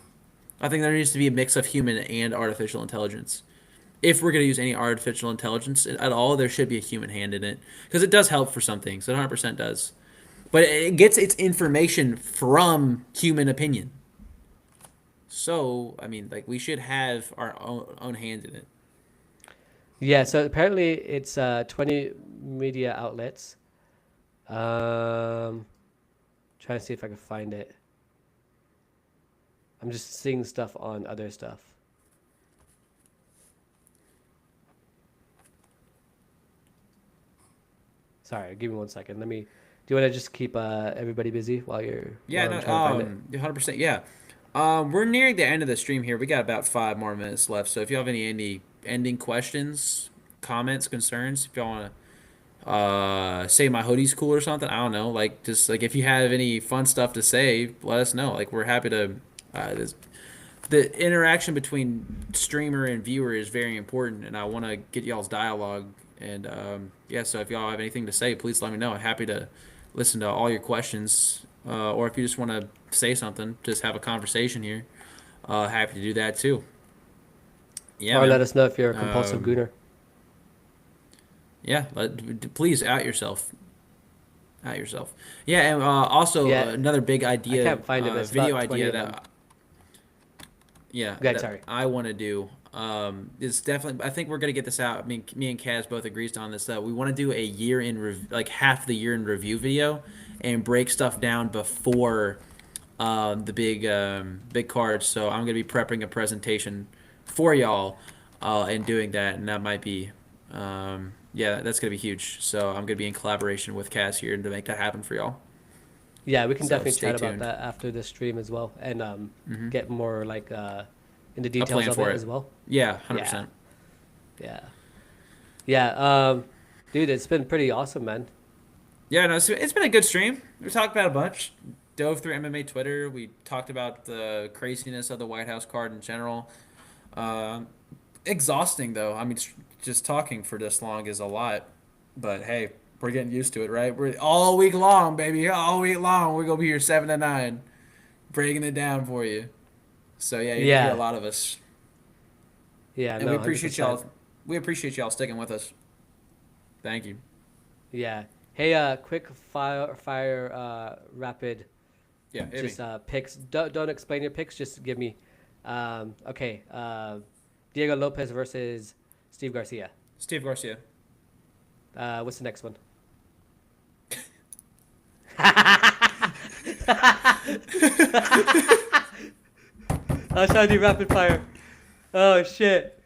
I think there needs to be a mix of human and artificial intelligence. If we're going to use any artificial intelligence at all, there should be a human hand in it because it does help for some things. It 100% does. But it gets its information from human opinion. So, I mean, like we should have our own hand in it. Yeah, so apparently it's 20 media outlets. Trying to see if I can find it. I'm just seeing stuff on other stuff. Sorry, give me 1 second. Do you want to just keep everybody busy while you're Yeah, while I'm trying to find it? 100%. Yeah. We're nearing the end of the stream here. We got about 5 more minutes left. So if you have any ending questions, comments, concerns, if y'all want to say my hoodie's cool or something, I don't know. Like just like if you have any fun stuff to say, let us know. Like we're happy to. The interaction between streamer and viewer is very important, and I want to get y'all's dialogue. And yeah, so if y'all have anything to say, please let me know. I'm happy to listen to all your questions. Or if you just want to say something, just have a conversation here. Happy to do that too. Yeah, or man. let us know if you're a compulsive gooner. Yeah, please out yourself. Out yourself. Yeah, and also another big idea. I can't find it. But it's video about 20 idea of them. that. Yeah, Okay, that sorry. I want to do. Is definitely. I think we're gonna get this out. I mean, me and Kaz both agreed on this. That we want to do a year in like half the year in review video, and break stuff down before the big cards. So I'm gonna be prepping a presentation for y'all, and doing that, and that might be, yeah, that's gonna be huge. So I'm gonna be in collaboration with Kaz here to make that happen for y'all. Yeah, we can So definitely stay chat tuned. about that after the stream as well, and get more like into A details plan of for it it as well. Yeah, 100%. Yeah. Dude, it's been pretty awesome, man. Yeah, no, it's been a good stream. We talked about a bunch. dove through MMA Twitter. We talked about the craziness of the White House card in general. Exhausting though. I mean, just talking for this long is a lot, but hey, we're getting used to it, right? We're all week long, baby. All week long, we're gonna be here 7 to 9, breaking it down for you. So yeah, you're gonna hear a lot of us. Yeah, and no, we appreciate 100%. y'all. We appreciate y'all sticking with us. Thank you. Yeah. Hey, quick rapid. Yeah. Just picks. Don't explain your picks. Just give me. Okay. Diego Lopes versus Steve Garcia. Steve Garcia. What's the next one? I was trying to do rapid fire. Oh shit.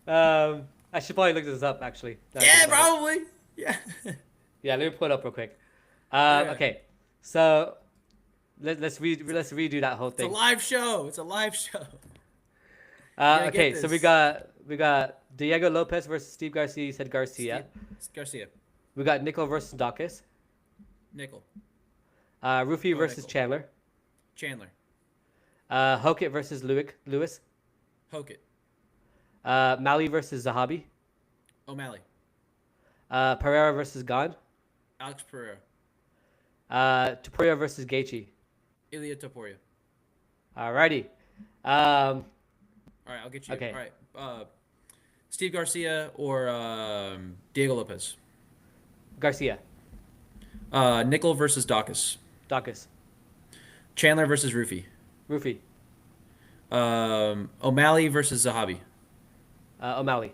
I should probably look this up actually. Yeah, probably. Yeah. Yeah, let me pull it up real quick. Okay, so let's redo that whole thing. It's a live show. It's a live show. Okay, so we got Diego Lopes versus Steve Garcia. You said Garcia. Garcia. We got Nickal versus Dawkins. Nickal. Rufy versus Nickal. Chandler. Chandler. Hokit versus Lewis. Hokit. Mali versus Zahabi. O'Malley. Pereira versus Gane. Alex Pereira. Topuria versus Gaethje. Ilya Topuria. Alrighty. All right, I'll get you. Okay. All right. Steve Garcia or Diego Lopes. Garcia. Nickal versus Dawkins. Dawkins. Chandler versus Rufy. Rufy. O'Malley versus Zahabi. O'Malley.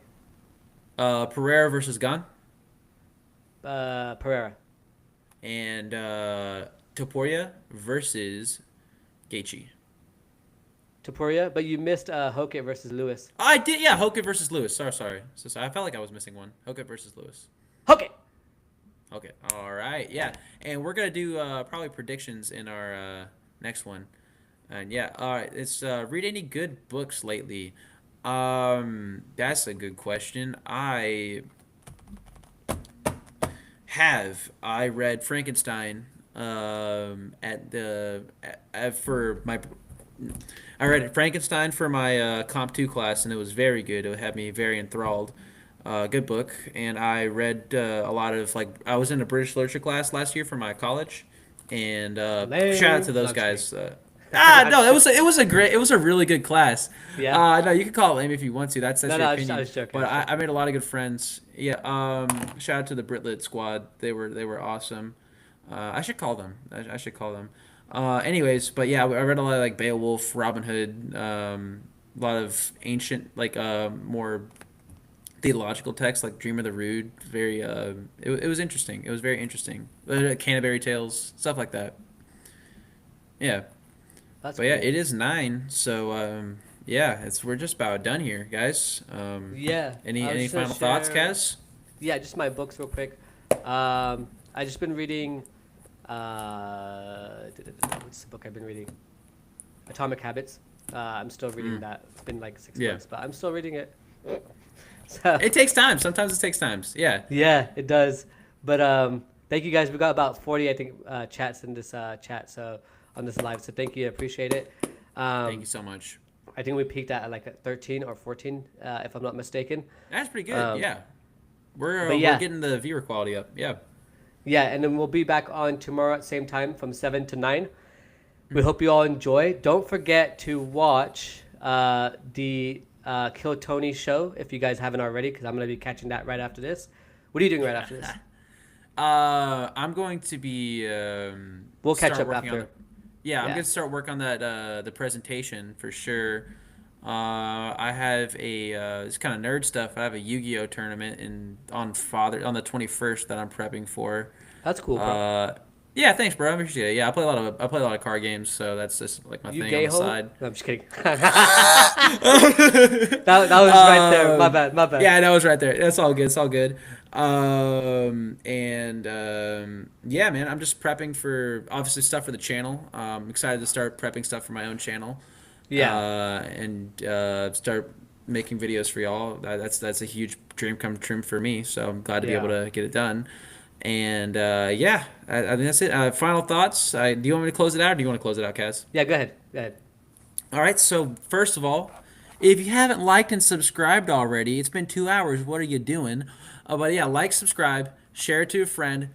Pereira versus Gane. Pereira. And Topuria versus Gaethje. Topuria, but you missed Hokit versus Lewis. I did, yeah. Hokit versus Lewis. Sorry. So I felt like I was missing one. Hokit versus Lewis. Hokit. Okay. All right. Yeah. And we're gonna do probably predictions in our next one. And yeah. All right. It's read any good books lately? That's a good question. I read Frankenstein I read Frankenstein for my Comp 2 class, and it was very good. It had me very enthralled. Good book. And I read a lot of, I was in a British literature class last year for my college, and shout out to those guys. No, it was a really good class. Yeah. No, you can call it lame if you want to. That's your opinion. I was joking. But I made a lot of good friends. Yeah. Shout out to the Britlit squad. They were awesome. I should call them. I should call them. Anyways, but yeah, I read a lot of Beowulf, Robin Hood, a lot of ancient, more theological texts like Dream of the Rood. Very, it was interesting. It was very interesting. Canterbury Tales, stuff like that. Yeah. But yeah, it is 9. So yeah, we're just about done here, guys. Yeah. Any final thoughts, Kaz? Yeah, just my books real quick. I just been reading. What's the book I've been reading? Atomic Habits. I'm still reading that. It's been 6 months, but I'm still reading it. So, it takes time. Sometimes it takes time. Yeah. Yeah, it does. But thank you guys. We got about 40, I think, chats in this chat. So on this live. So thank you. I appreciate it. Thank you so much. I think we peaked at 13 or 14, if I'm not mistaken. That's pretty good. Yeah. We're getting the viewer quality up. Yeah. Yeah, and then we'll be back on tomorrow at the same time from 7 to 9. We hope you all enjoy. Don't forget to watch the Kill Tony show if you guys haven't already, because I'm going to be catching that right after this. What are you doing right after this? I'm going to be. We'll catch up after. I'm going to start work on that the presentation for sure. I have it's kind of nerd stuff. I have a Yu-Gi-Oh tournament on the 21st that I'm prepping for. That's cool, bro. Yeah, thanks, bro. I appreciate it. Yeah, I play a lot of card games, so that's just my thing on the side. No, I'm just kidding. that was right there. My bad. Yeah, that was right there. That's all good. It's all good. Yeah, man, I'm just prepping for obviously stuff for the channel. I'm excited to start prepping stuff for my own channel. Yeah. And start making videos for y'all. That's a huge dream come true for me. So I'm glad to be able to get it done. And yeah, I think that's it. Final thoughts. Do you want me to close it out, or do you want to close it out, Kaz? Yeah, go ahead. Go ahead. All right. So first of all, if you haven't liked and subscribed already, it's been 2 hours. What are you doing? But yeah, like, subscribe, share it to a friend.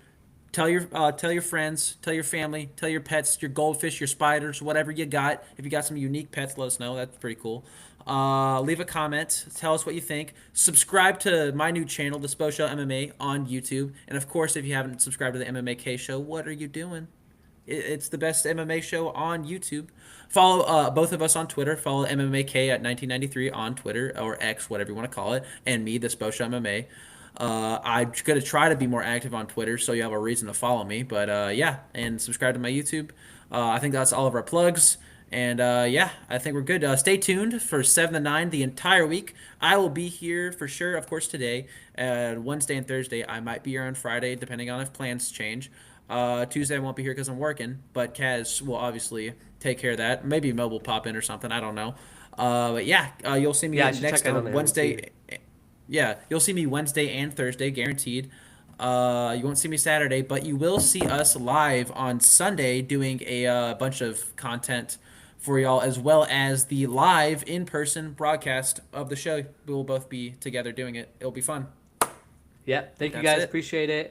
Tell your friends, tell your family, tell your pets, your goldfish, your spiders, whatever you got. If you got some unique pets, let us know. That's pretty cool. Leave a comment. Tell us what you think. Subscribe to my new channel, The Spo Show MMA, on YouTube. And of course, if you haven't subscribed to the MMA KAY show, what are you doing? It's the best MMA show on YouTube. Follow both of us on Twitter. Follow MMA KAY at 1993 on Twitter, or X, whatever you want to call it, and me, The Spo Show MMA. I'm going to try to be more active on Twitter, so you have a reason to follow me. But yeah, and subscribe to my YouTube. I think that's all of our plugs. And yeah, I think we're good. Stay tuned for 7 to 9 the entire week. I will be here for sure, of course, today, Wednesday and Thursday. I might be here on Friday, depending on if plans change. Tuesday I won't be here because I'm working, but Kaz will obviously take care of that. Maybe Mo will pop in or something. I don't know. But yeah, you'll see me next Wednesday. Yeah, you'll see me Wednesday and Thursday, guaranteed. You won't see me Saturday, but you will see us live on Sunday doing a bunch of content for y'all, as well as the live in-person broadcast of the show. We will both be together doing it. It'll be fun. Yeah, thank you That's guys. it. Appreciate it.